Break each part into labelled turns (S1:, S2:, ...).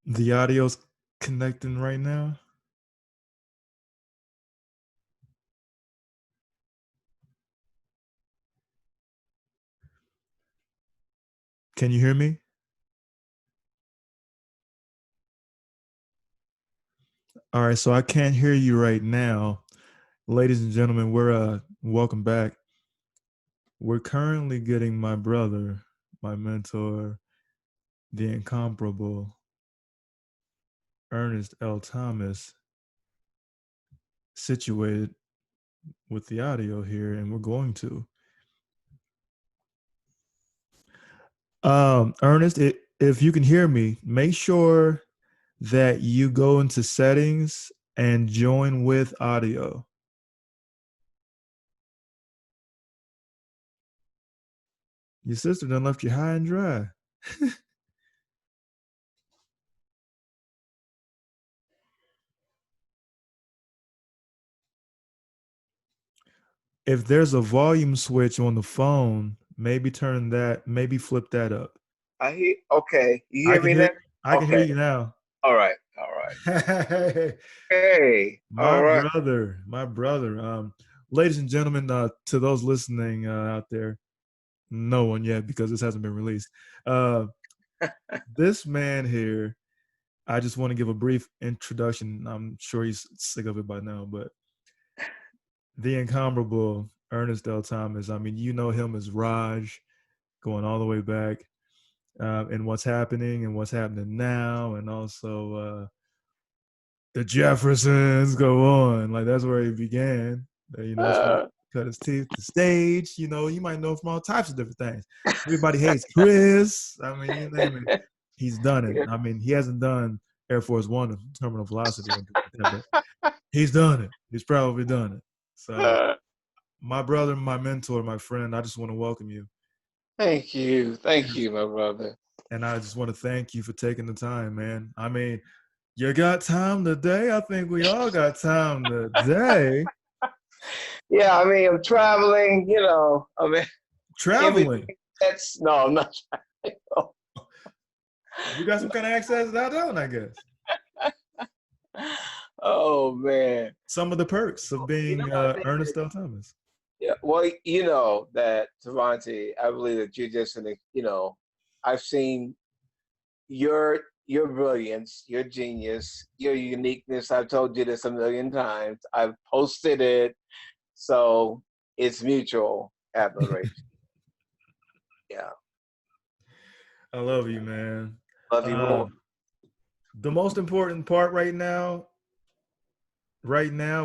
S1: The audio's connecting right now. Can you hear me? All right, so I can't hear you right now. Ladies and gentlemen, we're welcome back. We're currently getting my brother, my mentor, the incomparable Ernest L. Thomas situated with the audio here, and we're going to. Ernest, if you can hear me, make sure that you go into settings and join with audio. Your sister done left you high and dry. If there's a volume switch on the phone, maybe flip that up.
S2: I hear. Okay, you
S1: I
S2: hear
S1: can
S2: me now?
S1: hear I can hear
S2: Okay.
S1: you now.
S2: All right. All right.
S1: Hey,
S2: Hey. All
S1: my
S2: right.
S1: brother, my brother. Ladies and gentlemen, to those listening out there, no one yet because this hasn't been released. Uh, this man here, I just want to give a brief introduction. I'm sure he's sick of it by now, but the incomparable Ernest L. Thomas. I mean, you know him as Raj, going all the way back, and what's happening and what's happening now, and also the Jeffersons go on. Like that's where he began. That's where he cut his teeth. The stage, you might know from all types of different things. Everybody hates Chris. I mean, you name it. He's done it.
S2: Yeah.
S1: I mean, he hasn't done Air Force One of terminal velocity, but he's done it. He's probably done it. So, my brother, my mentor, my friend, I just want to welcome you.
S2: Thank you. Thank you, my brother.
S1: And I just want to thank you for taking the time, man. I mean, you got time today? I think we all got time today.
S2: Yeah, I mean, I'm traveling. I mean,
S1: Traveling.
S2: that's no, I'm not.
S1: You got some kind of access that on, I guess.
S2: Oh man.
S1: Some of the perks of being
S2: I think
S1: Ernest L. Thomas.
S2: yeah. Well, you know that Travanti, I believe that you're just I've seen your brilliance, your genius, your uniqueness. I've told you this a million times. I've posted it, so it's mutual admiration. Yeah,
S1: I love you, man.
S2: love you more.
S1: The most important part right now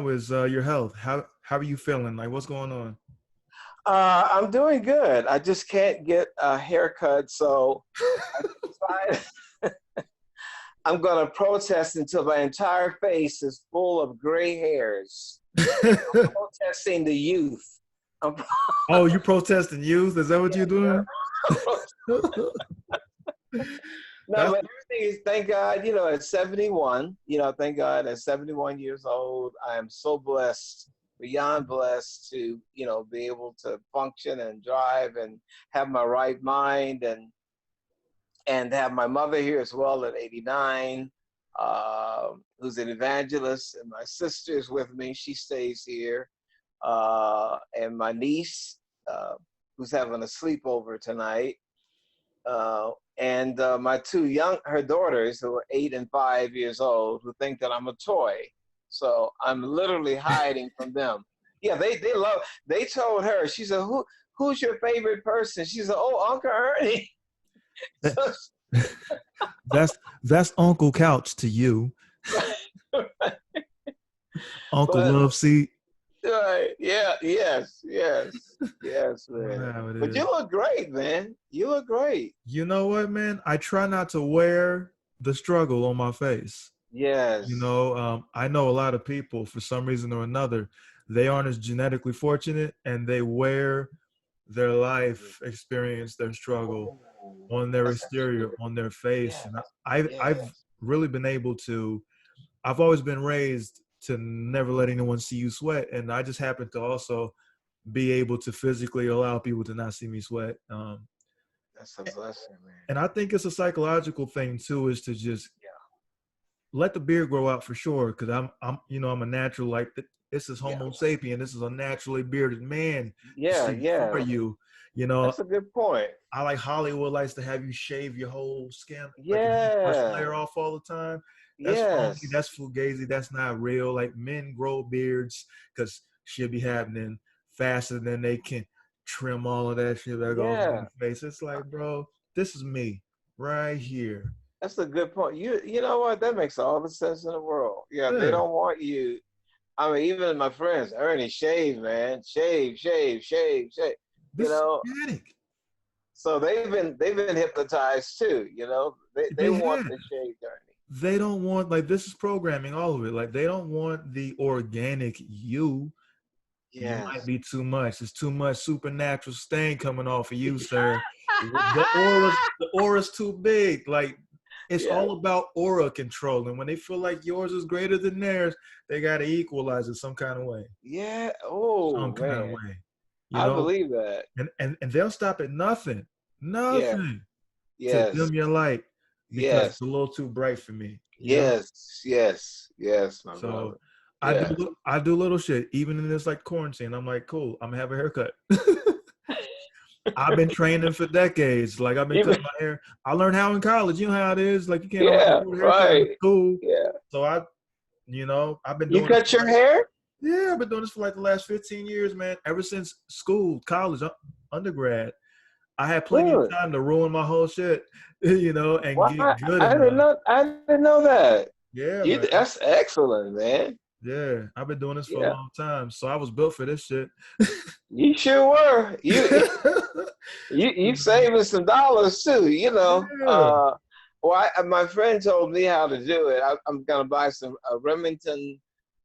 S1: is your health. How are you feeling? Like, what's going on?
S2: I'm doing good. I just can't get a haircut, so I I'm gonna protest until my entire face is full of gray hairs. Protesting the youth.
S1: Oh, you protesting youth? Is that what you're doing?
S2: No, but everything is, thank God, at 71, thank God at 71 years old, I am so blessed, beyond blessed to, be able to function and drive and have my right mind and have my mother here as well at 89, who's an evangelist, and my sister is with me. She stays here. And my niece, who's having a sleepover tonight. And my her daughters who are 8 and 5 years old, who think that I'm a toy. So I'm literally hiding from them. Yeah, they told her, she said, who's your favorite person? She said, oh, Uncle Ernie.
S1: that's Uncle Couch to you. Uncle Love Seat.
S2: Right. Yeah. Yes. Man. But you look great, man. You look great.
S1: You know what, man? I try not to wear the struggle on my face.
S2: Yes.
S1: I know a lot of people, for some reason or another, they aren't as genetically fortunate, and they wear their life experience, their struggle on their
S2: That's
S1: exterior,
S2: interesting.
S1: on their face.
S2: Yeah,
S1: And I've
S2: yes.
S1: really been able to, I've always been raised to never let anyone see you sweat. And I just happen to also be able to physically allow people to not see me sweat.
S2: That's a blessing, man.
S1: And I think it's a psychological thing too, is to just
S2: Yeah,
S1: let the beard grow out for sure. Because I'm a natural, like this is
S2: yeah,
S1: Homo sapien. This is a naturally bearded man you
S2: yeah,
S1: see before
S2: yeah.
S1: you. You know,
S2: That's a good point.
S1: I like Hollywood likes to have you shave your whole skin, like your whole first
S2: Yeah,
S1: layer off all the time. That's phony.
S2: yes,
S1: That's fugazi. That's not real. Like men grow beards because shit be happening faster than they can trim all of that shit that goes on
S2: yeah.
S1: the face. It's like, bro, this is me right here.
S2: That's a good point. You know what? That makes all the sense in the world. Yeah, they
S1: Yeah,
S2: don't want you. I mean, even my friends, Ernie, shave, man, shave, shave, shave, shave. You
S1: this is
S2: know,
S1: organic.
S2: so they've been hypnotized too. You know, they
S1: They
S2: want
S1: had.
S2: the shaved Ernie.
S1: They don't want, like, this is programming, all of it. Like they don't want the organic you. You might
S2: Yes.
S1: be too much. There's too much supernatural stain coming off of you, sir. The aura's too big. Like it's
S2: Yeah,
S1: all about aura control. And when they feel like yours is greater than theirs, they gotta equalize it some kind of way.
S2: yeah.
S1: Some
S2: Oh
S1: kind of
S2: man,
S1: way. You
S2: I
S1: know?
S2: believe that.
S1: And they'll stop at nothing.
S2: Yeah.
S1: Nothing to
S2: Yes.
S1: dim your light because it's
S2: Yes.
S1: a little too bright for me. You know?
S2: Yes. Yes. Yes, my
S1: So
S2: brother.
S1: I
S2: Yes.
S1: do I do little shit, even in this like quarantine. I'm like, cool, I'm gonna have a haircut. I've been training for decades. Like I've been
S2: Even
S1: cutting my hair. I learned how in college. You know how it is. Like you can't always
S2: yeah.
S1: afford a haircut in
S2: Right.
S1: school.
S2: Yeah.
S1: So I've been
S2: You
S1: doing this
S2: cut
S1: for
S2: your
S1: like,
S2: hair?
S1: yeah, I've been doing this for like the last 15 years, man. Ever since school, college, undergrad, I had plenty of
S2: Really?
S1: time to ruin my whole shit, and
S2: Why?
S1: get good
S2: I didn't
S1: enough.
S2: know. I didn't know that.
S1: Yeah,
S2: You.
S1: man.
S2: That's excellent, man.
S1: Yeah, I've been doing this for a
S2: Yeah.
S1: long time. So I was built for this shit.
S2: You sure were. You saving some dollars too. You know.
S1: Yeah.
S2: Well, my friend told me how to do it. I'm gonna buy some Remington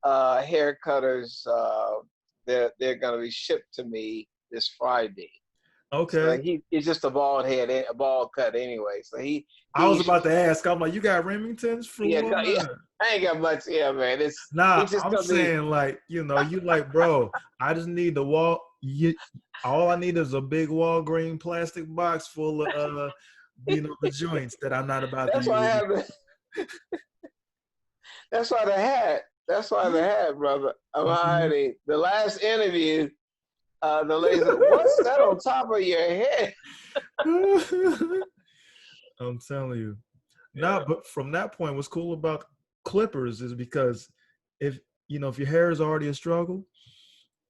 S2: hair cutters. They're gonna be shipped to me this Friday. So
S1: Okay.
S2: he's just a bald head, a bald cut anyway. So
S1: I was
S2: he's
S1: about to ask. I'm like, you got Remingtons for
S2: yeah,
S1: what?
S2: yeah. I ain't got much. Yeah, man.
S1: Nah,
S2: It's just
S1: I'm
S2: gonna be
S1: saying like, you like, bro, I just need the wall. All I need is a big Walgreen plastic box full of the joints that I'm not about to
S2: that's why I
S1: use.
S2: have that's why the hat. That's why the hat, brother. I'm
S1: Mhm.
S2: hiding. The last interview, the lady said, "What's that on top of your head?"
S1: I'm telling you. Nah,
S2: Yeah.
S1: but from that point, what's cool about clippers is because if if your hair is already a struggle,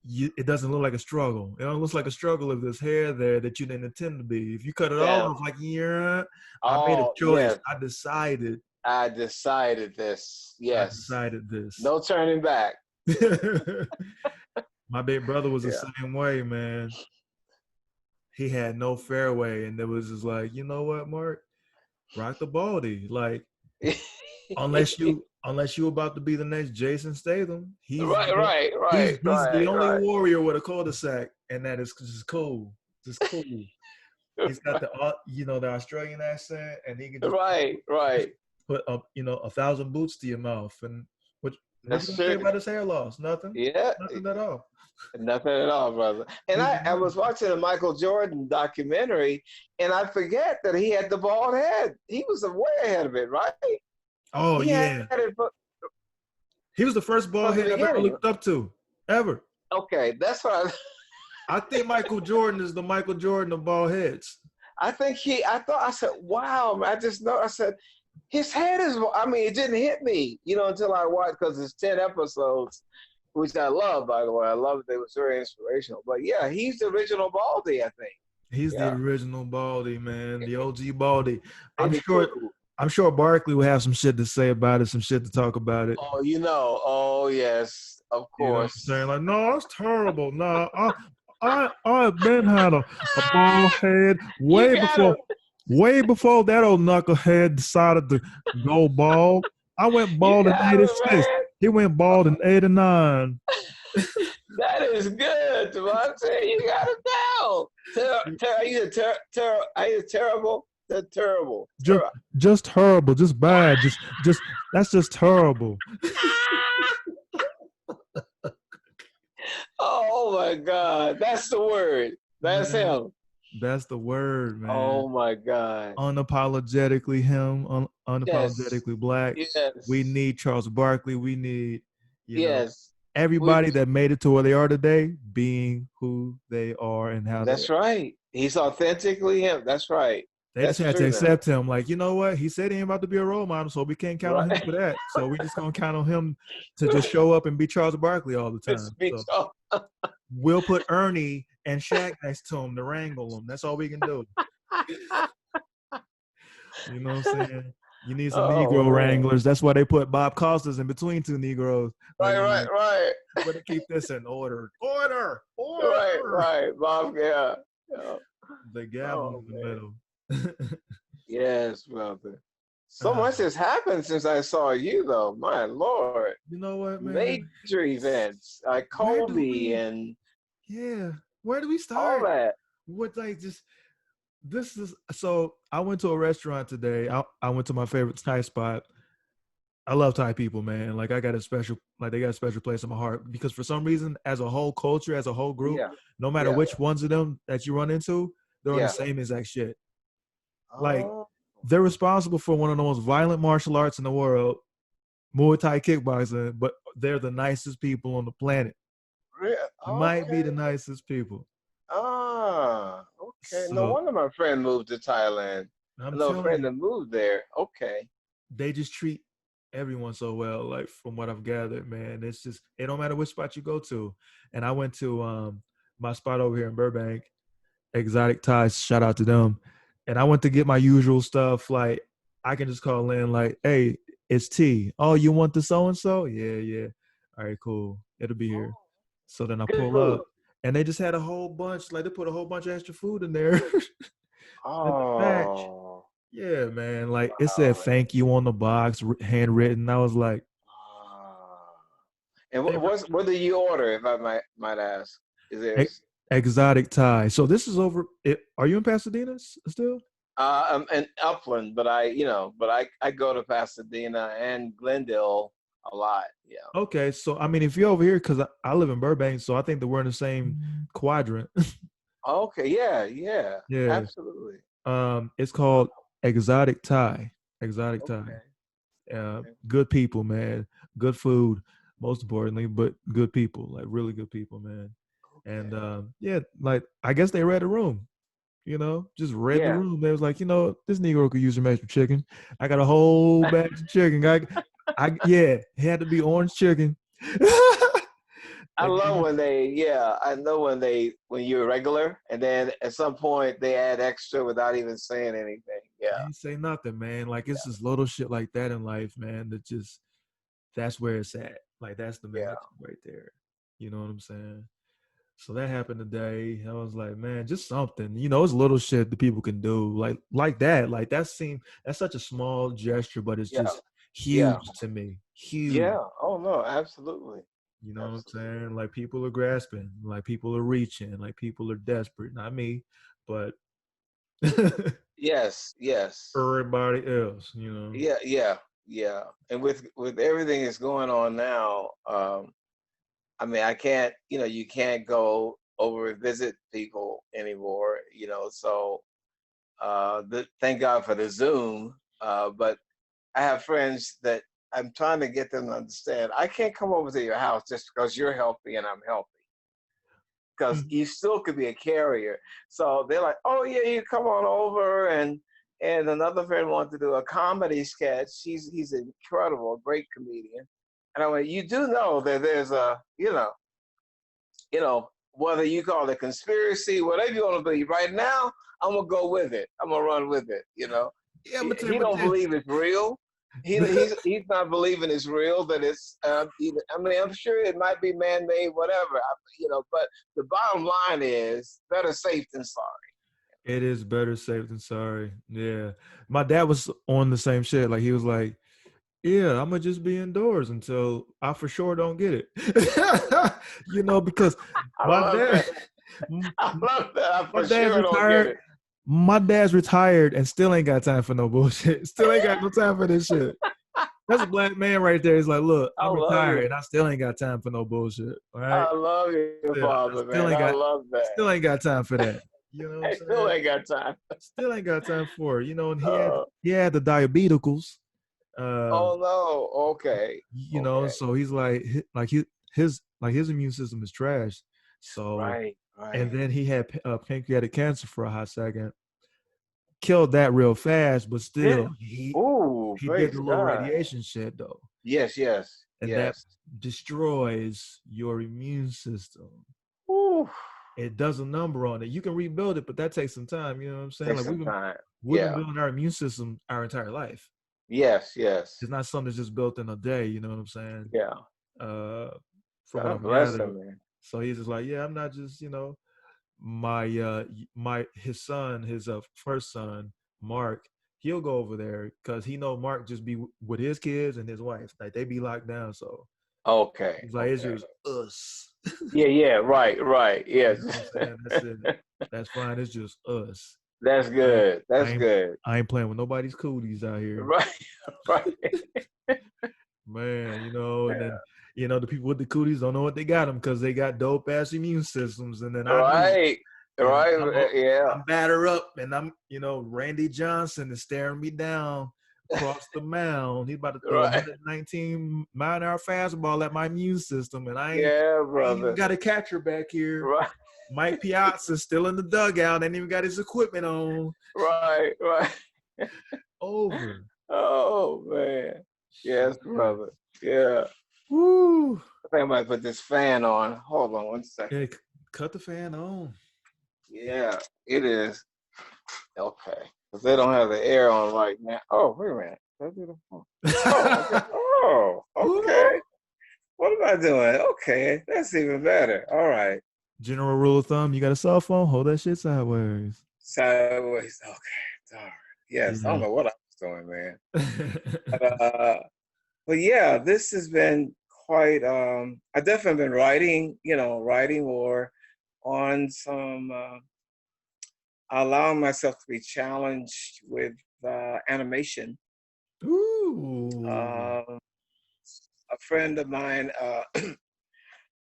S1: it doesn't look like a struggle. It only looks like a struggle if there's hair there that you didn't intend to be. If you cut it all
S2: Damn.
S1: off, like, yeah, I made a
S2: Oh
S1: choice.
S2: yes,
S1: I decided.
S2: I decided this.
S1: I
S2: Yes.
S1: decided this.
S2: No turning back.
S1: My big brother was the
S2: Yeah.
S1: same way, man. He had no fairway, and it was just like, you know what, Mark, rock the baldy. Like, unless you about to be the next Jason Statham,
S2: Right, right, right,
S1: he's the
S2: right,
S1: only
S2: right.
S1: warrior with a cul-de-sac, and that is just cool, just cool. He's got the Australian accent, and he can just
S2: Right, right.
S1: put up 1,000 boots to your mouth. And what you
S2: That's
S1: gonna say
S2: true.
S1: about his hair loss? Nothing,
S2: Yeah,
S1: nothing at all.
S2: nothing at all, brother. And
S1: He's
S2: I was watching a Michael Jordan documentary, and I forget that he had the bald head. He was way ahead of it, right?
S1: oh
S2: He had
S1: yeah,
S2: it
S1: he was the first bald
S2: from the
S1: head I've ever
S2: beginning.
S1: looked up to, ever.
S2: Okay, that's what
S1: I think Michael Jordan is the Michael Jordan of bald heads.
S2: I think I said, wow, I just know, I said, his head is, I mean, it didn't hit me, until I watched, because it's 10 episodes, which I love, by the way. I love it. It was very inspirational. But yeah, he's the original Baldy, I think.
S1: He's the
S2: Yeah.
S1: original Baldy, man, the OG Baldy. I'm
S2: And the
S1: sure.
S2: crew.
S1: I'm sure Barkley will have some shit to say about it, some shit to talk about it.
S2: Oh, oh, yes, of
S1: You know what I'm saying?
S2: course.
S1: Like, no, it's terrible. No, I've been had a bald head
S2: You got him.
S1: way before that old knucklehead decided to go bald. I went
S2: You
S1: bald in
S2: got him,
S1: '86.
S2: man.
S1: He went bald in '89.
S2: is good, Travanti. You got it down. Are you terrible? They're terrible.
S1: just just horrible, just bad, just that's just terrible.
S2: Oh my God. That's the word. That's
S1: Man,
S2: him.
S1: that's the word, man.
S2: Oh my God.
S1: Unapologetically him,
S2: Yes.
S1: unapologetically black. We
S2: Yes.
S1: need Charles Barkley. We need, you know,
S2: Yes. We,
S1: everybody that made it to where they are today being who they are and how they
S2: that's
S1: are.
S2: right. He's authentically him. That's right.
S1: They just
S2: That's
S1: had to
S2: true now.
S1: accept him. Like, you know what? He said he ain't about to be a role model, so we can't count on him
S2: Right.
S1: for that. So we just gonna count on him to just show up and be Charles Barkley all the
S2: It's
S1: time.
S2: me.
S1: So we'll put Ernie and Shaq next to him to wrangle him. That's all we can do. You know what I'm saying? You need some
S2: Oh
S1: Negro
S2: man.
S1: wranglers. That's why they put Bob Costas in between two Negroes. Like,
S2: Right, right, right.
S1: better keep this in order. Order!
S2: Right,
S1: Order!
S2: right. Bob, yeah. Yeah.
S1: The gavel
S2: Oh
S1: in
S2: man.
S1: the middle.
S2: Yes, brother. So
S1: uh,
S2: much has happened since I saw you, though. My Lord.
S1: you know what, man?
S2: Major events like
S1: Where do
S2: Kobe
S1: we,
S2: and
S1: yeah, where do we
S2: all
S1: start?
S2: that.
S1: What, like, just, this is, so I went to a restaurant today. I went to my favorite Thai spot. I love Thai people, man. Like, I got a special, like, they got a special place in my heart because for some reason, as a whole culture, as a whole group,
S2: Yeah,
S1: no matter
S2: yeah,
S1: which ones of them that you run into, they're on the
S2: yeah.
S1: same exact shit. Like,
S2: Oh,
S1: they're responsible for one of the most violent martial arts in the world, Muay Thai kickboxing, but they're the nicest people on the planet. Might be
S2: okay.
S1: the nicest people.
S2: Ah, okay. No
S1: So
S2: wonder my friend moved to Thailand. I
S1: I'm
S2: know a
S1: telling
S2: friend
S1: you,
S2: that moved there. Okay.
S1: they just treat everyone so well. Like from what I've gathered, man, it's just it don't matter which spot you go to. And I went to my spot over here in Burbank, Exotic Ties. Shout out to them. And I went to get my usual stuff. Like I can just call in, like, hey, it's T. Oh, you want the so and so? Yeah, yeah. All right, cool. It'll be here. So then I
S2: Good
S1: pull
S2: food.
S1: up, and they just had a whole bunch. Like they put a whole bunch of extra food in there in the batch.
S2: Oh,
S1: Yeah, man. Like it said
S2: wow.
S1: thank you on the box, handwritten. I was like,
S2: Ah. And
S1: they
S2: what did you order, if I might ask? Is there?
S1: exotic Thai. So this is over. Are you in Pasadena still?
S2: I'm in Upland, but I go to Pasadena and Glendale a lot. Yeah.
S1: Okay, so I mean, if you're over here, because I live in Burbank, so I think that we're in the same quadrant.
S2: Okay. Yeah. Yeah.
S1: Yeah.
S2: Absolutely.
S1: It's called Exotic Thai. Exotic Thai.
S2: Okay. Okay.
S1: Good people, man. Good food, most importantly, but good people, like really good people, man. And
S2: Okay.
S1: yeah, like I guess they read the room. Just read the
S2: Yeah.
S1: room. They was like, this Negro could use some extra chicken. I got a whole batch of chicken. Yeah, it had to be orange chicken.
S2: I
S1: They gave
S2: love
S1: me,
S2: when I know when you're regular and then at some point they add extra without even saying anything. Yeah.
S1: they ain't say nothing, man. Like it's
S2: Yeah.
S1: just little shit like that in life, man. That's where it's at. Like that's the
S2: Yeah.
S1: magic right there. You know what I'm saying? So that happened today. I was like, man, just something. It's little shit that people can do, like that. Like that's such a small gesture, but it's
S2: Yeah.
S1: just
S2: Yeah.
S1: huge to me. Huge.
S2: Yeah. Oh no, absolutely.
S1: You know what I'm
S2: Absolutely.
S1: saying? Like people are grasping, like people are reaching, like people are desperate. Not me, but
S2: Yes. Yes.
S1: everybody else.
S2: Yeah. Yeah. Yeah. And with everything that's going on now, I mean, I can't, you can't go over and visit people anymore, so thank God for the Zoom. But I have friends that I'm trying to get them to understand I can't come over to your house just because you're healthy and I'm healthy, because
S1: Mhm.
S2: you still could be a carrier. So they're like, oh, yeah, you come on over. And another friend wanted to do a comedy sketch. He's incredible, great comedian. And I went, you do know that there's whether you call it conspiracy, whatever you want to believe. Right now, I'm gonna go with it. I'm gonna run with it.
S1: Yeah, I'm
S2: He,
S1: gonna tell you
S2: he
S1: about
S2: don't
S1: this.
S2: believe it's real. He's not believing it's real. That it's. I mean, I'm sure it might be man-made, whatever. But the bottom line is better safe than sorry.
S1: It is better safe than sorry. Yeah. My dad was on the same shit. Like he was like, Yeah, I'm gonna just be indoors until I for sure don't get it. Because
S2: I
S1: my
S2: love
S1: dad,
S2: that. I love that. I
S1: my
S2: for
S1: dad's
S2: sure don't get
S1: retired.
S2: it.
S1: My dad's retired and still ain't got time for no bullshit. Still ain't got no time for this shit. That's a black man right there. He's like, look,
S2: I
S1: I'm
S2: love
S1: retired
S2: it.
S1: and I still ain't got time for no bullshit. All right.
S2: I love your
S1: Yeah, I
S2: father,
S1: still
S2: man.
S1: ain't
S2: I
S1: got
S2: love that.
S1: still ain't got time for that. You know what I'm
S2: I still
S1: saying?
S2: ain't got time.
S1: Still ain't got time for it. And he had
S2: Uh,
S1: he had the diabeticals. Uh,
S2: oh no. Okay. Okay.
S1: so he's like his immune system is trash. So,
S2: Right.
S1: and
S2: Right.
S1: then he had pancreatic cancer for a hot second. Killed that real fast, but
S2: Yeah.
S1: still
S2: Ooh,
S1: he did
S2: praise
S1: the little
S2: God.
S1: radiation shit though,
S2: Yes. Yes.
S1: and that
S2: Yes.
S1: destroys your immune system.
S2: Ooh.
S1: It does a number on it. You can rebuild it, but that takes some time. You know what I'm saying?
S2: Take
S1: Like
S2: some time.
S1: we've been
S2: Yeah.
S1: building our immune system our entire life.
S2: Yes. Yes.
S1: It's not something that's just built in a day. You know what I'm saying?
S2: Yeah.
S1: Uh, from what
S2: God
S1: I've
S2: bless
S1: gathered.
S2: him, man.
S1: So he's just like, yeah, I'm not just my his son, his first son, Mark. He'll go over there because he know Mark just be with his kids and his wife. Like they be locked down. So
S2: Okay.
S1: he's like, it's
S2: Okay.
S1: just us.
S2: Yeah. Yeah. Right. Right.
S1: You
S2: Yes.
S1: know what I'm saying? That's it. That's fine. It's just us.
S2: That's
S1: I ain't,
S2: good.
S1: I
S2: That's
S1: ain't,
S2: good.
S1: I ain't playing with nobody's cooties out here,
S2: Right. Right.
S1: man. And then the people with the cooties don't know what they got them because they got dope ass immune systems, and then I do,
S2: Right.
S1: and
S2: Right. Yeah.
S1: I'm batter up, and Randy Johnson is staring me down across the mound. He about to throw
S2: Right.
S1: 119-mile-an-hour fastball at my immune system, and
S2: Yeah,
S1: I ain't even
S2: brother.
S1: got a catcher back here.
S2: Right.
S1: Mike Piazza's still in the dugout, ain't even got his equipment on.
S2: Right. Right.
S1: Over.
S2: Oh man. Yes,
S1: Shit.
S2: brother. Yeah.
S1: Woo.
S2: I think I might put this fan on. Hold on one
S1: Yeah,
S2: second.
S1: cut the fan on.
S2: Yeah, it is. Okay. Because they don't have the air on right now. Oh, wait a minute. Did I do the phone? Oh, okay. Oh,
S1: Woo.
S2: okay. What am I doing? Okay. That's even better. All right.
S1: General rule of thumb: you got a cell phone, hold that shit sideways.
S2: Sideways. Okay. All right. Yes. I don't
S1: Yeah.
S2: know what I was doing, man. But yeah, this has been quite I definitely been writing more on some allowing myself to be challenged with animation.
S1: Ooh.
S2: Um, a friend of mine,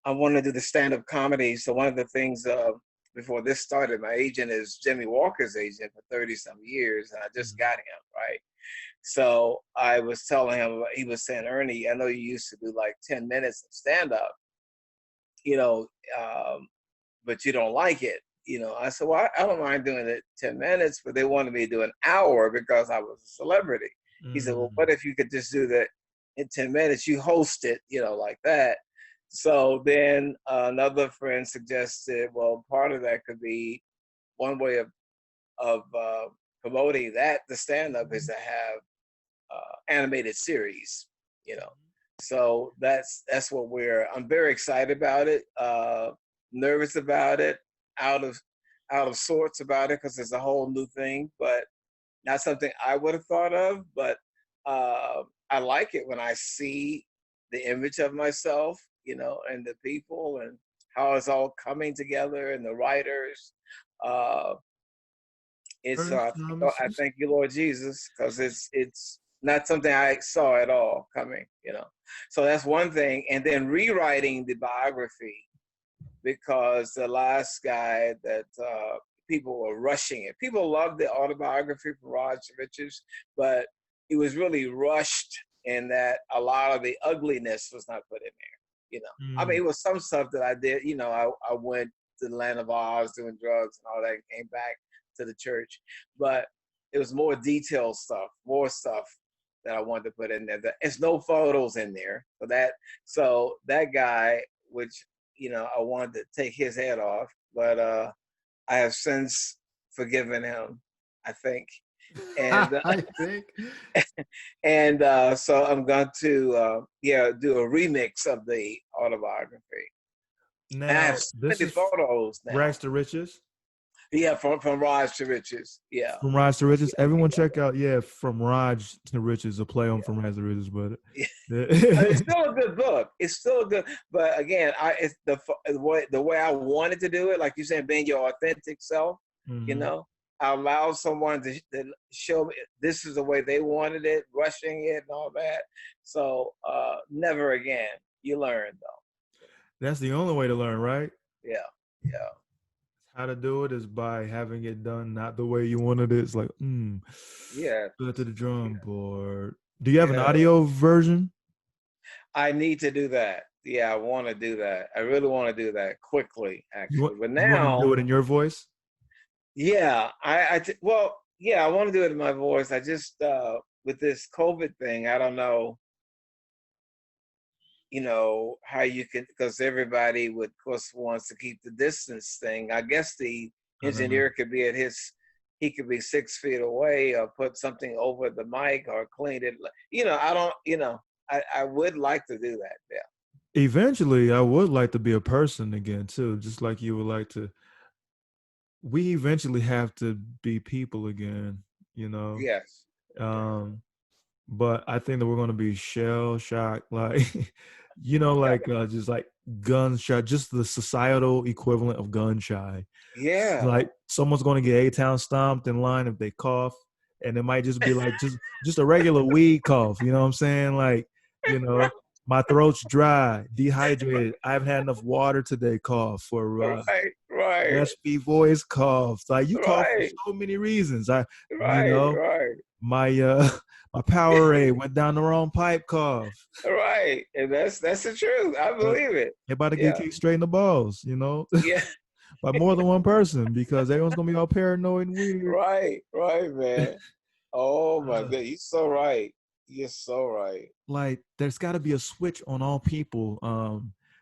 S2: I want to do the stand-up comedy. So one of the things before this started, my agent is Jimmy Walker's agent for 30 some years, and I just got him, right? So I was telling him, he was saying, Ernie, I know you used to do like 10 minutes of stand-up, you know, um, but you don't like it. I said, well, I don't mind doing it 10 minutes, but they wanted me to do an hour because I was a celebrity. He said, well, what
S1: Mm.
S2: if you could just do that in 10 minutes? You host it, like that. So then another friend suggested, well, part of that could be one way of promoting that, the stand-up, is to have animated series, you know. So that's what I'm very excited about it, nervous about it, out of sorts about it because it's a whole new thing, but not something I would have thought of. But I like it when I see the image of myself, and the people and how it's all coming together and the writers. Uh, it's
S1: Ernest Thomas.
S2: I thank you, Lord Jesus, because it's not something I saw at all coming. So that's one thing. And then rewriting the biography, because the last guy that people were rushing it. People loved the autobiography from Roger Richards, but it was really rushed in that a lot of the ugliness was not put in there. I mean,
S1: Mm.
S2: it was some stuff that I did. I went to the land of Oz doing drugs and all that, and came back to the church, but it was more detailed stuff, more stuff that I wanted to put in there. There's no photos in there for that. So that guy, which I wanted to take his head off, but I have since forgiven him, I think. And
S1: I think.
S2: so I'm going to do a remix of the autobiography. And I have
S1: Now,
S2: so
S1: this
S2: many
S1: is
S2: photos now.
S1: Rags to Riches.
S2: Yeah, from Rise to Riches. Yeah.
S1: From Rise to Riches.
S2: Yeah.
S1: Everyone check out, From Raj to Riches, a play on From Rise to Riches, but
S2: Yeah. It's still a good book. It's still a good, but again, it's the way I wanted to do it, like you said, being your authentic self. You
S1: Mhm.
S2: know, I allow someone to show me this is the way they wanted it, rushing it and all that. So never again. You learn though.
S1: That's the only way to learn, right?
S2: Yeah, yeah,
S1: How to do it is by having it done not the way you wanted it. It's like,
S2: yeah,
S1: go to the drum board. Do you have an
S2: yeah.
S1: audio version?
S2: I need to do that. Yeah, I want to do that. I really want to do that quickly,
S1: You want
S2: actually. But
S1: you want me to do
S2: now,
S1: it in your voice?
S2: yeah, well, yeah, I want to do it in my voice. I just with this COVID thing, I don't know, how you can, because everybody would, of course, wants to keep the distance thing. I guess the
S1: I don't know.
S2: engineer could be he could be 6 feet away, or put something over the mic, or clean it. I don't, I would like to do that. Yeah.
S1: Eventually, I would like to be a person again too, just like you would like to. We eventually have to be people again, you know.
S2: Yes. Yeah.
S1: Um, but I think that we're gonna be shell shocked, like
S2: Yeah.
S1: just like gun shy, just the societal equivalent of gun shy.
S2: Yeah.
S1: Like someone's gonna get A-Town stomped in line if they cough, and it might just be like just a regular weed cough. You know what I'm saying? Like, you know, my throat's dry, dehydrated. I haven't had enough water today. Cough for
S2: Right. Right.
S1: raspy voice cough. Like you cough for
S2: Right.
S1: so many reasons. You
S2: Right.
S1: know,
S2: Right.
S1: my my Powerade went down the wrong pipe cough.
S2: Right. And that's the truth. I
S1: But
S2: believe it.
S1: they about to get
S2: Yeah.
S1: kicked straight in the balls,
S2: Yeah.
S1: by more than one person because everyone's gonna be all paranoid and weird.
S2: Right. Right, man. Oh my
S1: Uh,
S2: God. You're so right. You're so right.
S1: like there's got to be a switch on all people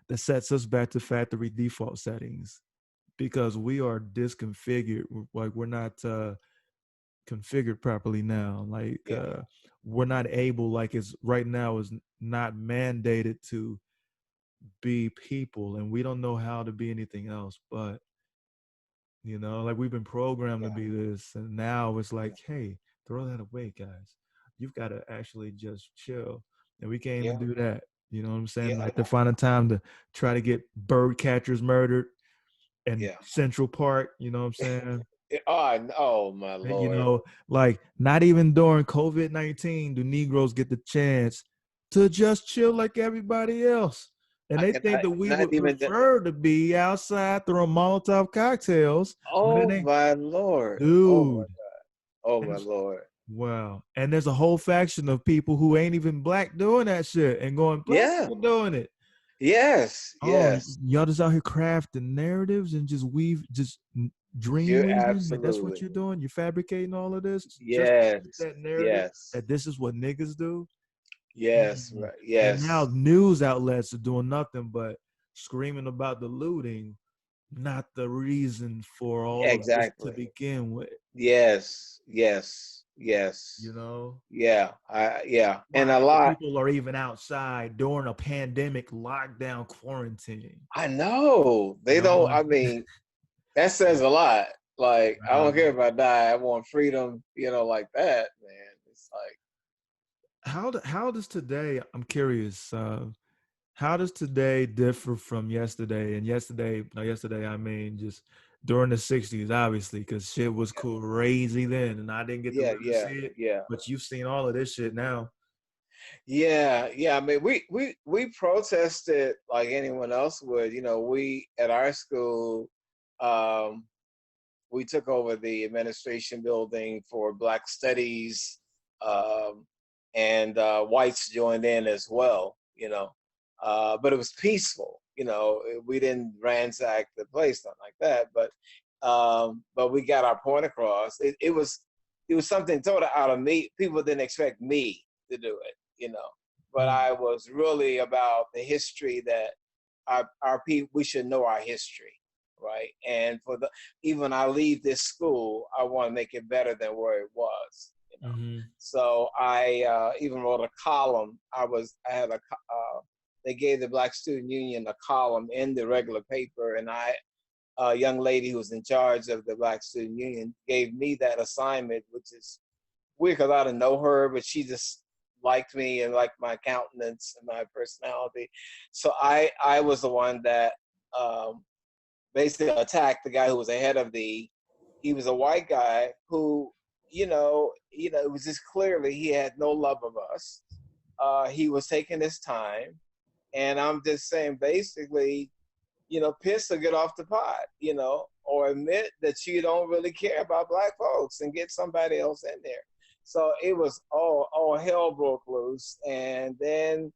S1: that sets us back to factory default settings because we are disconfigured. Like we're not configured properly now. Like
S2: Yeah.
S1: we're not able, like it's right now is not mandated to be people, and we don't know how to be anything else. But like we've been programmed to
S2: Yeah.
S1: be this, and now it's
S2: Yeah.
S1: like, hey, throw that away, guys. You've got to actually just chill, and we can't even
S2: Yeah.
S1: do that. You know what I'm saying?
S2: Yeah.
S1: Like to find a time to try to get bird catchers murdered in
S2: Yeah.
S1: Central Park. You know what I'm saying?
S2: Oh my
S1: And,
S2: Lord.
S1: like not even during COVID-19 do Negroes get the chance to just chill like everybody else. And they think that we
S2: Not
S1: would
S2: even that.
S1: prefer to be outside throwing Molotov cocktails when it
S2: Oh
S1: ain't,
S2: my Lord. Oh my.
S1: dude.
S2: Oh
S1: And
S2: my Lord.
S1: wow. And there's a whole faction of people who ain't even black doing that shit and going, black
S2: Yeah.
S1: people doing it.
S2: Yes.
S1: Oh,
S2: Yes.
S1: y'all just out here crafting narratives and just dream
S2: You're
S1: weaving. Like that's what
S2: absolutely.
S1: you're doing. You're fabricating all of this just to fit
S2: Yes.
S1: that narrative
S2: Yes.
S1: that this is what niggas do.
S2: Yes.
S1: Mm.
S2: Right.
S1: And now
S2: Yes.
S1: news outlets are doing nothing but screaming about the looting, not the reason for all of this to
S2: Exactly.
S1: begin with.
S2: Yes. Yes.
S1: You
S2: Yes.
S1: know?
S2: Yeah. Yeah. And a
S1: Why the
S2: lot.
S1: people are even outside during a pandemic lockdown quarantine.
S2: I know.
S1: You
S2: They
S1: know,
S2: don't,
S1: like
S2: I mean, that says a lot. Like, I don't care
S1: wow.
S2: if I die. I want freedom, like that, man. It's like,
S1: How does today? I'm curious. How does today differ from yesterday? And yesterday I mean just during the '60s, obviously, because shit was crazy then, and I didn't get to
S2: yeah,
S1: live to
S2: yeah,
S1: see it.
S2: yeah.
S1: But you've seen all of this shit now.
S2: Yeah, yeah. I mean, we protested like anyone else would. We at our school, um, we took over the administration building for Black Studies, um, and whites joined in as well. But it was peaceful. We didn't ransack the place, nothing like that. But we got our point across. It was something total out of me. People didn't expect me to do it. But
S1: Mm.
S2: I was really about the history that our people, we should know our history, right? And even I leave this school, I want to make it better than where it was.
S1: Mm-hmm.
S2: So I even wrote a column. They gave the Black Student Union a column in the regular paper, and young lady who was in charge of the Black Student Union gave me that assignment, which is weird because I didn't know her, but she just liked me and liked my countenance and my personality. So I was the one that basically attacked the guy who was ahead of he was a white guy who, it was just clearly he had no love of us. He was taking his time. And I'm just saying, basically, piss or get off the pot, or admit that you don't really care about Black folks and get somebody else in there. So it was all hell broke loose. And then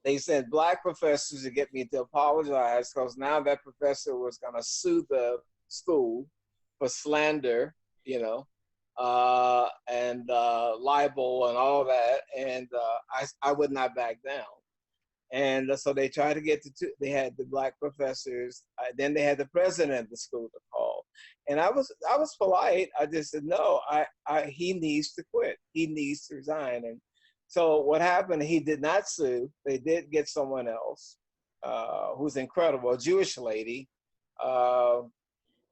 S2: they sent Black professors to get me to apologize because now that professor was going to sue the school for slander, and libel and all that. And I would not back down. And so they tried to get they had the Black professors. Then they had the president of the school to call. And I was polite. I just said, no, he needs to quit. He needs to resign. And so what happened, he did not sue. They did get someone else who's incredible, a Jewish lady.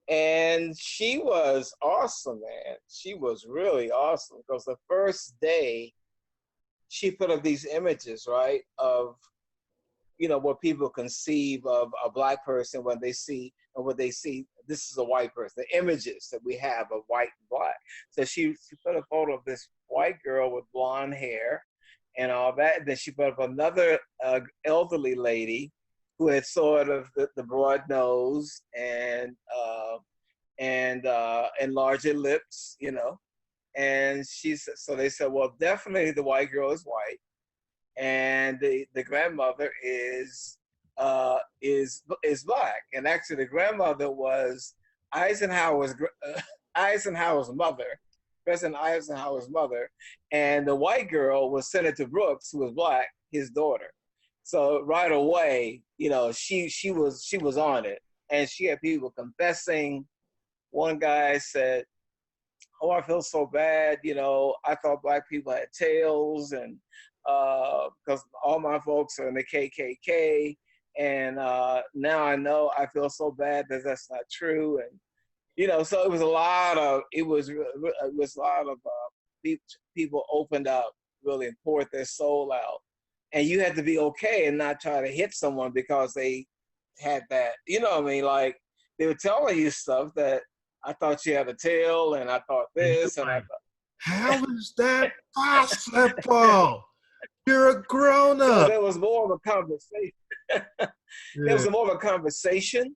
S2: And she was awesome, man. She was really awesome because the first day she put up these images, right, of what people conceive of a Black person when they see, and what they see, this is a white person, the images that we have of white and Black. So she put a photo of this white girl with blonde hair and all that. And then she put up another elderly lady who had sort of the broad nose and larger lips, And so they said, well, definitely the white girl is white. And the grandmother is Black, and actually the grandmother was Eisenhower's mother, President Eisenhower's mother, and the white girl was Senator Brooks, who was Black, his daughter. So right away, she was on it, and she had people confessing. One guy said, "Oh, I feel so bad. I thought Black people had tails, and because all my folks are in the KKK, and now I know I feel so bad that that's not true." And so it was a lot of people opened up, really, and poured their soul out, and you had to be okay and not try to hit someone because they had that. You know what I mean? Like they were telling you stuff that I thought you had a tail, and I thought this, and I thought.
S1: How is that possible? You're a grown up.
S2: So there was more of a conversation. There was more of a conversation,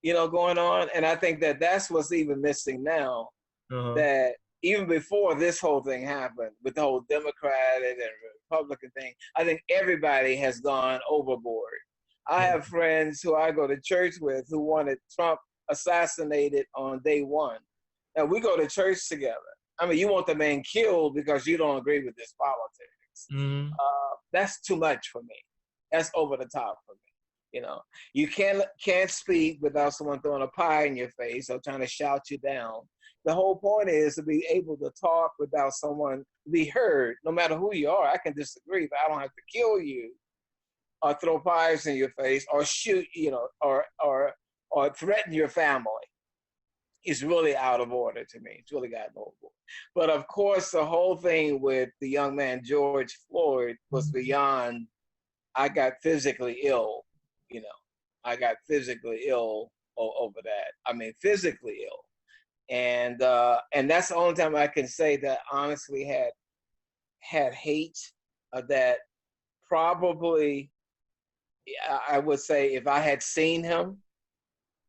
S2: going on. And I think that's what's even missing now. That even before this whole thing happened, with the whole Democratic and Republican thing, I think everybody has gone overboard. I have friends who I go to church with who wanted Trump assassinated on day one. Now we go to church together. I mean, you want the man killed because you don't agree with his politics.
S1: Mm-hmm.
S2: That's too much for me. That's over the top for me. You can't speak without someone throwing a pie in your face or trying to shout you down. The whole point is to be able to talk without someone be heard, no matter who you are. I can disagree, but I don't have to kill you or throw pies in your face or shoot, or threaten your family. It's really out of order to me. It's really gotten overboard. But of course, the whole thing with the young man, George Floyd, was beyond, I got physically ill, I got physically ill over that. I mean, physically ill. And that's the only time I can say that honestly had hate that probably, I would say if I had seen him,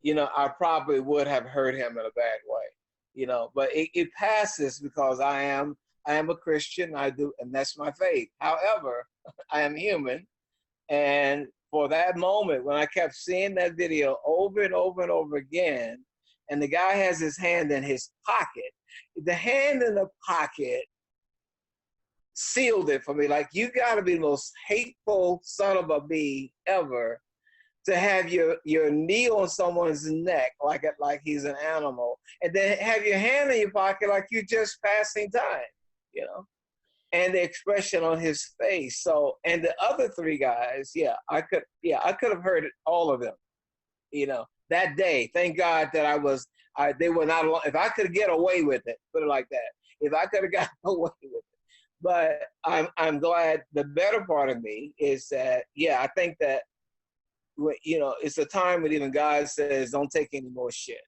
S2: I probably would have hurt him in a bad way, but it passes because I am a Christian. I do, and that's my faith. However, I am human. And for that moment, when I kept seeing that video over and over and over again, and the guy has his hand in his pocket, the hand in the pocket sealed it for me. Like, you gotta be the most hateful son of a bee ever to have your knee on someone's neck like he's an animal, and then have your hand in your pocket like you're just passing time, and the expression on his face. So, and the other three guys, I could have heard all of them, that day. Thank God that they were not alone. If I could get away with it, put it like that. If I could have gotten away with it. But I'm glad. The better part of me is that, yeah, I think that, you know, it's a time when even God says, don't take any more shit.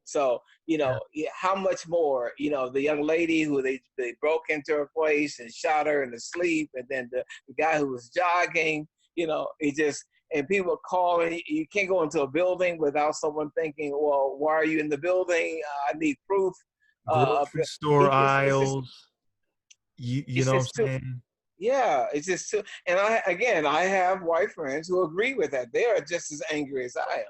S2: So, you know, how much more, you know, the young lady who they broke into her place and shot her in the sleep, and then the guy who was jogging, you know, and people calling, you can't go into a building without someone thinking, well, why are you in the building? I need proof.
S1: Grocery store
S2: It's just,
S1: aisles. You
S2: it's
S1: know what
S2: just
S1: I'm
S2: too,
S1: saying?
S2: yeah, it's just too, and I have white friends who agree with that. They are just as angry as I am.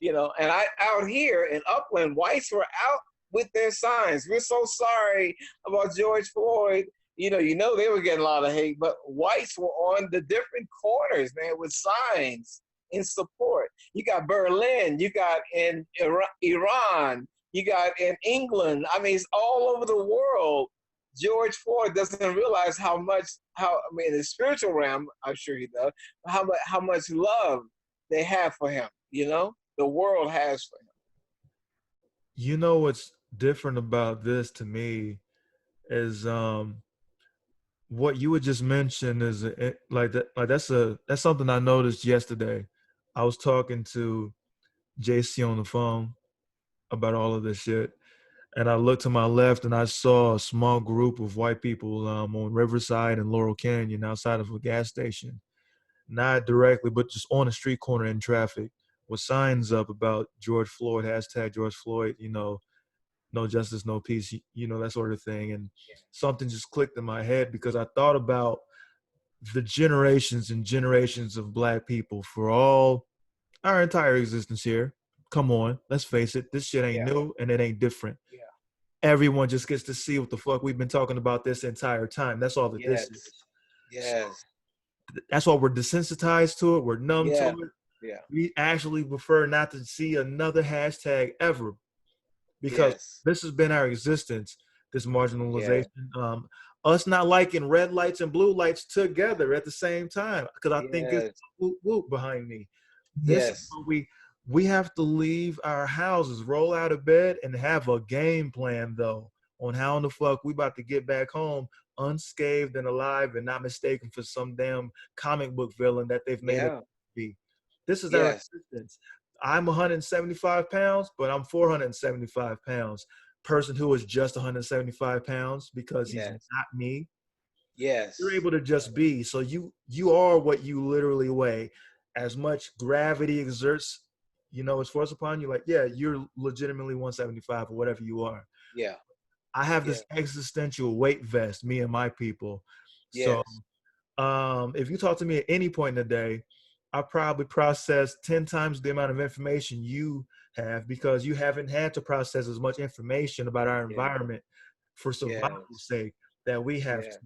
S2: You know, and out here in Upland, whites were out with their signs. We're so sorry about George Floyd. You know they were getting a lot of hate, but whites were on the different corners, man, with signs in support. You got Berlin, you got in Iran, you got in England. I mean, it's all over the world. George Floyd doesn't realize I mean, in the spiritual realm, I'm sure he does, how much love they have for him, you know? The world has for him.
S1: You know what's different about this to me is what you would just mention is like that, like that's something I noticed yesterday. I was talking to JC on the phone about all of this shit, and I looked to my left and I saw a small group of white people on Riverside and Laurel Canyon outside of a gas station, not directly, but just on a street corner in traffic with signs up about George Floyd, hashtag George Floyd, you know, no justice, no peace, you know, that sort of thing. And something just clicked in my head because I thought about the generations and generations of Black people for all our entire existence here. Come on, let's face it, this shit ain't
S2: Yeah.
S1: new and it ain't different.
S2: Yeah.
S1: Everyone just gets to see what the fuck we've been talking about this entire time. That's all that this
S2: Yes.
S1: is. So
S2: Yes.
S1: that's why we're desensitized to it. We're numb to
S2: Yeah.
S1: it.
S2: Yeah.
S1: We actually prefer not to see another hashtag ever because
S2: Yes.
S1: this has been our existence, this
S2: Yeah.
S1: marginalization. Us not liking red lights and blue lights together at the same time, because I think it's
S2: Yes.
S1: whoop whoop behind me. This is
S2: Yes.
S1: what we have to leave our houses, roll out of bed, and have a game plan though on how in the fuck we about to get back home unscathed and alive and not mistaken for some damn comic book villain that they've made it
S2: Yeah.
S1: be. This is our
S2: Yes.
S1: existence. I'm 175 pounds, but I'm 475 pounds. Person who is just 175 pounds because he's
S2: Yes.
S1: not me. You're
S2: Yes.
S1: able to just be. So you are what you literally weigh. As much gravity exerts, you know, its force upon you, like, yeah, you're legitimately 175 or whatever you are.
S2: Yeah.
S1: I have
S2: Yeah.
S1: this existential weight vest, me and my people. So
S2: Yes.
S1: if you talk to me at any point in the day, I probably process 10 times the amount of information you have because you haven't had to process as much information about our
S2: Yeah.
S1: environment for survival's
S2: Yes.
S1: sake that we have
S2: Yeah.
S1: to.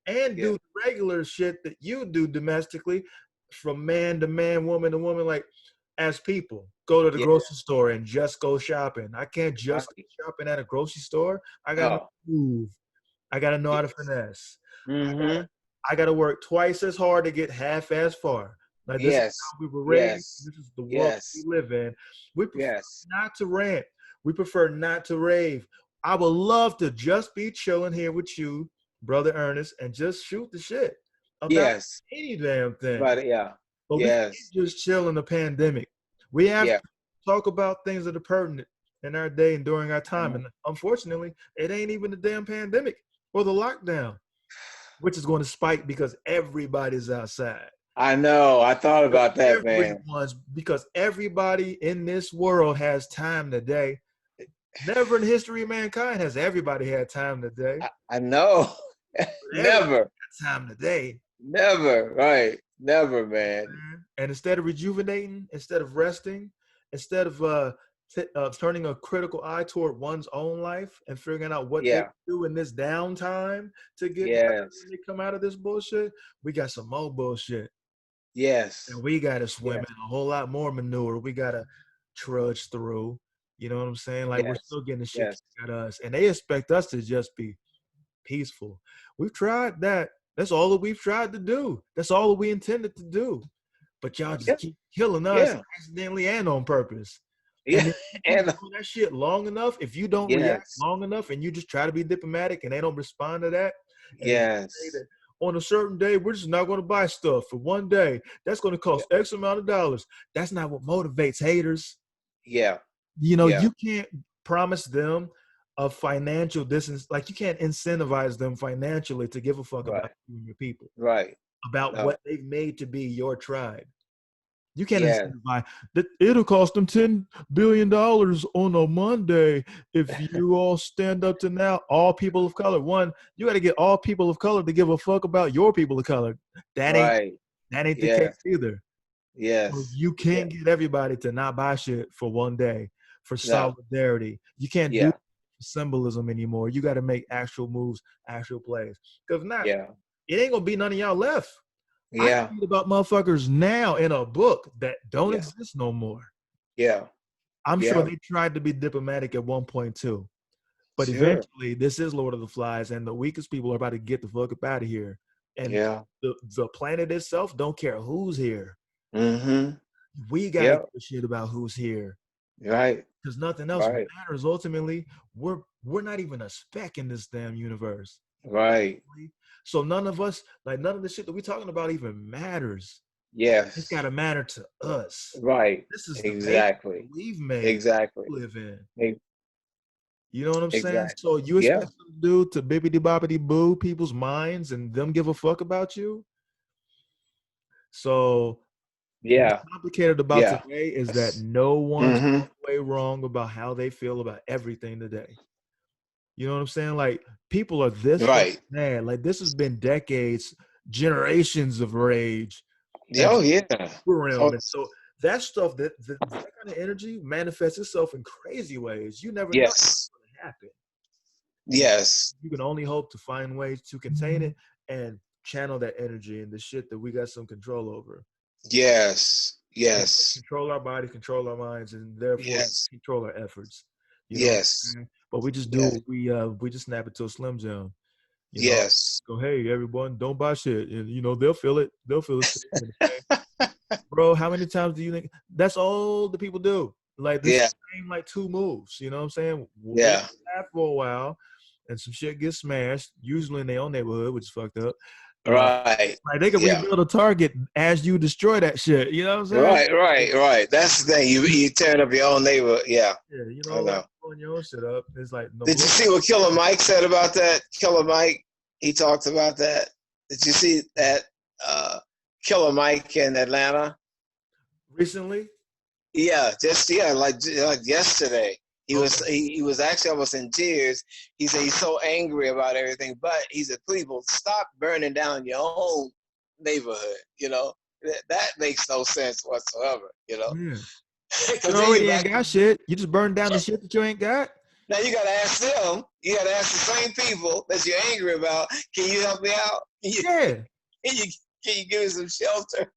S1: And
S2: Yeah.
S1: do the regular shit that you do domestically from man to man, woman to woman, like as people. Go to the
S2: Yeah.
S1: grocery store and just go shopping. I can't just go
S2: Exactly.
S1: shopping at a grocery store. I gotta know
S2: No.
S1: how to move. I gotta know how to
S2: Yes.
S1: finesse.
S2: Mm-hmm.
S1: I got to work twice as hard to get half as far. Like this is
S2: Yes.
S1: how we were raised.
S2: Yes.
S1: This is the world we
S2: Yes.
S1: live in. We prefer
S2: Yes.
S1: not to rant. We prefer not to rave. I would love to just be chilling here with you, brother Ernest, and just shoot the shit about
S2: Yes.
S1: any damn thing.
S2: But yeah.
S1: But we can't
S2: Yes.
S1: just chill in the pandemic. We have
S2: Yeah.
S1: to talk about things that are pertinent in our day and during our
S2: I
S1: time.
S2: know.
S1: And unfortunately, it ain't even the damn pandemic or the lockdown, which is going to spike because everybody's outside.
S2: I know. I thought about that, man.
S1: Because everybody in this world has time today. Never in the history of mankind has everybody had time today.
S2: I know.
S1: But everybody
S2: Never.
S1: got time today.
S2: Never. Right. Never, man.
S1: And instead of rejuvenating, instead of resting, instead of turning a critical eye toward one's own life and figuring out what they
S2: Yeah.
S1: do in this downtime to get better
S2: Yes.
S1: when they come out of this bullshit, we got some more bullshit.
S2: Yes.
S1: And we got to swim
S2: Yes.
S1: in a whole lot more manure. We got to trudge through. You know what I'm saying? Like we're
S2: Yes.
S1: still getting the shit
S2: Yes.
S1: kicked at us. And they expect us to just be peaceful. We've tried that. That's all that we've tried to do. That's all that we intended to do. But y'all
S2: Yeah.
S1: just keep killing us
S2: Yeah.
S1: accidentally and on purpose.
S2: Yeah.
S1: And if you keep
S2: And
S1: doing that shit long enough, if you don't react
S2: yes.
S1: long enough and you just try to be diplomatic and they don't respond to that, and you say
S2: Yes.
S1: that on a certain day, we're just not going to buy stuff for one day. That's going to
S2: Yeah.
S1: cost X amount of dollars. That's not what motivates haters.
S2: Yeah.
S1: You know,
S2: Yeah.
S1: you can't promise them a financial distance. Like you can't incentivize them financially to give a fuck about
S2: Right.
S1: you and your people,
S2: Right.
S1: about
S2: No.
S1: what they've made to be your tribe. You can't
S2: Yes.
S1: incentivize that it'll cost them $10 billion on a Monday if you all stand up to now all people of color. One, you got to get all people of color to give a fuck about your people of color. That ain't
S2: Right.
S1: that ain't the case
S2: Yes.
S1: either. So
S2: Yes.
S1: you
S2: Yeah.
S1: can't get everybody to not buy shit for one day for
S2: No.
S1: solidarity. You can't do
S2: Yeah.
S1: symbolism anymore. You got to make actual moves, actual plays. Because not,
S2: Yeah.
S1: it ain't gonna be none of y'all left. I can
S2: Yeah.
S1: read about motherfuckers now in a book that don't
S2: Yeah.
S1: exist no more.
S2: Yeah.
S1: I'm sure
S2: Yeah.
S1: they tried to be diplomatic at one point too. But
S2: Sure.
S1: eventually, this is Lord of the Flies, and the weakest people are about to get the fuck up out of here. And
S2: Yeah.
S1: the planet itself don't care who's here.
S2: Mm-hmm.
S1: We gotta
S2: Yeah.
S1: give a shit about who's here.
S2: Right.
S1: Because nothing else
S2: Right.
S1: matters. Ultimately, we're not even a speck in this damn universe.
S2: Right.
S1: So none of us, like none of the shit that we're talking about even matters. It's
S2: Yes.
S1: gotta matter to us.
S2: Right.
S1: This is the matrix that
S2: Exactly.
S1: we've made
S2: Exactly.
S1: to live in.
S2: E-
S1: You know what I'm saying?
S2: Exactly.
S1: So you
S2: Yeah.
S1: expect them to do to bibbity boppity boo people's minds and them give a fuck about you? So what's
S2: Yeah.
S1: complicated about
S2: Yeah.
S1: today is that
S2: Yes.
S1: no one's
S2: Mm-hmm.
S1: way wrong about how they feel about everything today. You know what I'm saying? Like people are this fucking
S2: Right.
S1: mad. Like this has been decades, generations of rage
S2: Oh
S1: that's
S2: yeah. Oh
S1: realm. And so that stuff, that kind of energy manifests itself in crazy ways. You never know what's
S2: yes.
S1: going to happen. And
S2: Yes.
S1: you can only hope to find ways to contain it and channel that energy and the shit that we got some control over.
S2: Yes.
S1: And
S2: Yes.
S1: control our body, control our minds, and therefore
S2: Yes.
S1: control our efforts. You know what I'm
S2: Yes.
S1: saying? But we just
S2: Yes.
S1: do we just snap it to a slim jam. You know,
S2: Yes.
S1: go, hey everyone, don't buy shit. And you know, they'll feel it. They'll feel the sting and the pain. Bro, how many times do you think that's all the people do? Like this
S2: Yeah.
S1: same like two moves, you know what I'm saying? They
S2: Yeah.
S1: laugh for a while and some shit gets smashed, usually in their own neighborhood, which is fucked up.
S2: Right.
S1: Like they can
S2: Yeah.
S1: rebuild a target as you destroy that shit. You know what I'm saying?
S2: Right. Right. Right. That's the thing. You tearing up your own neighbor. Yeah.
S1: Yeah, you
S2: I
S1: know, like
S2: know.
S1: blowing your own shit up. It's like no
S2: Did you
S1: blow
S2: see what Killer Mike said about that? Killer Mike, he talked about that. Did you see that Killer Mike in Atlanta?
S1: recently.
S2: Yeah, just like yesterday.
S1: Okay.
S2: He was actually almost in tears. He said he's so angry about everything, but he said, please, well, stop burning down your own neighborhood. You know that makes no sense whatsoever. You know,
S1: Yeah.
S2: because
S1: You
S2: then you
S1: already ain't
S2: back.
S1: got shit. You just burn down the shit that you ain't got.
S2: Now you got to ask them. You got to ask the same people that you're angry about. Can you help me out?
S1: Yeah.
S2: Can you give me some shelter?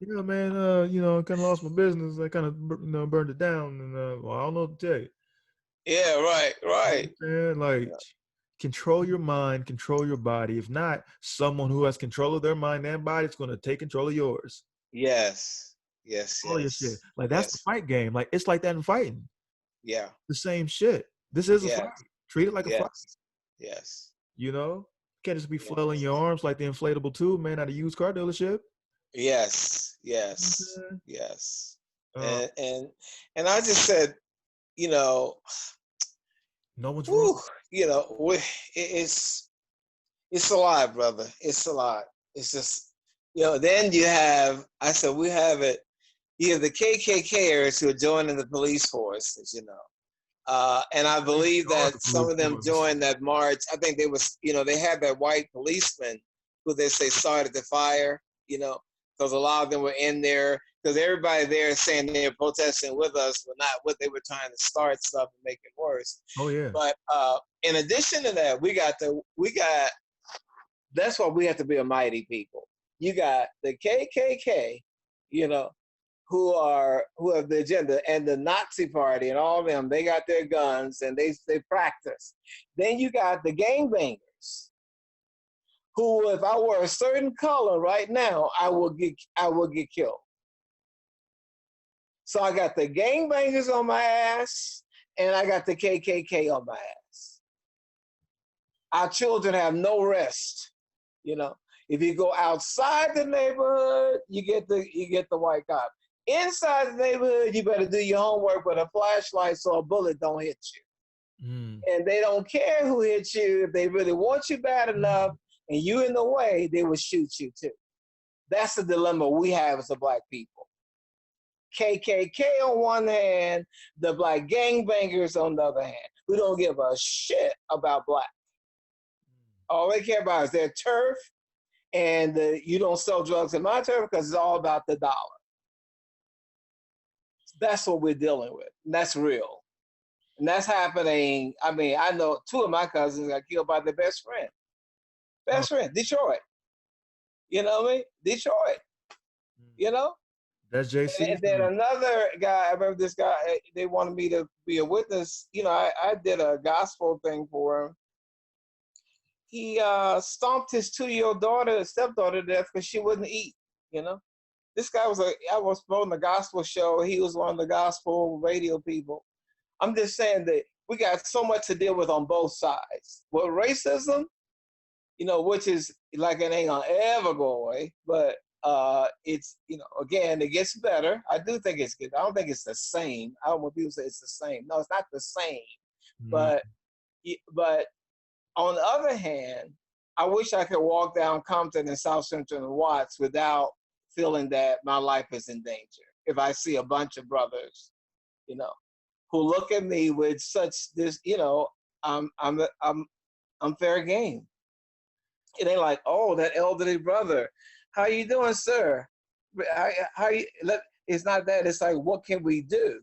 S1: Yeah, man. You know, kind of lost my business. I kind of, you know, burned it down, and well, I don't know what to tell you.
S2: Yeah, right,
S1: You know
S2: right.
S1: what I'm saying? Like, control your mind, control your body. If not, someone who has control of their mind and body is going to take control of yours.
S2: Yes, yes,
S1: All your shit.
S2: yes,
S1: Like that's the
S2: yes.
S1: fight game. Like it's like that in fighting.
S2: Yeah,
S1: The same shit. This is a fight.
S2: yes,
S1: Treat it like a fight.
S2: yes, yes,
S1: You know, can't just be flailing
S2: yes,
S1: your arms like the inflatable tube man at a used car dealership.
S2: yes,
S1: You know
S2: yes,
S1: what I'm
S2: yes.
S1: saying?
S2: And I just said, you know,
S1: No one's wrong.
S2: whew, you know, it's a lot, brother. It's a lot. It's just, you know. Then you have, I said, we have it. You have the KKKers who are joining the police force, as you know. And I
S1: They
S2: believe
S1: are
S2: that
S1: the
S2: some
S1: police
S2: of them
S1: force.
S2: joined that march. I think they was, you know, they had that white policeman who they say started the fire, you know, because a lot of them were in there. Because everybody there is saying they're protesting with us, but not what they were trying to start stuff and make it worse.
S1: Oh yeah.
S2: But in addition to that, we got. That's why we have to be a mighty people. You got the KKK, you know, who have the agenda, and the Nazi Party and all of them. They got their guns and they practice. Then you got the gangbangers, who, if I were a certain color right now, I will get killed. So I got the gangbangers on my ass, and I got the KKK on my ass. Our children have no rest. You know, if you go outside the neighborhood, you get the white cop. Inside the neighborhood, you better do your homework with a flashlight so a bullet don't hit you. And they don't care who hits you. If they really want you bad enough and you in the way, they will shoot you too. That's the dilemma we have as a black people. KKK on one hand, the black gangbangers on the other hand, who don't give a shit about black. All they care about is their turf, and you don't sell drugs in my turf because it's all about the dollar. That's what we're dealing with. And that's real. And that's happening. I mean, I know 2 of my cousins got killed by their best friend. Best friend, Detroit. You know what I mean? Detroit. You know?
S1: That's JC.
S2: And then another guy, I remember this guy, they wanted me to be a witness. You know, I did a gospel thing for him. He stomped his 2-year-old stepdaughter to death because she wouldn't eat, you know? This guy I was promoting a gospel show. He was one of the gospel radio people. I'm just saying that we got so much to deal with on both sides. With racism, you know, which is like it ain't gonna ever go away, but it's, you know, again, it gets better. I do think it's good. I don't think it's the same. I don't want people to say it's the same. No, it's not the same. But on the other hand, I wish I could walk down Compton and South Central and Watts without feeling that my life is in danger. If I see a bunch of brothers, you know, who look at me with such this, you know, I'm fair game. It ain't like, oh, that elderly brother, how you doing, sir? It's not that. It's like, what can we do?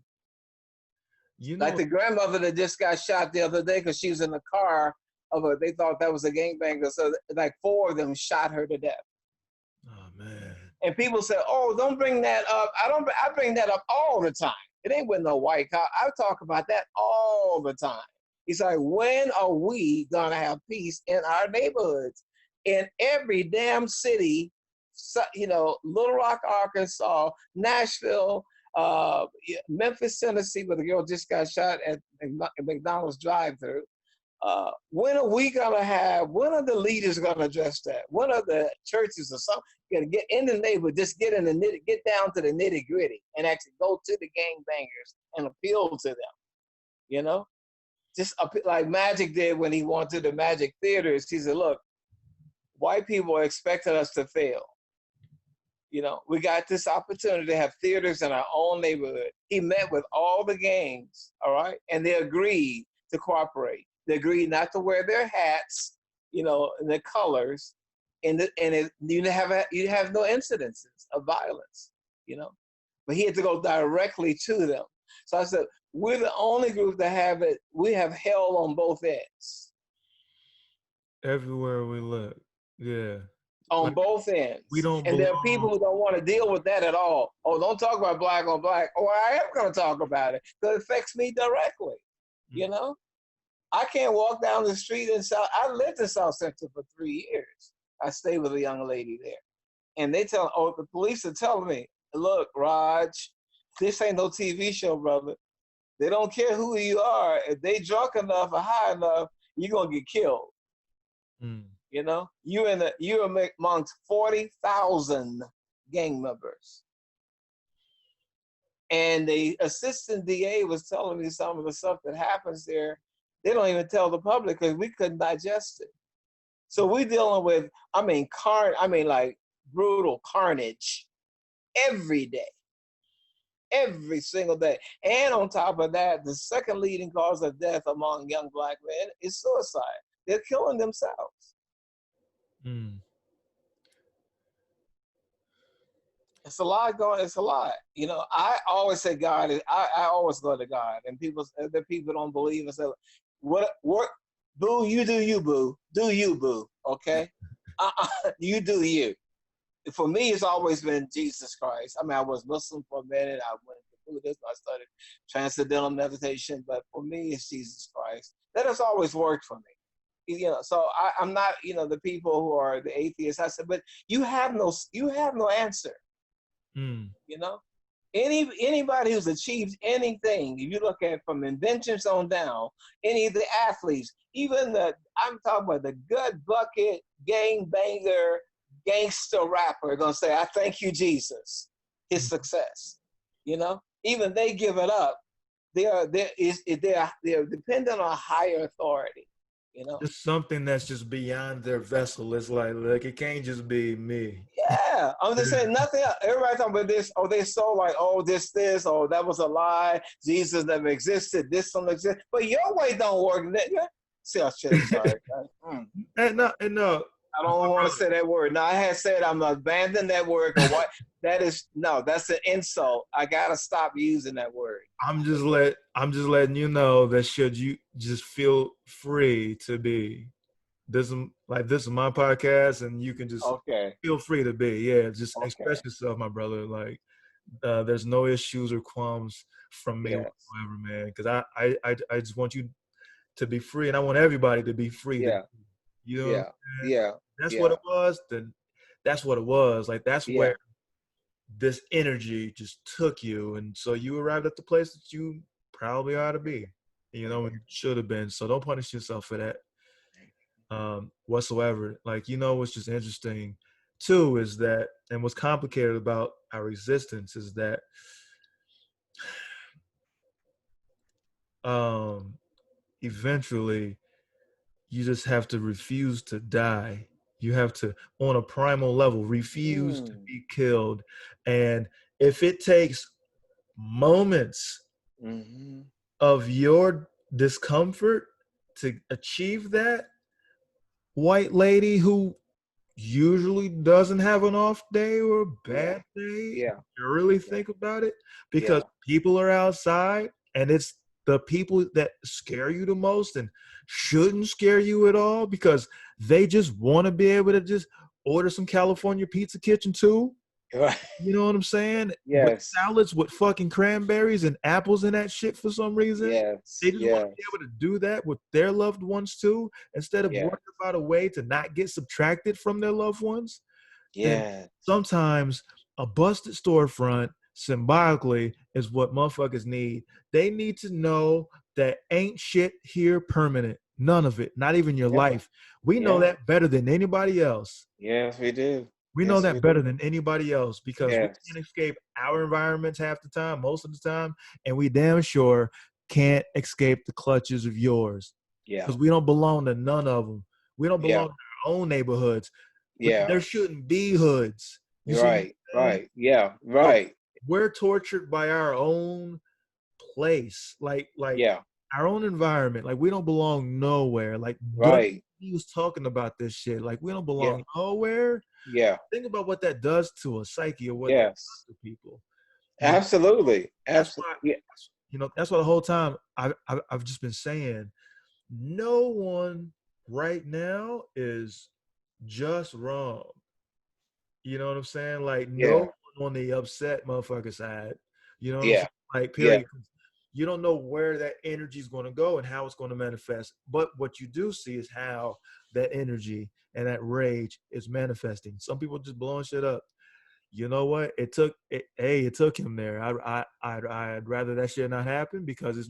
S2: You know, like the grandmother that just got shot the other day because she was in the car they thought that was a gangbanger. So like 4 of them shot her to death.
S1: Oh man.
S2: And people say, oh, don't bring that up. I bring that up all the time. It ain't with no white cop. I talk about that all the time. It's like, when are we gonna have peace in our neighborhoods? In every damn city, you know, Little Rock, Arkansas, Nashville, Memphis, Tennessee, where the girl just got shot at McDonald's drive-thru. When are the leaders gonna address that? When are the churches or something gonna get in the neighborhood, just get down to the nitty gritty and actually go to the gangbangers and appeal to them, you know? Just like Magic did when he went to the Magic theaters. He said, look, white people are expecting us to fail. You know, we got this opportunity to have theaters in our own neighborhood. He met with all the gangs, all right? And they agreed to cooperate. They agreed not to wear their hats, you know, and their colors, you have no incidences of violence, you know. But he had to go directly to them. So I said, we're the only group that have it. We have hell on both ends.
S1: Everywhere we look, yeah.
S2: On both ends. And there are people who don't want to deal with that at all. Oh, don't talk about black on black. Oh, I am going to talk about it because it affects me directly, you know. I can't walk down the street in South. I lived in South Central for 3 years. I stayed with a young lady there. And the police are telling me, look, Raj, this ain't no TV show, brother. They don't care who you are. If they drunk enough or high enough, you're going to get killed. You know, you're amongst 40,000 gang members. And the assistant DA was telling me some of the stuff that happens there. They don't even tell the public because we couldn't digest it. So we're dealing with, like brutal carnage every day, every single day. And on top of that, the second leading cause of death among young black men is suicide. They're killing themselves. It's a lot going. It's a lot. You know, I always say God. I always go to God, and people don't believe and say, "What? Boo, you do you, boo. Do you, boo? Okay, you do you." For me, it's always been Jesus Christ. I mean, I was Muslim for a minute. I went to Buddhism. I studied Transcendental Meditation, but for me, it's Jesus Christ. That has always worked for me. You know, so I'm not, you know, the people who are the atheists. I said, but you have no answer. You know, Anybody who's achieved anything, if you look at from inventions on down, any of the athletes, even I'm talking about the gut bucket, gang banger, gangster rapper, gonna say, I thank you, Jesus, his success. Even they give it up. They're dependent on a higher authority.
S1: Just something that's just beyond their vessel. It's like it can't just be me.
S2: Yeah, I'm just saying nothing else. Everybody talking about this. Oh, they so like, oh, this, oh, that was a lie. Jesus never existed. This don't exist. But your way don't work. See, I should. Sorry.
S1: No.
S2: I don't want to say that word. No, I had said I'm abandoning that word. What? That's an insult. I gotta stop using that word.
S1: I'm just letting you know that should you just feel free to be. This is my podcast, and you can just feel free to be. Yeah, just express yourself, my brother. Like there's no issues or qualms from me whatsoever, man. Because I just want you to be free, and I want everybody to be free.
S2: Yeah.
S1: You know
S2: yeah.
S1: That's what it was. Then that's what it was. Like that's where this energy just took you, and so you arrived at the place that you probably ought to be. And should have been. So don't punish yourself for that whatsoever. Like what's just interesting too is that, and what's complicated about our existence is that eventually you just have to refuse to die. You have to, on a primal level, refuse to be killed. And if it takes moments of your discomfort to achieve that, white lady who usually doesn't have an off day or a bad day, you really think about it, because people are outside, and it's the people that scare you the most and shouldn't scare you at all, because they just want to be able to just order some California Pizza Kitchen too.
S2: Right.
S1: You know what I'm saying?
S2: Yes.
S1: With salads with fucking cranberries and apples and that shit for some reason.
S2: Yes.
S1: They just want to be able to do that with their loved ones too, instead of worrying about a way to not get subtracted from their loved ones. Then sometimes a busted storefront symbolically is what motherfuckers need. They need to know that ain't shit here permanent. None of it. Not even your life. We know that better than anybody else.
S2: Yes, we do.
S1: We know that better than anybody else, because we can't escape our environments half the time, most of the time, and we damn sure can't escape the clutches of yours.
S2: Yeah.
S1: Because we don't belong to none of them. We don't belong to our own neighborhoods.
S2: Yeah.
S1: There shouldn't be hoods.
S2: Right. Yeah. Right.
S1: We're tortured by our own place, like our own environment. Like we don't belong nowhere. Like he was talking about this shit. Like we don't belong nowhere.
S2: Yeah.
S1: Think about what that does to a psyche, or what that does to people.
S2: Absolutely.
S1: That's why the whole time I've just been saying, no one right now is just wrong. You know what I'm saying? Like no one on the upset motherfucker side. You know what I'm saying? Like period. You don't know where that energy is going to go and how it's going to manifest. But what you do see is how that energy and that rage is manifesting. Some people just blowing shit up. You know what? It took him there. I'd rather that shit not happen, because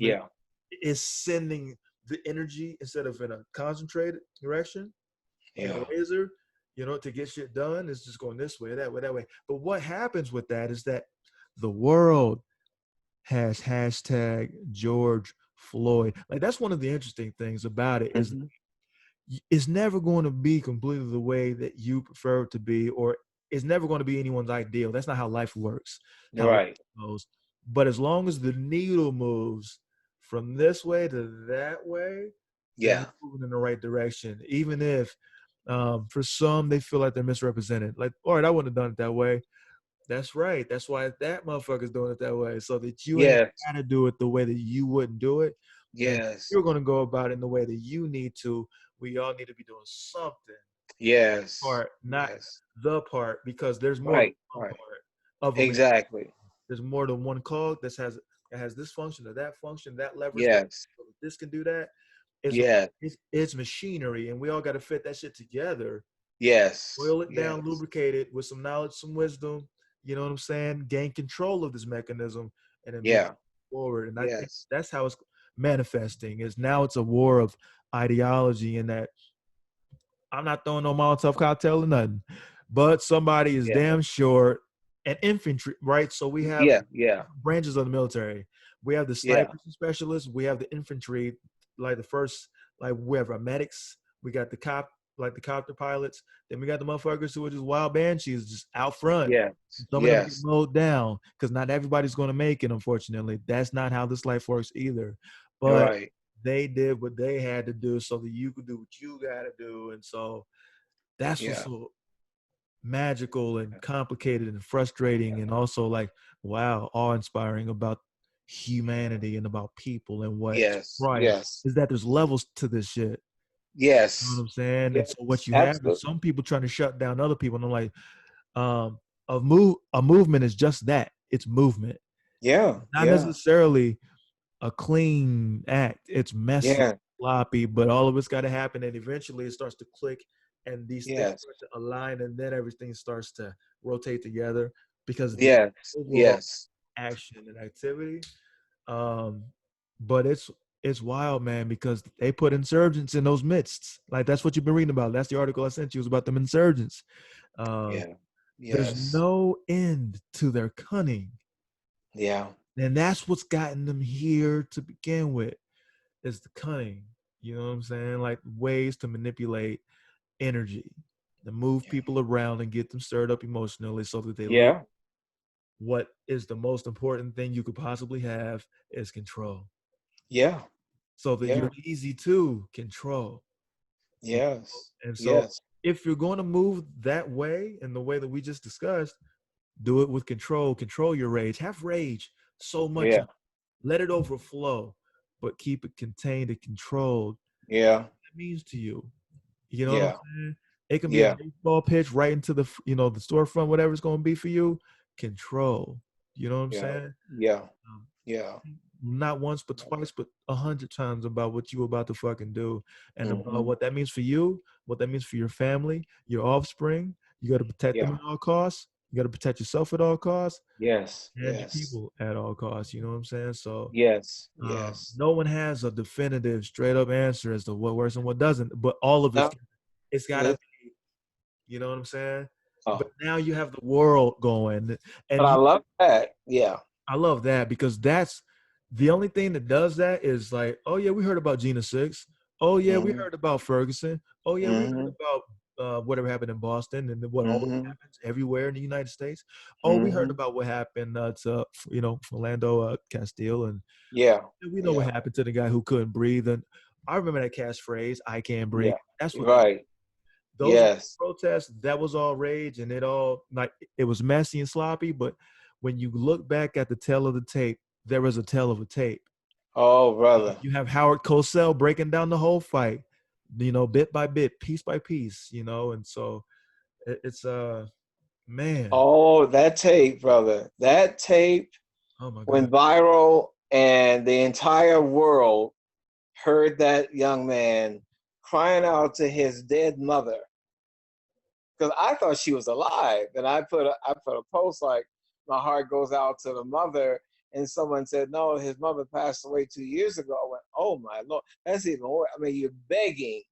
S1: it's sending the energy, instead of in a concentrated direction, in a laser, to get shit done. It's just going this way, that way, that way. But what happens with that is that the world has hashtag George Floyd. Like that's one of the interesting things about it, is it's never going to be completely the way that you prefer it to be, or it's never going to be anyone's ideal. That's not how life works. Life goes. But as long as the needle moves from this way to that way, we're moving in the right direction. Even if for some they feel like they're misrepresented. Like, all right, I wouldn't have done it that way. That's right. That's why that motherfucker's doing it that way, so that you ain't gotta do it the way that you wouldn't do it.
S2: Yes.
S1: You're gonna go about it in the way that you need to. We all need to be doing something.
S2: Yes.
S1: Part, not the part, because there's more
S2: than
S1: one part of
S2: exactly.
S1: There's more than one cog that has this function or that function, that lever. This can do that. It's machinery, and we all got to fit that shit together.
S2: Yes.
S1: Boil it down, lubricate it with some knowledge, some wisdom, you know what I'm saying, gain control of this mechanism and then move
S2: Yeah.
S1: forward. And I think
S2: Yes.
S1: that's how it's manifesting. Is now it's a war of ideology, and that I'm not throwing no Molotov cocktail or nothing, but somebody is
S2: Yeah.
S1: damn sure an infantry, right? So we have
S2: Yeah. Yeah.
S1: branches of the military. We have the
S2: Yeah.
S1: snipers and specialists. We have the infantry, like the first, like we have our medics. We got the cop, like the copter pilots. Then we got the motherfuckers who are just wild banshees, just out front.
S2: Yes.
S1: Some of them get
S2: Yes.
S1: mowed down because not everybody's going to make it. Unfortunately, that's not how this life works either. But
S2: Right.
S1: they did what they had to do so that you could do what you got to do, and so that's what's
S2: Yeah.
S1: so magical and complicated and frustrating, and also like wow, awe-inspiring about humanity and about people and what's
S2: Yes.
S1: right
S2: Yes.
S1: is that there's levels to this shit. You know what
S2: Yes.
S1: I'm saying? And
S2: Yes.
S1: so what you have is
S2: Absolutely.
S1: some people trying to shut down other people. And I'm like, um, a movement is just that. It's movement.
S2: Yeah.
S1: Not
S2: Yeah.
S1: necessarily a clean act. It's messy,
S2: Yeah.
S1: sloppy, but all of it's got to happen, and eventually it starts to click, and these things
S2: Yes.
S1: start to align, and then everything starts to rotate together because the
S2: Yes.
S1: overall
S2: Yes.
S1: action and activity. Um, but it's wild, man, because they put insurgents in those midsts. Like that's what you've been reading about. That's the article I sent you. It was about them insurgents. Um,
S2: Yeah.
S1: there's
S2: Yes.
S1: no end to their cunning,
S2: Yeah.
S1: and that's what's gotten them here to begin with. Is the cunning. You know what I'm saying? Like ways to manipulate energy, to move people around and get them stirred up emotionally so that they lose.
S2: Yeah.
S1: What is the most important thing you could possibly have is control.
S2: Yeah.
S1: So that
S2: Yeah.
S1: you're easy to control. You
S2: Yes.
S1: know? And so
S2: Yes.
S1: if you're going to move that way in the way that we just discussed, do it with control. Control your rage. Have rage so much.
S2: Yeah.
S1: Let it overflow, but keep it contained and controlled.
S2: Yeah.
S1: It means to you. You know what I'm
S2: Yeah.
S1: saying? It can be a
S2: Yeah.
S1: baseball pitch right into the the storefront, whatever it's going to be for you. Control. You know what I'm
S2: Yeah.
S1: saying?
S2: Yeah.
S1: Um,
S2: Yeah.
S1: not once, but twice, but 100 times about what you about to fucking do, and about
S2: Mm-hmm.
S1: what that means for you, what that means for your family, your offspring. You got to protect them
S2: Yeah.
S1: at all costs. You got to protect yourself at all costs
S2: Yes.
S1: and your
S2: Yes.
S1: people at all costs. You know what I'm saying? So
S2: Yes. Yes.
S1: no one has a definitive, straight up answer as to what works and what doesn't. But all of
S2: No.
S1: it's got to
S2: But
S1: be. You know what I'm saying? But
S2: oh,
S1: now you have the world going,
S2: but
S1: and
S2: I love that. Yeah.
S1: I love that because that's the only thing that does that is like, oh yeah, we heard about Gina Six. Oh yeah, we
S2: Mm-hmm.
S1: heard about Ferguson. Oh yeah, we heard
S2: Mm-hmm.
S1: about whatever happened in Boston and what always
S2: Mm-hmm.
S1: happens everywhere in the United States. Oh, we heard
S2: Mm-hmm.
S1: about what happened to Philando Castile, and
S2: Yeah.
S1: we know what
S2: Yeah.
S1: happened to the guy who couldn't breathe. And I remember that catchphrase, "I can't breathe."
S2: Yeah.
S1: That's what
S2: Right.
S1: those
S2: Yes.
S1: protests. That was all rage, and it all like it was messy and sloppy. But when you look back at the tail of the tape, there was a tail of a tape.
S2: Oh, brother.
S1: You have Howard Cosell breaking down the whole fight, bit by bit, piece by piece, and so it's man,
S2: Oh, that tape, brother. That tape
S1: oh my god,
S2: went viral, and the entire world heard that young man crying out to his dead mother, because I thought she was alive, and I put a post like, my heart goes out to the mother, and someone said no, his mother passed away 2 years ago. I went, oh my lord, that's even worse. I mean, you're begging,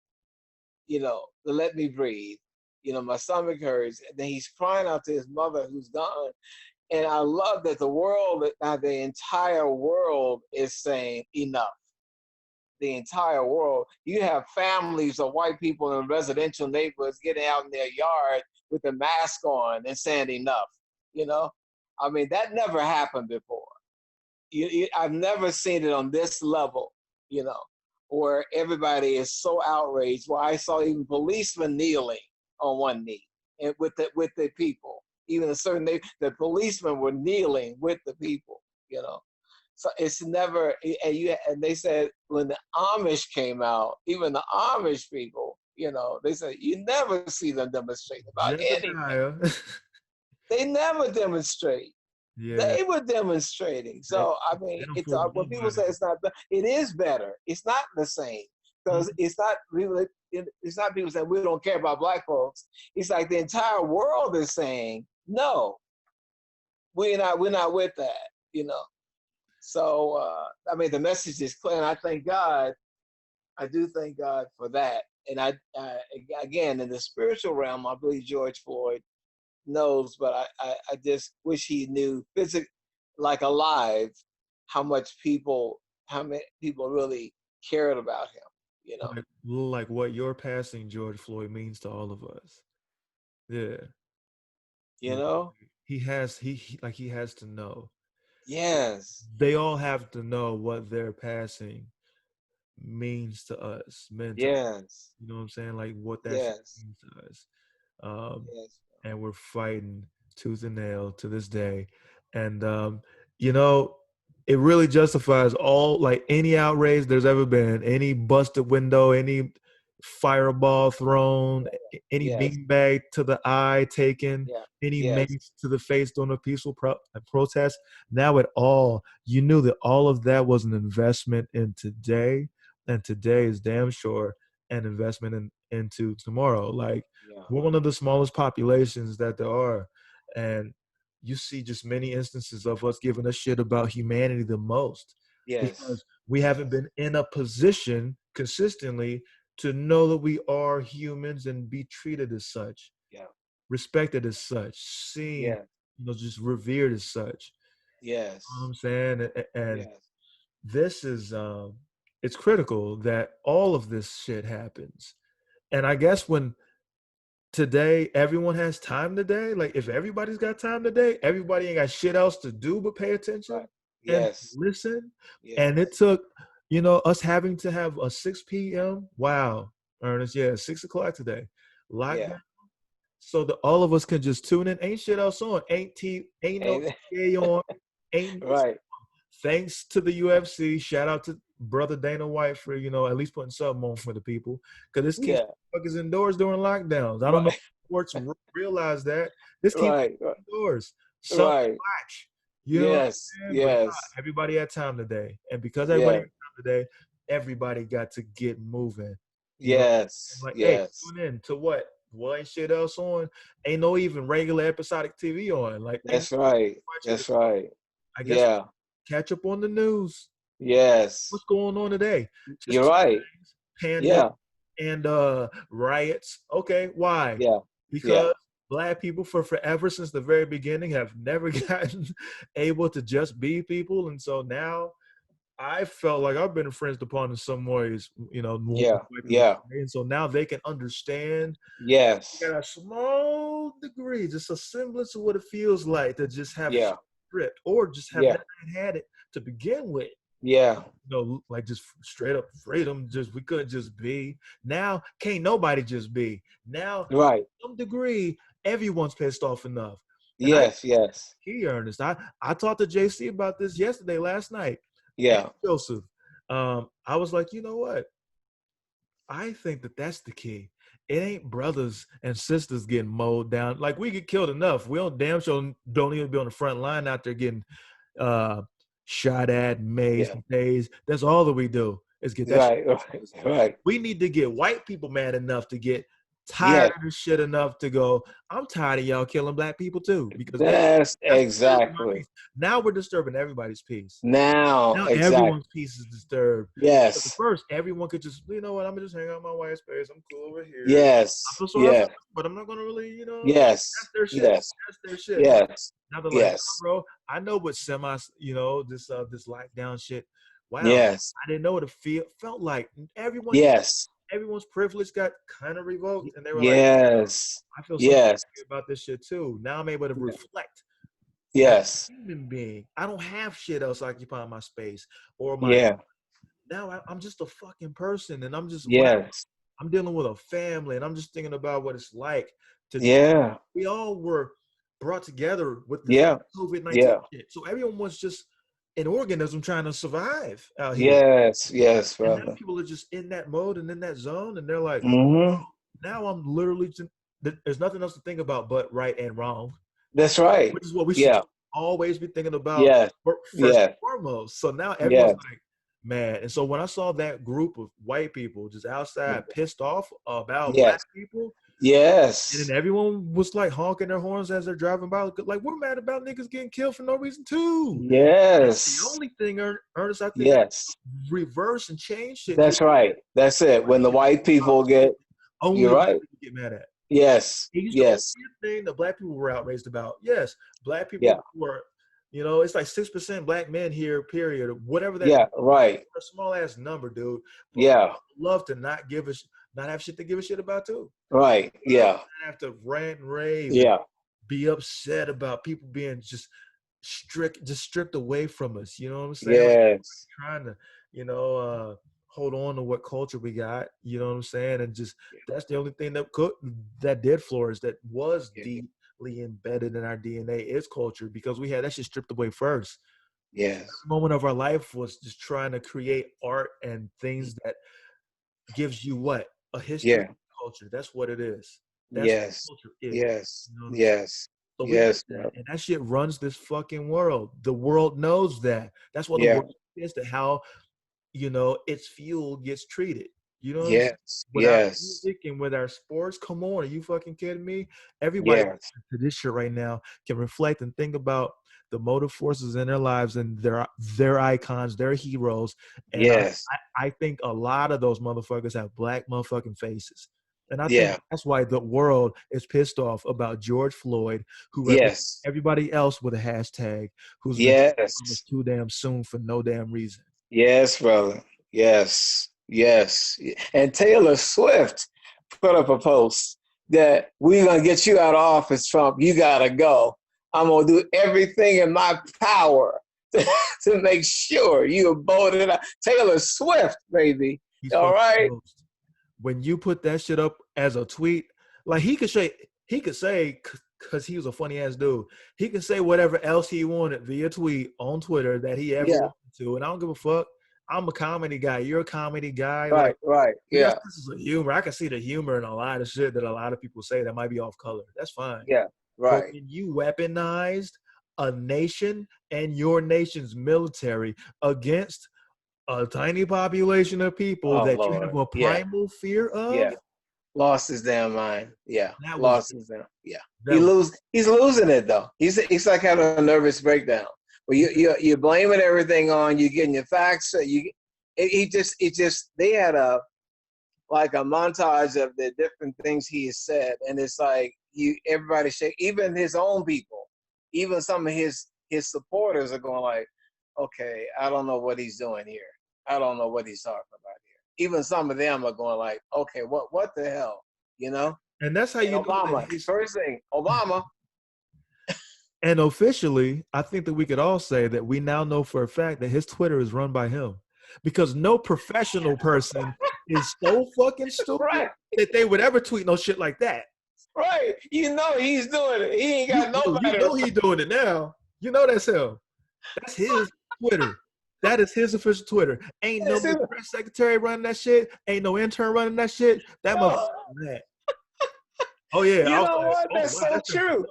S2: to let me breathe. My stomach hurts, and then he's crying out to his mother who's gone. And I love that the entire world is saying enough. The entire world. You have families of white people in residential neighborhoods getting out in their yard with a mask on and saying enough. You know, I mean, that never happened before. I've never seen it on this level. You know, where everybody is so outraged. Where I saw even policemen kneeling on one knee and with the people. Even a certain the policemen were kneeling with the people. You know, so it's never, and they said when the Amish came out, even the Amish people, they said you never see them demonstrate about anything.
S1: Jebediah,
S2: They never demonstrate.
S1: yeah,
S2: They were demonstrating.
S1: they,
S2: So I
S1: they
S2: mean,
S1: don't
S2: it's
S1: fool
S2: when people
S1: nobody.
S2: say it's not, it is better. It's not the same because
S1: Mhm.
S2: it's not really. It's not people saying we don't care about black folks. It's like the entire world is saying no. we're not with that, So I mean, the message is clear, and I thank God. I do thank God for that. And again, in the spiritual realm, I believe George Floyd knows, but I just wish he knew like alive, how many people really cared about him.
S1: Like what your passing George Floyd means to all of us. Yeah.
S2: You know?
S1: He has to know.
S2: Yes.
S1: They all have to know what their passing means to us, meant to us.
S2: Yes.
S1: You know what I'm saying? Like what that shit
S2: Yes.
S1: means to us. Um,
S2: Yes.
S1: and we're fighting tooth and nail to this day. And you know, it really justifies all like any outrage there's ever been, any busted window, any fireball thrown, any
S2: Yes.
S1: beanbag to the eye taken,
S2: Yeah.
S1: any
S2: Yes.
S1: mace to the face during a peaceful protest. Now you knew that all of that was an investment in today, and today is damn sure an investment into tomorrow. Like
S2: Yeah.
S1: we're one of the smallest populations that there are, and you see just many instances of us giving a shit about humanity the most
S2: Yes.
S1: because we haven't been in a position consistently to know that we are humans and be treated as such,
S2: Yeah.
S1: respected as such, seen,
S2: Yeah.
S1: just revered as such. You know what
S2: Yes.
S1: I'm saying? And
S2: Yes.
S1: this is it's critical that all of this shit happens. And I guess when today everyone has time today, like if everybody's got time today, everybody ain't got shit else to do but pay attention
S2: Right.
S1: and
S2: Yes.
S1: listen. And it
S2: Yes.
S1: took, us having to have a 6 p.m. Wow, Ernest, yeah, 6 o'clock today.
S2: Yeah.
S1: Lockdown. So that all of us can just tune in. Ain't shit else on. Ain't no
S2: And,
S1: NBA on. Ain't no,
S2: right.
S1: thanks to the UFC. Shout out to brother Dana White for at least putting something on for the people because this keeps
S2: Yeah.
S1: fuckers indoors during lockdowns. I don't know
S2: Right.
S1: if sports realize that this keeps
S2: Right.
S1: indoors. Something to
S2: Right.
S1: watch. You know what
S2: Yes.
S1: I'm saying? But
S2: Yes.
S1: everybody had time today, and because everybody had
S2: Yes.
S1: time today, everybody got to get moving. You know,
S2: Yes.
S1: like hey,
S2: Yes.
S1: tune in to what? Well, ain't shit else on. Ain't no even regular episodic TV on. Like ain't
S2: That's right.
S1: watching it.
S2: That's right.
S1: I guess
S2: Yeah.
S1: catch up on the news.
S2: Yes.
S1: What's going on today? Just
S2: You're
S1: two
S2: right.
S1: things: pandemic
S2: Yeah.
S1: and riots. Okay, why?
S2: Yeah. Yeah.
S1: Because Black people for forever since the very beginning have never gotten able to just be people, and so now I felt like I've been infringed upon in some ways.
S2: Yeah.
S1: White people
S2: Yeah.
S1: say. And so now they can understand.
S2: Yes.
S1: Got a small degree, just a semblance of what it feels like to just have
S2: Yeah.
S1: shit stripped, or just have
S2: Yeah.
S1: never had it to begin with.
S2: Yeah.
S1: Like just straight up freedom. Just we couldn't just be. Now can't nobody just be. Now, to
S2: Right.
S1: some degree, everyone's pissed off enough. And I
S2: Yes. Yes.
S1: key Ernest. I talked to JC about this last night, and
S2: Yeah.
S1: Joseph. I was like, you know what? I think that's the key. It ain't brothers and sisters getting mowed down. Like we get killed enough. We don't sure don't even be on the front line out there getting uh, shot at, mazed,
S2: Yeah.
S1: and tased. That's all that we do is get that shit.
S2: Right. Right. Right.
S1: We need to get white people mad enough to get tired
S2: Yeah.
S1: of this shit enough to go, I'm tired of y'all killing Black people too. Because
S2: That's
S1: that's disturbing my
S2: exactly.
S1: peace. Now we're disturbing everybody's peace.
S2: Now,
S1: Now
S2: exactly.
S1: everyone's peace is disturbed. At
S2: Yes.
S1: first, everyone could just, you know what, I'm gonna just hang out in my white space. I'm cool over here. I
S2: Yes.
S1: feel sorry for
S2: Yeah.
S1: them, but I'm not gonna really,
S2: Yes.
S1: that's their shit.
S2: Yes.
S1: That's their shit.
S2: Yes.
S1: Now they're like, nah,
S2: Yes.
S1: bro, I know what this lockdown shit. Wow,
S2: Yes.
S1: I didn't know what it felt like. Everyone,
S2: Yes.
S1: everyone's privilege got kind of revoked, and they were like,
S2: Yes.
S1: I feel some
S2: Yes.
S1: about this shit too. Now I'm able to reflect as
S2: Yes.
S1: a human being. I don't have shit else occupying my space or my.
S2: Yeah.
S1: Now I'm just a fucking person, and I'm just wow.
S2: Yes.
S1: I'm dealing with a family, and I'm just thinking about what it's like to just.
S2: Yeah.
S1: We all were brought together with this
S2: Yeah.
S1: COVID-19
S2: Yeah.
S1: shit, so everyone was just an organism trying to survive out here.
S2: Yes. Yes,
S1: And now
S2: brother.
S1: people are just in that mode and in that zone, and they're like,
S2: Mm-hmm.
S1: now I'm literally just, there's nothing else to think about but right and wrong,
S2: That's right.
S1: which is what we should
S2: Yeah.
S1: always be thinking about
S2: Yes.
S1: first
S2: Yes.
S1: and foremost. So now everyone's
S2: Yes.
S1: like, man. And so when I saw that group of white people just outside pissed off about Black
S2: Yes.
S1: people,
S2: Yes.
S1: And then everyone was like honking their horns as they're driving by. Like, we're mad about niggas getting killed for no reason too. That's the
S2: Yes.
S1: only thing, Ernest, I think that
S2: Yes.
S1: reverse and change shit.
S2: That's right. That's it. When the white people get,
S1: Only
S2: you're
S1: the white
S2: right.
S1: people get mad at.
S2: Yes.
S1: It used to only
S2: Yes.
S1: be a thing that black people were outraged about. Yes, black
S2: Yeah.
S1: people were, it's like 6% black men here, period, or whatever that
S2: Yeah. Right.
S1: a small ass number, dude. But
S2: Yeah.
S1: love to not not have shit to give a shit about too.
S2: Right. Yeah.
S1: Have to rant and rave and
S2: Yeah.
S1: be upset about people being just stripped away from us. You know what I'm saying? Like,
S2: Yes.
S1: trying to, hold on to what culture we got. You know what I'm saying? And just that's the only thing that did flourish, that was deeply embedded in our DNA, is culture, because we had that shit stripped away first.
S2: Yes.
S1: The moment of our life was just trying to create art and things that gives you what? A history
S2: Yeah.
S1: culture. That's what it is. That's
S2: Yes.
S1: what culture is.
S2: Yes.
S1: You know what I'm saying?
S2: Yes.
S1: So we did
S2: Yes,
S1: that.
S2: bro.
S1: And that shit runs this fucking world. The world knows that. That's what the
S2: Yeah.
S1: world is, to how, its fuel gets treated. You know what I'm saying?
S2: Yes.
S1: With our
S2: Yes.
S1: music and with our sports, come on, are you fucking kidding me? Everybody
S2: Yes.
S1: listening to this shit right now can reflect and think about the motive forces in their lives and their icons, their heroes. And
S2: Yes.
S1: I think a lot of those motherfuckers have black motherfucking faces. And I think
S2: Yeah.
S1: that's why the world is pissed off about George Floyd, who represents
S2: Yes.
S1: everybody else with a hashtag, who's been
S2: Yes.
S1: too damn soon for no damn reason.
S2: Yes, brother. Yes. Yes. And Taylor Swift put up a post that we're gonna get you out of office, Trump. You gotta go. I'm gonna do everything in my power to make sure you voted out. Taylor Swift, baby.
S1: He's
S2: All
S1: fucking
S2: right.
S1: toast. When you put that shit up as a tweet, like he could say, because he was a funny ass dude, he could say whatever else he wanted via tweet on Twitter that he ever
S2: Yeah.
S1: wanted to, and I don't give a fuck. I'm a comedy guy. You're a comedy guy. Like,
S2: Right. Right.
S1: we got
S2: Yeah.
S1: senses of humor. I can see the humor in a lot of shit that a lot of people say that might be off color. That's fine.
S2: Yeah.
S1: But
S2: Right.
S1: when you weaponized a nation and your nation's military against a tiny population of people
S2: Oh
S1: that you have
S2: Lord.
S1: a
S2: Yeah.
S1: primal fear of,
S2: Yeah. Lost his damn mind. Yeah.
S1: that was
S2: Lost his damn. Yeah.
S1: that was
S2: He's losing it though. He's like having a nervous breakdown. Well, you're blaming everything on you, getting your facts. They had a montage of the different things he has said, and it's like everybody even his own people, even some of his supporters are going like, okay, I don't know what he's doing here. I don't know what he's talking about here. Even some of them are going like, okay, what the hell, you know?
S1: and that's how
S2: And
S1: you know
S2: Obama,
S1: that
S2: first thing, Obama.
S1: and officially, I think that we could all say that we now know for a fact that his Twitter is run by him, because no professional person is so fucking stupid
S2: Right,
S1: that they would ever tweet no shit like that.
S2: right. You know he's doing it. He ain't got
S1: You
S2: nobody.
S1: know he doing it now. You know that's him. That's his Twitter. That is his official Twitter. Ain't no press secretary running that shit. Ain't no intern running that shit. That motherfucker. That. Oh yeah.
S2: You
S1: I was
S2: know
S1: like,
S2: what?
S1: oh,
S2: That's
S1: wow,
S2: so
S1: that's
S2: true.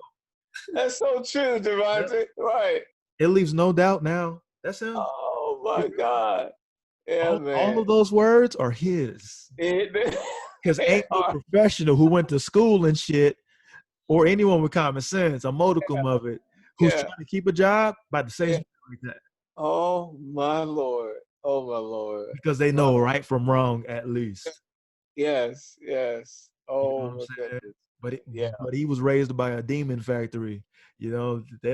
S2: That's so true, Travanti. Right.
S1: it leaves no doubt now. That's him.
S2: Oh my God. Yeah,
S1: All
S2: man.
S1: of those words are his. Because ain't no professional who went to school and shit, or anyone with common sense, a modicum of it, who's
S2: Yeah.
S1: trying to keep a job by the same like that.
S2: Oh my Lord. Oh my Lord.
S1: Because they know right from wrong, at least.
S2: Yes, yes.
S1: You know
S2: Oh
S1: what I'm
S2: my
S1: saying?
S2: goodness.
S1: But
S2: Yeah.
S1: but he was raised by a demon factory. They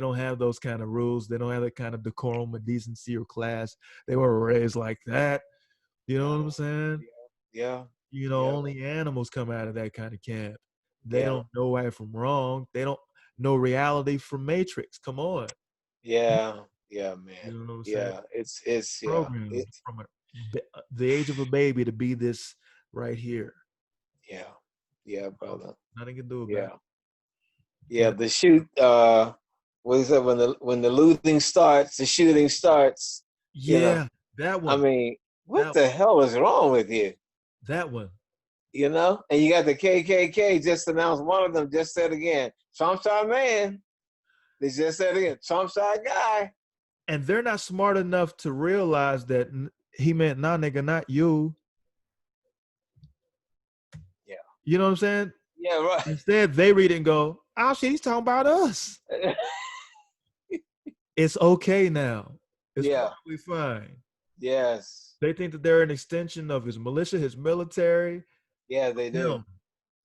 S1: don't have those kind of rules. They don't have that kind of decorum or decency or class. They were raised like that. You know what I'm saying?
S2: Yeah.
S1: Only animals come out of that kind of camp. They
S2: Yeah.
S1: don't know right from wrong. They don't know reality from Matrix. Come on.
S2: Yeah. Yeah, man.
S1: You know what I'm saying?
S2: Yeah. It's
S1: Programmed from the age of a baby to be this right here.
S2: Yeah. Yeah, brother.
S1: Nothing can do about
S2: Yeah.
S1: it.
S2: Yeah. The shoot, what is that, when the looting starts, the shooting starts,
S1: Yeah, that one.
S2: I mean, what the hell is wrong with you?
S1: That one.
S2: And you got the KKK just announced, one of them just said again, Trump's our man. They just said again, Trump's our guy.
S1: And they're not smart enough to realize that he meant, nah, nigga, not you.
S2: Yeah.
S1: You know what I'm saying?
S2: Yeah, right.
S1: Instead, they read it and go, "Oh shit, he's talking about us. It's okay now. It's
S2: Yeah.
S1: perfectly fine."
S2: Yes.
S1: They think that they're an extension of his militia, his military,
S2: Yeah, they do.
S1: him.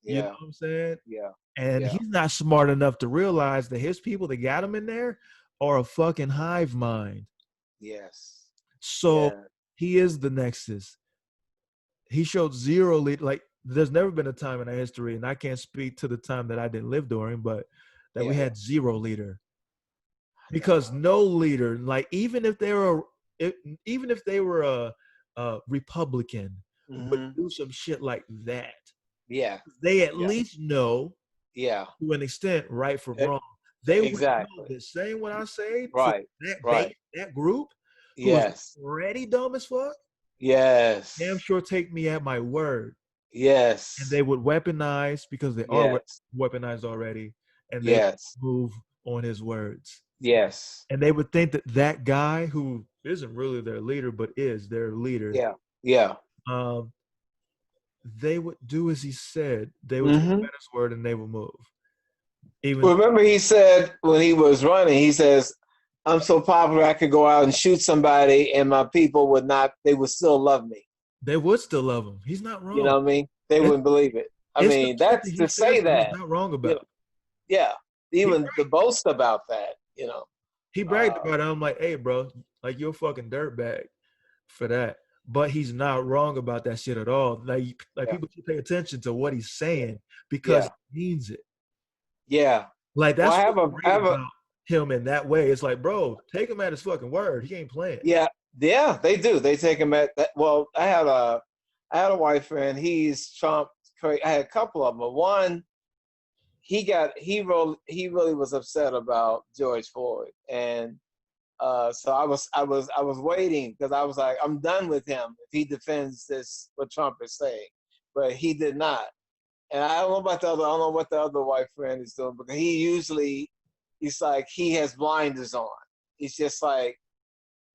S1: You know
S2: Yeah.
S1: what I'm saying?
S2: Yeah.
S1: And
S2: Yeah.
S1: he's not smart enough to realize that his people that got him in there are a fucking hive mind.
S2: Yes.
S1: So
S2: Yeah.
S1: he is the nexus. He showed zero lead. Like there's never been a time in our history, and I can't speak to the time that I didn't live during, but that we
S2: Yeah.
S1: had zero leader. Because
S2: No.
S1: no leader, like even if they were a Republican, would
S2: Mm-hmm.
S1: do some shit like that.
S2: Yeah.
S1: They at
S2: Yeah.
S1: least know
S2: Yeah.
S1: to an extent right from
S2: E-
S1: wrong. They would know
S2: Exactly.
S1: that saying what I say to
S2: Right.
S1: that base,
S2: Right.
S1: that group, who is
S2: Yes.
S1: already dumb as fuck, damn
S2: Yes.
S1: sure take me at my word. And
S2: Yes.
S1: they would weaponize because they are
S2: Yes.
S1: weaponized already, and they
S2: Yes.
S1: move on his words.
S2: Yes.
S1: And they would think that that guy who isn't really their leader but is their leader,
S2: Yeah. Yeah.
S1: um, they would do as he said. They would take him
S2: Mm-hmm.
S1: at his word and they would move. Even
S2: Remember, he said when he was running, he says, "I'm so popular, I could go out and shoot somebody, and my people would not. They would still love me."
S1: they would still love him. He's not
S2: You
S1: wrong.
S2: know what I mean? They
S1: It's
S2: wouldn't believe it. I
S1: it's the
S2: mean,
S1: shit that
S2: that's
S1: he
S2: to
S1: says
S2: say
S1: that he's
S2: that.
S1: not wrong
S2: You know,
S1: about.
S2: yeah.
S1: He
S2: Even the boast about that.
S1: he bragged about it. I'm like, hey, bro, like you're a fucking dirtbag for that. But he's not wrong about that shit at all. Like
S2: Yeah.
S1: people should pay attention to what he's saying because
S2: Yeah.
S1: he means it.
S2: Yeah.
S1: Like
S2: Well,
S1: that's what's
S2: I
S1: great
S2: have a,
S1: about him in that way. It's like, bro, take him at his fucking word. He ain't playing.
S2: yeah, yeah, they do. They take him at that. Well, I had a white friend. He's Trump. I had a couple of them. But one, he really was upset about George Floyd, and so I was waiting because I was like, I'm done with him if he defends this what Trump is saying, but he did not. And I don't know about the other. I don't know what the other white friend is doing because he's like he has blinders on. He's just like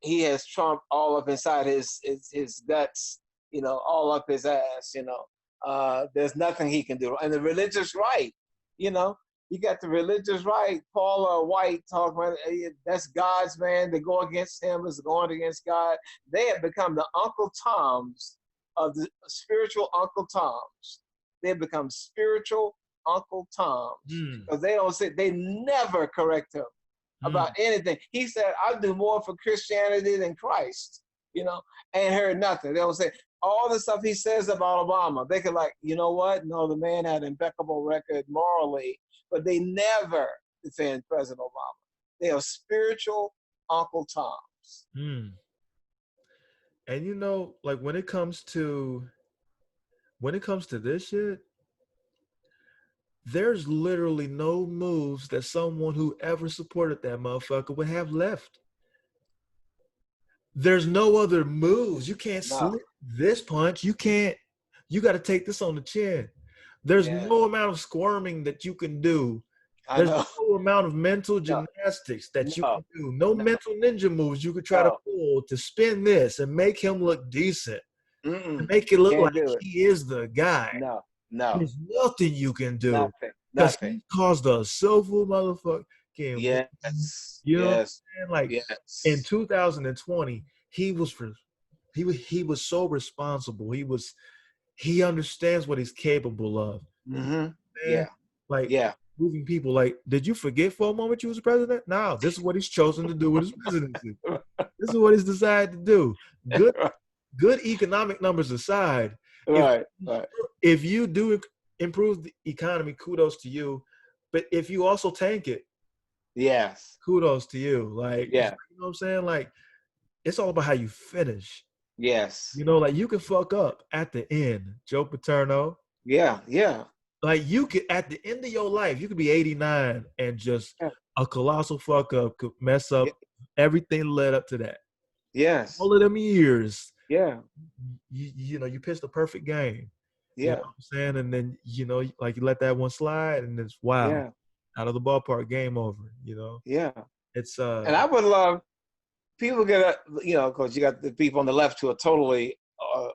S2: he has Trump all up inside his guts, all up his ass. There's nothing he can do. And the religious right, you know, you got the religious right. Paula White talking about that's God's man. They go against him is going against God. They have become the Uncle Toms of the spiritual Uncle Toms. They have become spiritual Uncle Toms
S1: Mm,
S2: because they don't say they never correct him about
S1: mm.
S2: anything. He said, "I do more for Christianity than Christ," ain't heard nothing. They don't say all the stuff he says about Obama. They could like, you know what? No, the man had an impeccable record morally, but they never defend President Obama. They are spiritual Uncle Toms.
S1: Mm. And like when it comes to this shit, there's literally no moves that someone who ever supported that motherfucker would have left. There's no other moves. You can't
S2: No,
S1: slip this punch. You got to take this on the chin. There's
S2: yeah,
S1: no amount of squirming that you can do.
S2: I
S1: There's
S2: know.
S1: no amount of mental
S2: No,
S1: gymnastics that you
S2: no,
S1: can do. No
S2: no,
S1: mental ninja moves you could try to
S2: no.
S1: pull to spin this and make him look decent, to
S2: Mm-mm.
S1: make it look
S2: Can't
S1: like
S2: do it.
S1: he is the guy.
S2: No, no,
S1: There's nothing you can do
S2: nothing,
S1: because
S2: nothing.
S1: he caused a civil motherfucking war.
S2: Yes,
S1: You know what
S2: yes,
S1: I'm saying? Like in
S2: yes.
S1: 2020, he was so responsible. He understands what he's capable of.
S2: Mm-hmm.
S1: Man,
S2: Yeah,
S1: like
S2: yeah.
S1: moving people. Like, did you forget for a moment you was president? No, this is what he's chosen to do with his presidency. This is what he's decided to do. Good economic numbers aside, if
S2: Right, right.
S1: if you do improve the economy, kudos to you. But if you also tank it,
S2: Yes,
S1: kudos to you. Like, you
S2: yeah,
S1: know what I'm saying? Like, it's all about how you finish.
S2: yes,
S1: Like you can fuck up at the end, Joe Paterno.
S2: yeah, yeah,
S1: Like you could at the end of your life, you could be 89 and just
S2: yeah,
S1: a colossal fuck up could mess
S2: yeah,
S1: up everything led up to that.
S2: yes,
S1: All of them years,
S2: yeah,
S1: you pitched a perfect game. You know
S2: yeah,
S1: what I'm saying? And then, like you let that one slide and it's wow.
S2: yeah,
S1: Out of the ballpark, game over.
S2: yeah.
S1: It's
S2: And I would love people get because you got the people on the left who are totally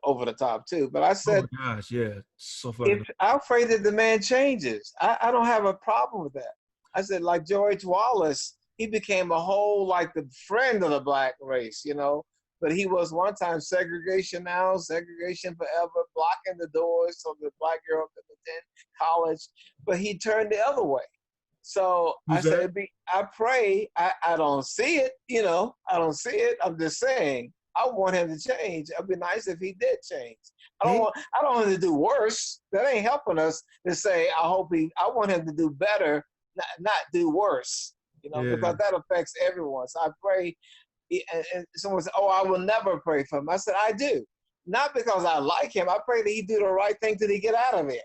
S2: over the top too. But I
S1: Oh
S2: said,
S1: my gosh, yeah, so
S2: if
S1: fucking.
S2: I pray that the man changes, I don't have a problem with that. I said, like George Wallace, he became a whole like the friend of the black race, you know. But he was one time segregation now, segregation forever, blocking the doors so the black girl could attend college. But he turned the other way. So I
S1: Who's that?
S2: said, I pray. I don't see it, you know. I don't see it. I'm just saying. I want him to change. It'd be nice if he did change.
S1: He,
S2: I don't want him to do worse. That ain't helping us to say, I want him to do better, not do worse, you know,
S1: yeah.
S2: because that affects everyone. So I pray, and someone said, oh, I will never pray for him. I said, I do. Not because I like him. I pray that he do the right thing till he get out of there.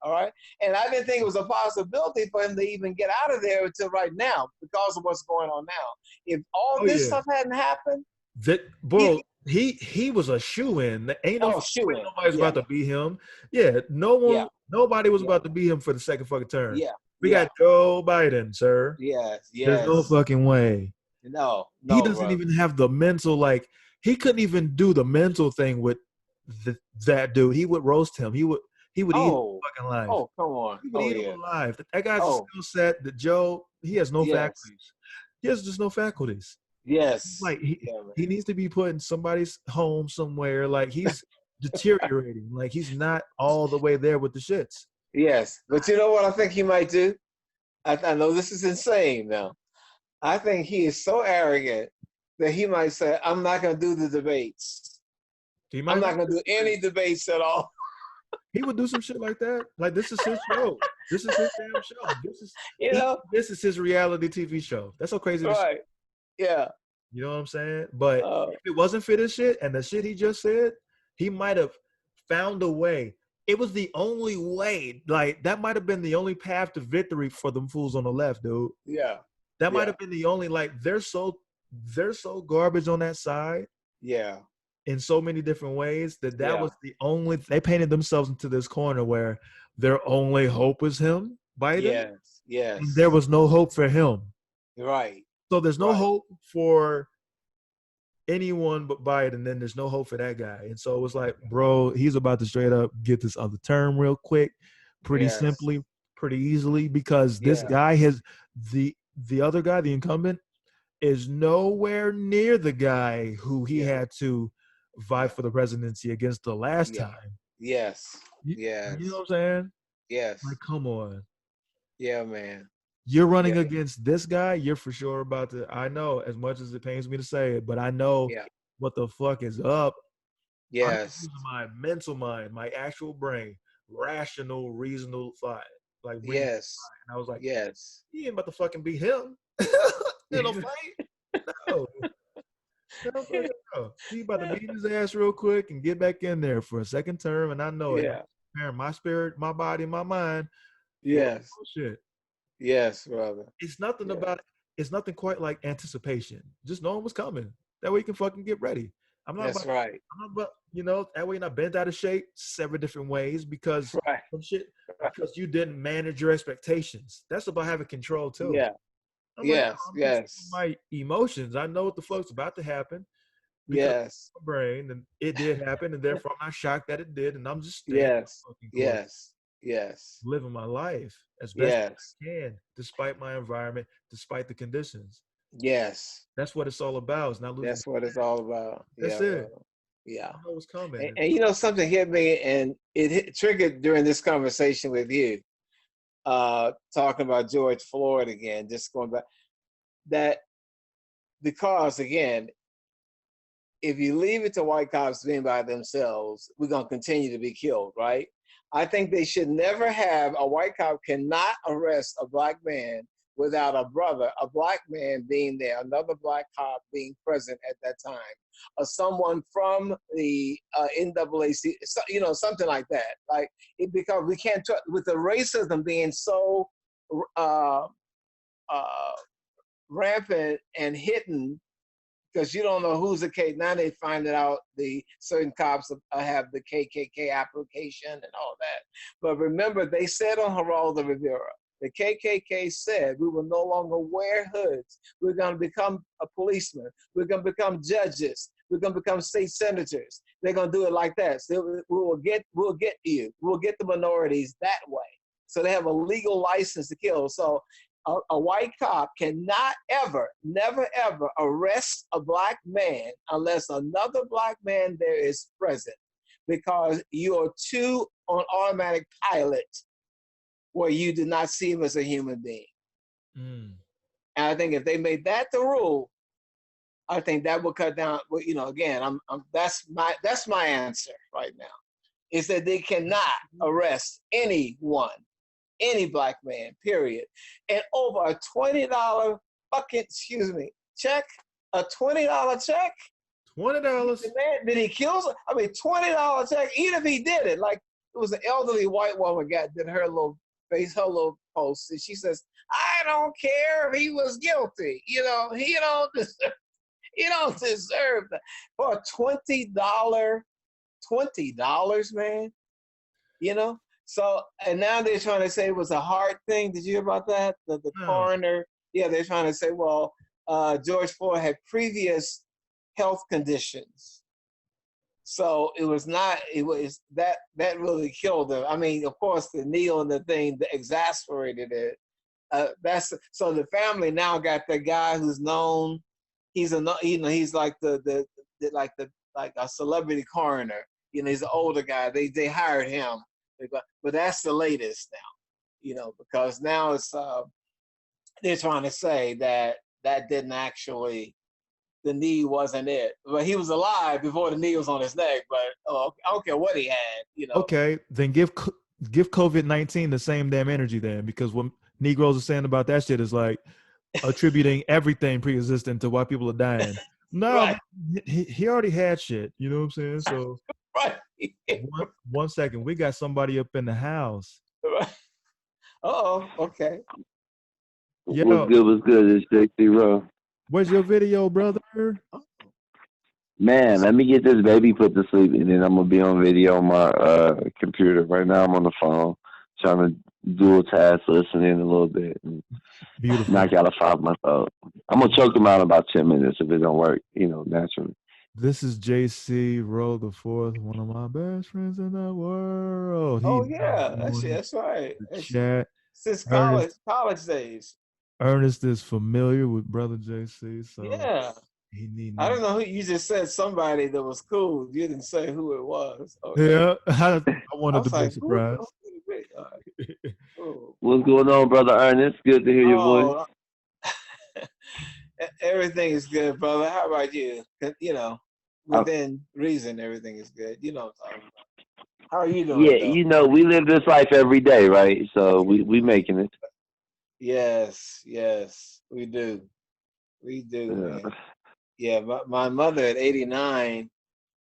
S2: All right. And I didn't think it was a possibility for him to even get out of there until right now because of what's going on now. If all
S1: Oh
S2: this
S1: yeah.
S2: stuff hadn't happened,
S1: That
S2: he,
S1: bro, he was a shoe-in. Ain't no
S2: oh,
S1: fucking way
S2: shooting.
S1: nobody's
S2: Yeah.
S1: about to beat him. Yeah,
S2: Yeah.
S1: nobody was
S2: Yeah.
S1: about to beat him for the second fucking term.
S2: Yeah.
S1: We
S2: Yeah.
S1: got Joe Biden, sir.
S2: Yes.
S1: There's no
S2: Yes.
S1: fucking way.
S2: No.
S1: He
S2: No,
S1: doesn't
S2: brother.
S1: even have the mental, like, he couldn't even do the mental thing with that dude. He would roast him. He would eat him
S2: Oh.
S1: fucking alive.
S2: Oh, come on.
S1: He would
S2: Oh,
S1: eat him
S2: yeah.
S1: alive. That guy's a
S2: Oh,
S1: skill set that Joe, he has no
S2: yes.
S1: faculties. He has just no faculties.
S2: Yes.
S1: Like he
S2: Yeah, man.
S1: he needs to be put in somebody's home somewhere. Like he's deteriorating. Like he's not all the way there with the shits.
S2: Yes. But you know what I think he might do? I know this is insane now. I think he is so arrogant that he might say, I'm not going to do the debates.
S1: He
S2: I'm
S1: might
S2: not
S1: not.
S2: going to do any debates at all.
S1: He would do some shit like that. Like this is his show. This is his damn show.
S2: You know?
S1: This is his reality TV show. That's how crazy this.
S2: Right. Yeah.
S1: You know what I'm saying? But
S2: Uh,
S1: if it wasn't for this shit and the shit he just said, he might have found a way. It was the only way. Like that might have been the only path to victory for them fools on the left, dude.
S2: yeah.
S1: That might
S2: Yeah.
S1: have been the only. Like they're so garbage on that side
S2: Yeah.
S1: in so many different ways that
S2: Yeah.
S1: was the only. They painted themselves into this corner where their only hope was him, Biden.
S2: Yes. Yes.
S1: And there was no hope for him.
S2: Right.
S1: So there's no
S2: Right.
S1: hope for anyone but Biden, and then there's no hope for that guy. And so it was like, bro, he's about to straight up get this other term real quick, pretty
S2: Yes.
S1: simply, pretty easily, because this
S2: Yeah.
S1: guy has the other guy, the incumbent, is nowhere near the guy who he
S2: Yeah.
S1: had to vie for the presidency against the last
S2: Yeah.
S1: time.
S2: Yes.
S1: You,
S2: Yes.
S1: you know what I'm saying?
S2: Yes.
S1: Like, come on.
S2: Yeah, man.
S1: You're running
S2: Yeah.
S1: against this guy, you're for sure about to. I know, as much as it pains me to say it, but I know
S2: Yeah.
S1: what the fuck is up. I'm
S2: Yes.
S1: using my mental mind, my actual brain, rational, reasonable thought. Like,
S2: Yes.
S1: and I was like,
S2: Yes.
S1: he ain't about to fucking beat him in a fight. No. No. He about to beat his ass real quick and get back in there for a second term. And I know it.
S2: Yeah.
S1: I'm preparing my spirit, my body, my mind.
S2: Yes.
S1: Shit.
S2: Yes, brother.
S1: It's nothing
S2: Yeah.
S1: about it. It's nothing quite like anticipation. Just knowing what's coming. That way you can fucking get ready.
S2: That's right.
S1: I'm not about, you know, that way you're not bent out of shape several different ways because
S2: Right.
S1: some shit, because you didn't manage your expectations. That's about having control too.
S2: Yeah.
S1: I'm
S2: Yes.
S1: like, I'm
S2: Yes.
S1: my emotions. I know what the fuck's about to happen because
S2: Yes.
S1: of my brain, and it did happen, and therefore I'm not shocked that it did, and I'm just staying
S2: Yes.
S1: fucking course,
S2: Yes. Yes.
S1: living my life as best
S2: Yes.
S1: as I can, despite my environment, despite the conditions.
S2: Yes.
S1: That's what it's all about. It's not losing.
S2: That's what it's all about.
S1: That's
S2: Yeah,
S1: it.
S2: brother. Yeah.
S1: I know what's coming.
S2: And you know, something hit me, and it triggered during this conversation with you, talking about George Floyd again, just going back, that because, again, if you leave it to white cops being by themselves, we're going to continue to be killed, right? I think they should never have, a white cop cannot arrest a black man without a black man being there, another black cop being present at that time, or someone from the NAAC, you know, something like that. Like, because we can't, with the racism being so rampant and hidden, because you don't know who's the case. Now they find out the certain cops have the KKK application and all that. But remember, they said on Geraldo Rivera, the KKK said we will no longer wear hoods. We're going to become a policeman. We're going to become judges. We're going to become state senators. They're going to do it like that. So we'll get you. We'll get the minorities that way. So they have a legal license to kill. So a white cop cannot ever, never, ever arrest a black man unless another black man there is present, because you are too on automatic pilot where you do not see him as a human being. And I think if they made that the rule, I think that would cut down. You know, again, that's my answer right now, is that they cannot arrest anyone, any black man, period. And over a $20 check, a $20 check.
S1: $20.
S2: Did he kill? I mean, $20 check. Even if he did it, like it was an elderly white woman did her little post, and she says, "I don't care if he was guilty. You know, he don't deserve that for a $20, man. You know." So, and now they're trying to say it was a heart thing. Did you hear about that? The coroner, yeah, they're trying to say, well, George Floyd had previous health conditions. So it was that really killed him. I mean, of course, the knee on the thing that exasperated it. So the family now got the guy who's known. He's like like a celebrity coroner. You know, he's an older guy. They hired him. But that's the latest now, you know, because now it's they're trying to say that didn't actually, the knee wasn't it, but he was alive before the knee was on his neck. But I don't care what he had, you know.
S1: Okay, then give COVID-19 the same damn energy then, because what Negroes are saying about that shit is like attributing everything pre-existing to why people are dying. No,
S2: right.
S1: he already had shit. You know what I'm saying? So.
S2: Right.
S1: One second, we got somebody up in the house.
S2: Okay.
S1: Yo,
S3: What's good? It's JC Rowe.
S1: Where's your video, brother?
S3: Man, let me get this baby put to sleep, and then I'm gonna be on video on my computer. Right now, I'm on the phone trying to dual task, listening a little bit, and
S1: beautiful.
S3: knock out a 5-month old. I'm gonna choke him out in about 10 minutes if it don't work, you know, naturally.
S1: This is JC Rowe the Fourth, one of my best friends in the world.
S2: That's right.
S1: Chat.
S2: Since college days.
S1: Ernest is familiar with brother JC, so
S2: yeah.
S1: He need.
S2: I don't know who you just said. Somebody that was cool. You didn't say who it was.
S1: Okay. Yeah, I wanted to be surprised.
S3: What's going on, brother Ernest? Good to hear your voice.
S2: Everything is good, brother. How about you? You know, within reason, everything is good. You know what I'm talking about. How are you doing?
S3: Yeah, you know, we live this life every day, right? So we making it.
S2: Yes, we do. We do, man. Yeah, my mother at 89,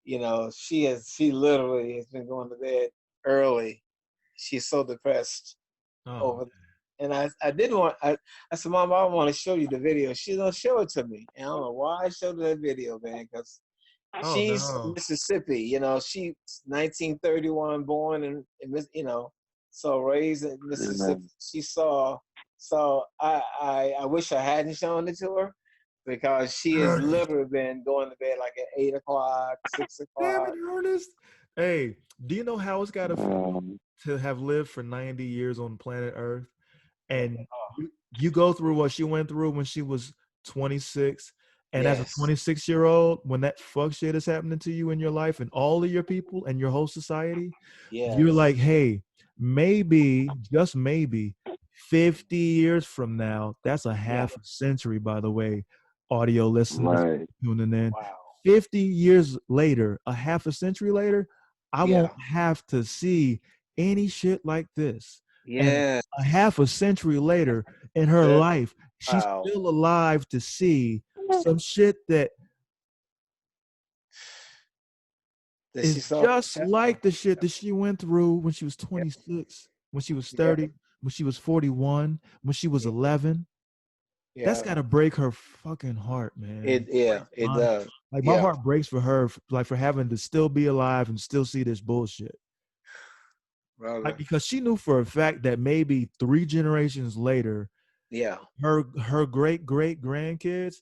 S2: you know, she literally has been going to bed early. She's so depressed over. And I said, Mom, I want to show you the video. She don't show it to me. And I don't know why I showed her that video, man, because she's Mississippi. You know, she's 1931 born and you know, so raised in Mississippi. She saw. So I wish I hadn't shown it to her, because she has literally been going to bed like at 8 o'clock, 6 o'clock.
S1: Damn it, Ernest. Hey, do you know how it's got to feel to have lived for 90 years on planet Earth? And you go through what she went through when she was 26. And as a 26-year-old, when that fuck shit is happening to you in your life and all of your people and your whole society, you're like, hey, maybe, just maybe, 50 years from now, that's a half a century, by the way, audio listeners tuning in.
S2: Wow.
S1: 50 years later, a half a century later, I won't have to see any shit like this. And a half a century later in her life, she's still alive to see some shit that is just like the shit that she went through when she was 26, when she was 30, when she was 41, when she was 11. That's got to break her fucking heart, man.
S2: It does.
S1: Like, my heart breaks for her, like, for having to still be alive and still see this bullshit. Like, because she knew for a fact that maybe 3 generations later, her great grandkids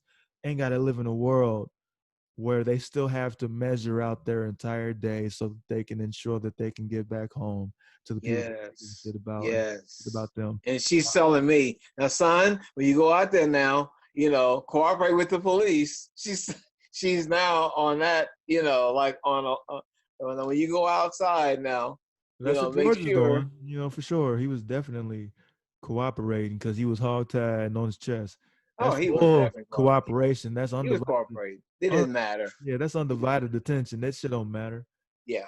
S1: ain't got to live in a world where they still have to measure out their entire day so that they can ensure that they can get back home to the people that give a
S2: Yes.
S1: shit about and shit
S2: Yes.
S1: about them.
S2: And she's telling me, now, son, when you go out there now, cooperate with the police. She's now on that, like when you go outside now,
S1: That's what
S2: make
S1: George is
S2: sure.
S1: doing, for sure. He was definitely cooperating because he was hogtied and on his chest.
S2: Oh,
S1: That's
S2: he was
S1: full
S2: definitely cooperating.
S1: cooperation. That's
S2: He was
S1: undivided.
S2: cooperating. It didn't matter.
S1: Yeah, that's undivided attention. That shit don't matter.
S2: Yeah.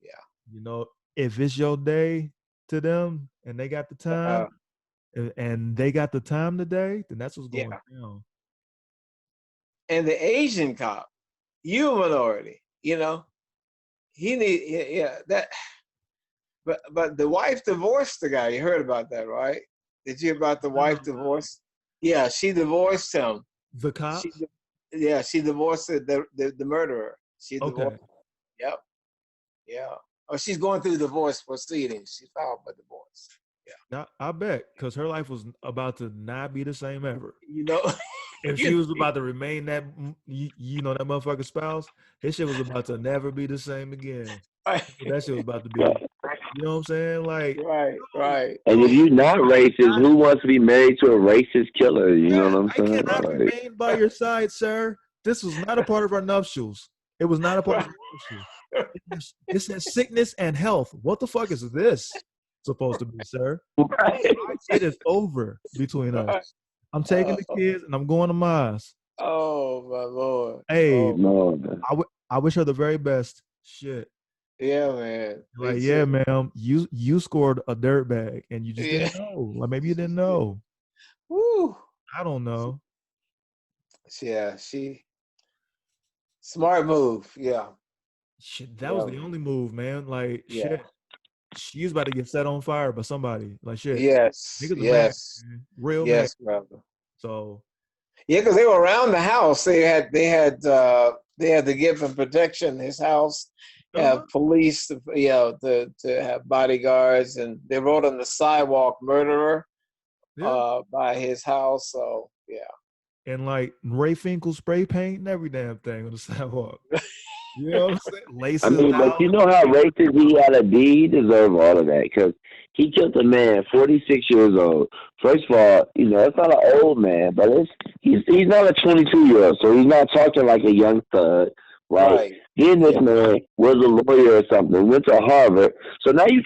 S2: Yeah.
S1: If it's your day to them and they got the time and they got the time today, then that's what's going
S2: Yeah.
S1: down.
S2: And the Asian cop, you minority, he that. But the wife divorced the guy. You heard about that, right? Did you hear about the wife divorce? Yeah, she divorced him.
S1: The cops?
S2: She divorced the murderer. She divorced.
S1: Okay.
S2: Yep. Yeah. Oh, she's going through divorce proceedings. She filed for divorce. Yeah.
S1: I bet, because her life was about to not be the same ever. If
S2: You
S1: she was about to remain that, that motherfucking spouse, his shit was about to never be the same again.
S2: Right.
S1: That shit was about to be, you know what I'm saying? Like,
S2: right.
S3: And if you're not racist, who wants to be married to a racist killer? You know what I'm saying?
S1: I cannot remain by your side, sir. This was not a part of our nuptials. It was not a part of our nuptials. It says sickness and health. What the fuck is this supposed to be, sir?
S3: Right.
S1: It is over between us. I'm taking the kids and I'm going to Mars.
S2: Oh my Lord.
S1: Hey,
S3: no.
S1: I wish her the very best. Shit.
S2: Yeah, man.
S1: Like, yeah, ma'am, you scored a dirt bag and you just didn't know. Like, maybe you didn't know.
S2: Woo.
S1: I don't know.
S2: Yeah, smart move. Yeah.
S1: Shit, that was the only move, man. Like, shit. She was about to get set on fire by somebody. Like, shit.
S2: Yes.
S1: Niggas
S2: Yes.
S1: mad, real
S2: yes,
S1: mad.
S2: brother.
S1: So.
S2: Yeah, because they were around the house. They had to give him protection. His house have police, to have bodyguards, and they wrote on the sidewalk "murderer" by his house. So yeah.
S1: And like Ray Finkel spray paint and every damn thing on the sidewalk. You know what I'm saying? Laces out.
S3: But you know how racist he had to be? He deserved all of that because he killed a man, 46 years old. First of all, it's not an old man, but he's not a 22-year-old, so he's not talking like a young thug. Right. Then this man was a lawyer or something, went to Harvard. So now you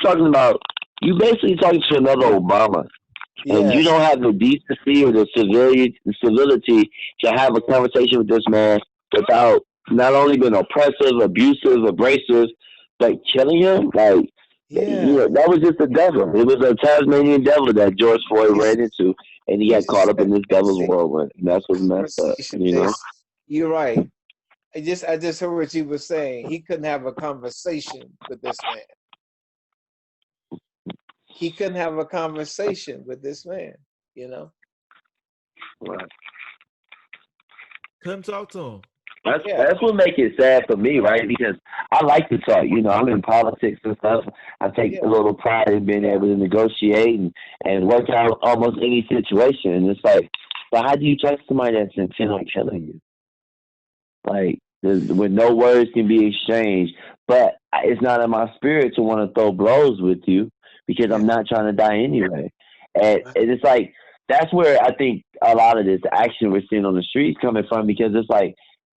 S3: basically talking to another Obama. And you don't have the decency or the civility to have a conversation with this man without not only being oppressive, abusive, abrasive, but killing him. Like, that was just the devil. It was a Tasmanian devil that George Floyd ran into, and he got caught up in this devil's whirlwind. And that's what's messed up.
S2: You're right. I just heard what you were saying. He couldn't have a conversation with this man. He couldn't have a conversation with this man,
S3: Right.
S1: Couldn't talk to him.
S3: That's what makes it sad for me, right? Because I like to talk. I'm in politics and stuff. I take a little pride in being able to negotiate and work out almost any situation. And it's like, but how do you trust somebody that's intent on killing you? Like, when no words can be exchanged. But it's not in my spirit to want to throw blows with you because I'm not trying to die anyway. And it's like, that's where I think a lot of this action we're seeing on the streets coming from, because it's like,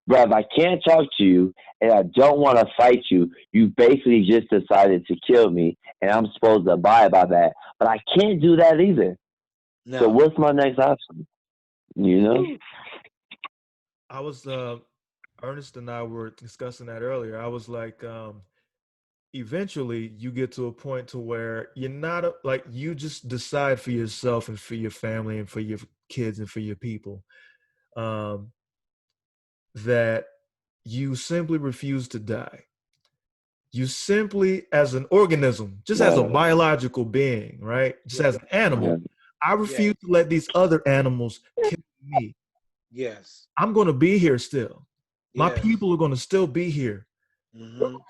S3: bro, if I can't talk to you and I don't want to fight you, you basically just decided to kill me and I'm supposed to abide by that. But I can't do that either. No. So what's my next option?
S1: I was, Ernest and I were discussing that earlier. I was like, eventually you get to a point to where you're not you just decide for yourself and for your family and for your kids and for your people, that you simply refuse to die. You simply, as an organism, just as a biological being, right? Just as an animal, I refuse to let these other animals kill me.
S2: Yes.
S1: I'm going to be here still. My people are going to still be here.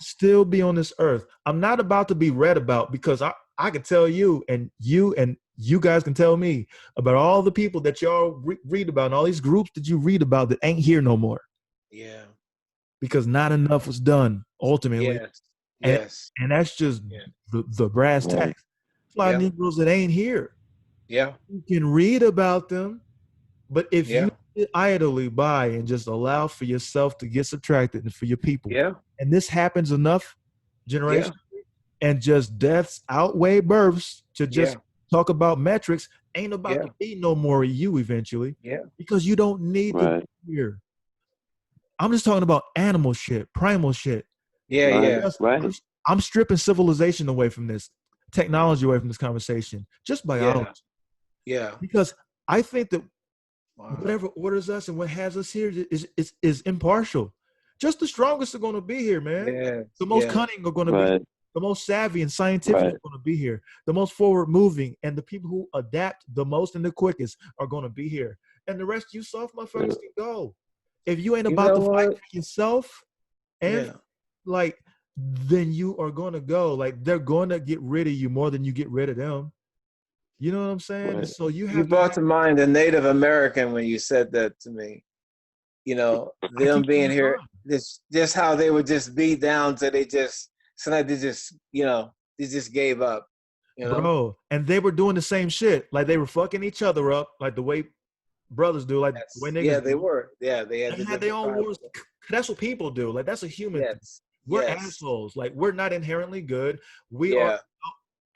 S1: Still be on this earth. I'm not about to be read about, because I can tell you and you guys can tell me about all the people that y'all read about and all these groups that you read about that ain't here no more.
S2: Yeah.
S1: because not enough was done ultimately.
S2: Yes.
S1: And
S2: Yes.
S1: and that's just
S2: Yeah.
S1: the brass
S3: Right.
S1: tacks. A lot of
S2: Yeah.
S1: Negroes that ain't here.
S2: Yeah.
S1: You can read about them, but if
S2: Yeah.
S1: you sit idly by and just allow for yourself to get subtracted and for your people,
S2: Yeah.
S1: and this happens enough
S2: Yeah.
S1: generations, and just deaths outweigh births to just
S2: Yeah.
S1: talk about metrics, ain't about
S2: Yeah.
S1: to be no more of you eventually
S2: Yeah.
S1: because you don't need to
S3: Right.
S1: be here. I'm just talking about animal shit, primal shit.
S2: Yeah.
S3: Right.
S2: Yeah.
S3: Right.
S1: I'm stripping civilization away from this, technology away from this conversation, just biology.
S2: Yeah. Yeah.
S1: Because I think that
S2: Wow.
S1: whatever orders us and what has us here is impartial. Just the strongest are going to be here, man.
S2: Yes.
S1: The most
S2: Yes.
S1: cunning are going to be
S3: Right.
S1: here. The most savvy and scientific
S3: Right.
S1: are going to be here. The most forward moving and the people who adapt the most and the quickest are going to be here. And the rest of you soft motherfuckers can go. If you ain't
S2: You
S1: about
S2: know
S1: to fight
S2: what?
S1: for yourself and
S2: Yeah.
S1: like, then you are going to go. Like, they're going to get rid of you more than you get rid of them. You know what I'm saying? And
S3: Right.
S1: so you
S2: You
S1: have to
S2: brought
S1: have,
S2: to mind the Native American when you said that to me. You know,
S1: I
S2: them
S1: keep it
S2: being
S1: in
S2: here,
S1: mind.
S2: just how they would just beat down till they just, sometimes they just, they just gave up. You know.
S1: Bro, and they were doing the same shit. Like they were fucking each other up, like the way brothers do, like the way
S2: Yes. Yeah,
S1: niggas
S2: they
S1: do.
S2: were. Yeah, they had
S1: They
S2: the
S1: had their
S2: different
S1: own
S2: tribes.
S1: wars. That's what people do. Like that's a human thing.
S2: Yes.
S1: We're
S2: Yes.
S1: assholes. Like we're not inherently good. We are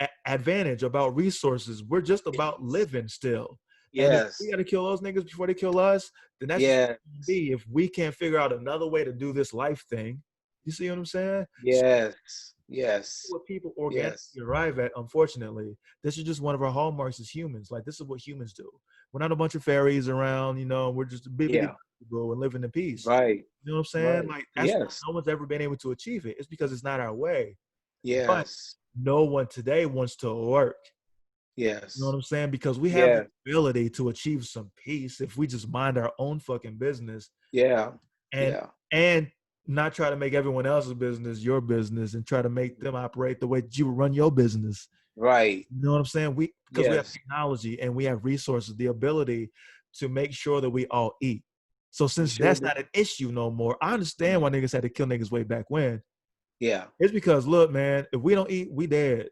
S2: Yeah.
S1: advantage about resources. We're just about
S2: Yes.
S1: living still. And if we
S2: Yes.
S1: got to kill those niggas before they kill us, then that's just what
S2: Yes.
S1: it's gonna be. If we can't figure out another way to do this life thing, you see what I'm saying? So
S2: Yes. Yes.
S1: what people organically
S2: Yes.
S1: arrive at, unfortunately, this is just one of our hallmarks as humans. Like this is what humans do. We're not a bunch of fairies around, we're just a bit
S2: Yeah.
S1: people and living in peace.
S2: Right.
S1: You know what I'm saying?
S2: Right.
S1: Like that's why
S2: Yes.
S1: no one's ever been able to achieve it. It's because it's not our way. But
S2: Yes.
S1: no one today wants to work. You know
S2: Yes.
S1: what I'm saying? Because we have the
S2: Yeah.
S1: ability to achieve some peace if we just mind our own fucking business
S2: Yeah.
S1: and
S2: Yeah.
S1: and not try to make everyone else's business your business and try to make them operate the way that you run your business.
S2: Right.
S1: You know what I'm saying? Because we have
S2: Yes.
S1: technology and we have resources, the ability to make sure that we all eat. So
S2: We
S1: since
S2: sure
S1: that's
S2: do.
S1: not an issue no more, I understand why niggas had to kill niggas way back when.
S2: Yeah.
S1: It's because look, man, if we don't eat, we dead.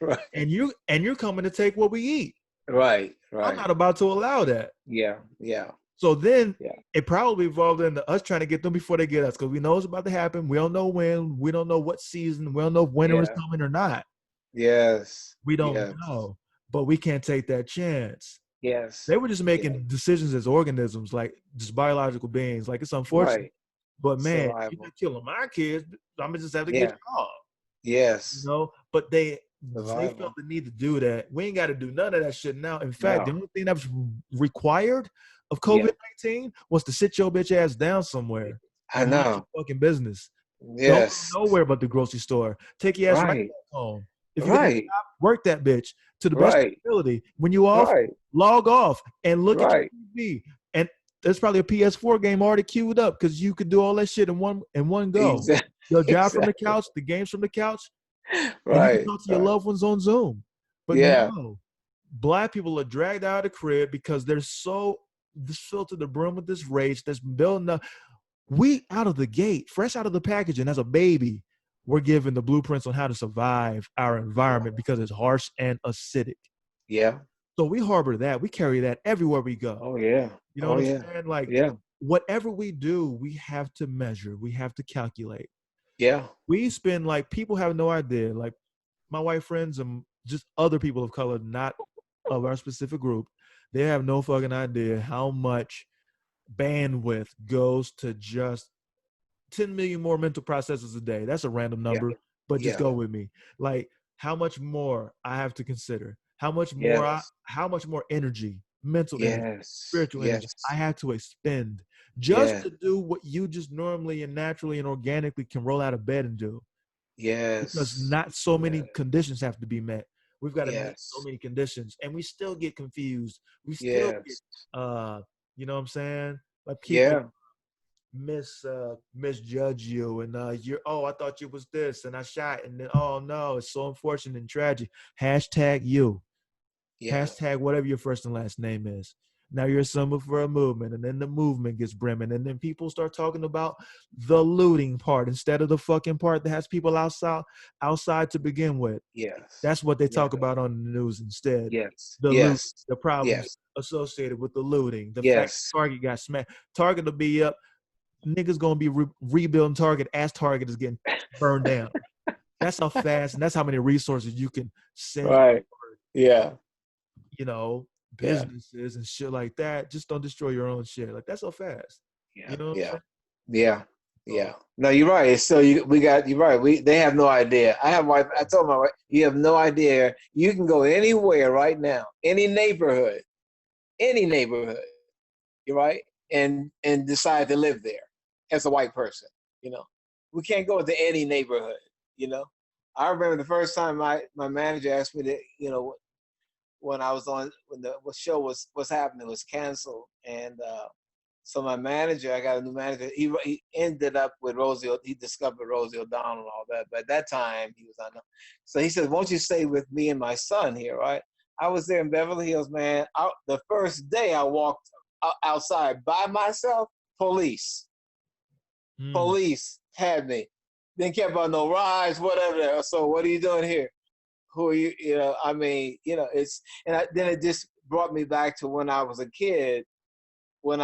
S2: Right.
S1: And you're coming to take what we eat.
S2: Right.
S1: I'm
S2: Right.
S1: not about to allow that.
S2: Yeah. Yeah.
S1: So then
S2: Yeah.
S1: it probably evolved into us trying to get them before they get us because we know it's about to happen. We don't know when. We don't know what season. We don't know if winter is
S2: Yeah.
S1: coming or not.
S2: Yes.
S1: We don't
S2: Yes.
S1: know. But we can't take that chance.
S2: Yes.
S1: They were just
S2: Yeah.
S1: making decisions as organisms, like just biological beings. Like it's unfortunate.
S2: Right.
S1: But man, you're
S2: Survival.
S1: not killing my kids. I'm gonna just have to get
S2: Yeah.
S1: y'all.
S2: Yes.
S1: But they felt
S2: Survival.
S1: the need to do that. We ain't got to do none of that shit now. In fact, the
S2: No.
S1: only thing that was required of
S2: Yeah.
S1: COVID-19 was to sit your bitch ass down somewhere
S2: I
S1: and mind your
S2: know.
S1: fucking business. Don't go
S2: Yes.
S1: nowhere but the grocery store. Take your ass right
S2: Right.
S1: back home. If you got a
S2: Right.
S1: job, work that bitch to the best of
S2: Right.
S1: your ability. When you off,
S2: Right.
S1: log off and look at your
S2: Right.
S1: TV. And there's probably a PS4 game already queued up because you could do all that shit in one go.
S2: Exactly.
S1: Your job from the
S2: Exactly.
S1: couch, the games from the couch, and you can
S2: Right.
S1: talk to your
S2: Right.
S1: loved ones on Zoom. But
S2: Yeah.
S1: no, Black people are dragged out of the crib because they're so filled to the brim with this rage that's building up. We out of the gate, fresh out of the packaging as a baby, we're given the blueprints on how to survive our environment because it's harsh and acidic.
S2: Yeah.
S1: So we harbor that. We carry that everywhere we go.
S2: Oh yeah.
S1: You know
S2: Oh
S1: what I'm
S2: yeah.
S1: saying? Like
S2: Yeah.
S1: whatever we do, we have to measure. We have to calculate.
S2: Yeah.
S1: We spend like people have no idea. Like my white friends and just other people of color, not of our specific group, they have no fucking idea how much bandwidth goes to just 10 million more mental processes a day. That's a random
S2: Yeah.
S1: number, but just
S2: Yeah.
S1: go with me. Like how much more I have to consider,
S2: Yes.
S1: how much more energy, mental energy,
S2: Yes.
S1: spiritual energy I
S2: Yes.
S1: have to expend just
S2: Yeah.
S1: to do what you just normally and naturally and organically can roll out of bed and do. Because
S2: Yes.
S1: not so
S2: Yeah.
S1: many conditions have to be met. We've got to meet so
S2: Yes.
S1: many conditions, and we still get confused. We still get,
S2: Yes.
S1: you know what I'm saying? Like people
S2: Yeah.
S1: misjudge you, and you're I thought you was this, and I shot, and then oh no, it's so unfortunate and tragic. Hashtag you.
S2: Yeah.
S1: Hashtag whatever your first and last name is. Now you're a symbol for a movement, and then the movement gets brimming, and then people start talking about the looting part instead of the fucking part that has people outside to begin with.
S2: Yes.
S1: That's what they
S2: Yeah.
S1: talk about on the news instead.
S2: Yes.
S1: The loot,
S2: Yes.
S1: the problems
S2: Yes.
S1: associated with the looting, the fact
S2: Yes.
S1: Target got smashed. Target will be up. Niggas gonna be rebuilding Target as Target is getting burned down. That's how fast, and that's how many resources you can send.
S2: Right. Yeah.
S1: You know,
S2: Yeah.
S1: businesses and shit like that. Just don't destroy your own shit. Like that's so fast.
S2: Yeah.
S1: You know what I'm
S2: Yeah.
S1: saying?
S2: Yeah. Yeah. No, you're right. So you're right. They have no idea. I told my wife, you have no idea. You can go anywhere right now, any neighborhood, you're right, and decide to live there as a white person. You know, we can't go into any neighborhood. You know, I remember the first time my manager asked me to, when I was on, when the show was happening, it was canceled, and so my manager, I got a new manager. He ended up with Rosie. He discovered Rosie O'Donnell and all that. But at that time, he was unknown. So he said, "Won't you stay with me and my son here?" Right? I was there in Beverly Hills, man. The first day I walked outside by myself, police had me. Didn't care about no rides, whatever. So what are you doing here? Who are you? I mean, then it just brought me back to when I was a kid, when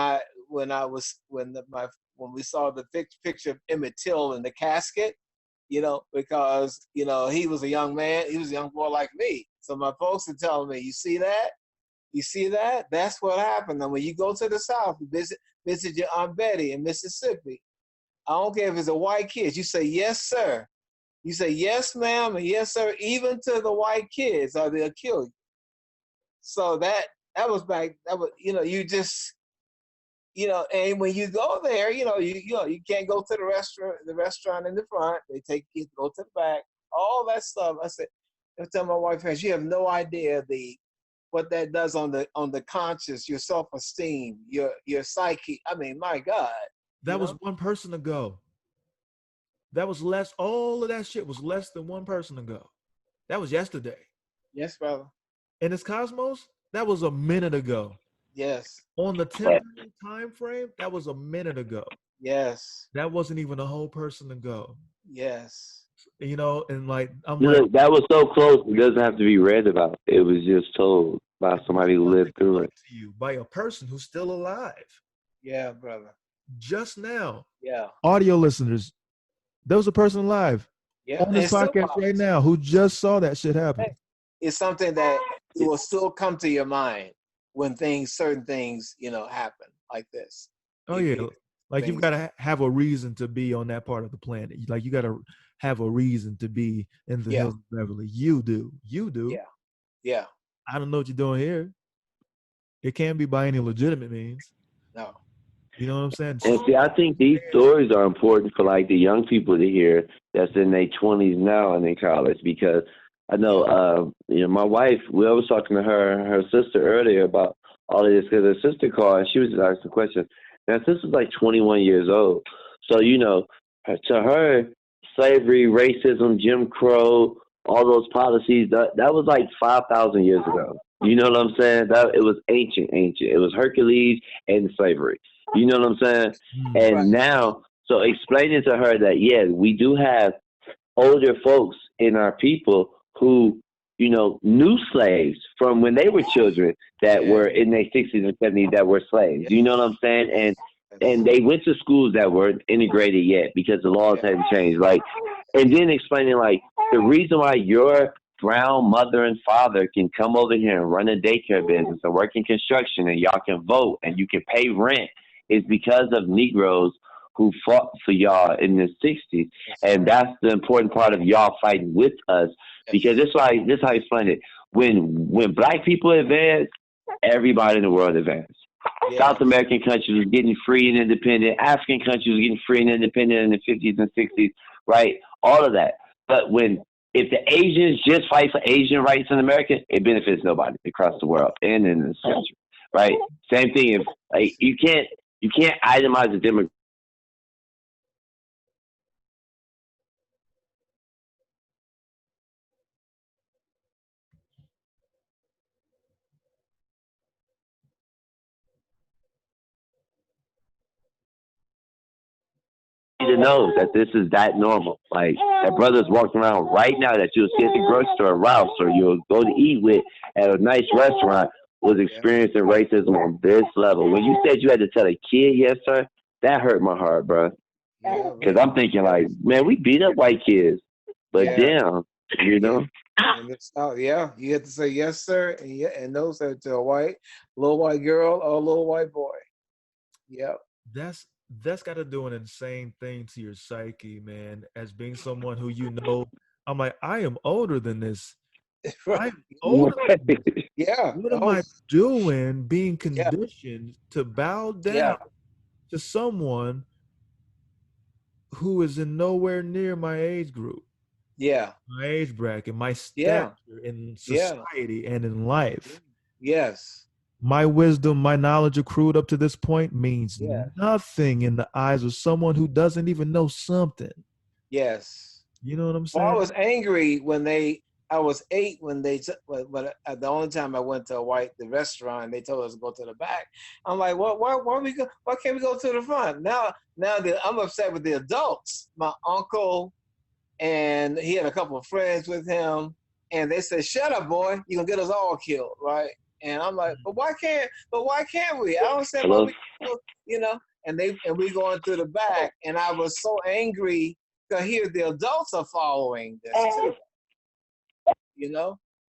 S2: we saw the picture of Emmett Till in the casket, because he was a young man, he was a young boy like me. So my folks are telling me, you see that? That's what happened. And when you go to the South, you visit your Aunt Betty in Mississippi. I don't care if it's a white kid. You say, yes, sir. You say, yes, ma'am, and yes, sir, even to the white kids, or they'll kill you. So that was back. That was, you just, and when you go there, you can't go to the restaurant in the front. They take you to go to the back. All that stuff. I tell my wife, you have no idea what that does on the conscious, your self-esteem, your psyche. I mean, my God.
S1: That was one person ago. That was less. All of that shit was less than one person ago. That was yesterday.
S2: Yes, brother.
S1: In this cosmos, that was a minute ago.
S2: Yes.
S1: On the temporal time frame, that was a minute ago.
S2: Yes.
S1: That wasn't even a whole person ago.
S2: Yes.
S1: And like
S3: Look, that was so close. It doesn't have to be read about. It was just told by somebody who lived through it.
S1: To you by a person who's still alive.
S2: Yeah, brother.
S1: Just now.
S2: Yeah.
S1: Audio listeners, there was a person alive on this podcast right now who just saw that shit happen.
S2: It's something that will still come to your mind when certain things, happen like this.
S1: Oh yeah. Like you've got to have a reason to be on that part of the planet. Like you got to have a reason to be in the hills of Beverly. You do.
S2: Yeah. Yeah.
S1: I don't know what you're doing here. It can't be by any legitimate means.
S2: No.
S1: You know what I'm saying?
S3: And see, I think these stories are important for like the young people to hear that's in their 20s now and in college, because I know, my wife, I was talking to her sister earlier about all of this, because her sister called and she was asking the question. Now, her sister's like 21 years old. So, to her, slavery, racism, Jim Crow, all those policies, that was like 5,000 years ago. You know what I'm saying? It was ancient. It was Hercules and slavery. You know what I'm saying? And now, so explaining to her that, we do have older folks in our people who, knew slaves from when they were children that were in their 60s and 70s that were slaves. You know what I'm saying? And they went to schools that weren't integrated yet because the laws hadn't changed. Like, and then explaining like the reason why your brown mother and father can come over here and run a daycare business and work in construction and y'all can vote and you can pay rent is because of Negroes who fought for y'all in the 60s. And that's the important part of y'all fighting with us, because this is how I explain it. When black people advance, everybody in the world advanced. Yeah. South American countries was getting free and independent. African countries was getting free and independent in the 50s and 60s, right? All of that. But if the Asians just fight for Asian rights in America, it benefits nobody across the world and in this country, right? Same thing. If you can't itemize the demographic. brother knows that this is that normal. Like that brother's walking around right now that you'll see at the grocery store, Ralph's, or you'll go to eat with at a nice restaurant was experiencing racism on this level. When you said you had to tell a kid, yes, sir, that hurt my heart, bro. Because I'm thinking like, man, we beat up white kids, but damn, you know.
S2: In the South, you have to say yes, sir, and no, sir, to a little white girl or a little white boy. Yep.
S1: That's got to do an insane thing to your psyche, man. As being someone who I'm like, I am older than this.
S2: Right.
S1: I'm older than this.
S2: Yeah.
S1: What am I doing being conditioned to bow down to someone who is in nowhere near my age group?
S2: Yeah.
S1: My age bracket, my stature in society and in life.
S2: Yes.
S1: My wisdom, my knowledge accrued up to this point means nothing in the eyes of someone who doesn't even know something.
S2: Yes.
S1: You know what I'm saying?
S2: Well, I was angry when I was 8 when the only time I went to the restaurant, they told us to go to the back. I'm like, why can't we go to the front? Now I'm upset with the adults. My uncle, and he had a couple of friends with him, and they said, "Shut up, boy! You're gonna get us all killed, right?" And I'm like, "But why can't we?" I don't understand why we, And we going through the back, and I was so angry because here the adults are following this too.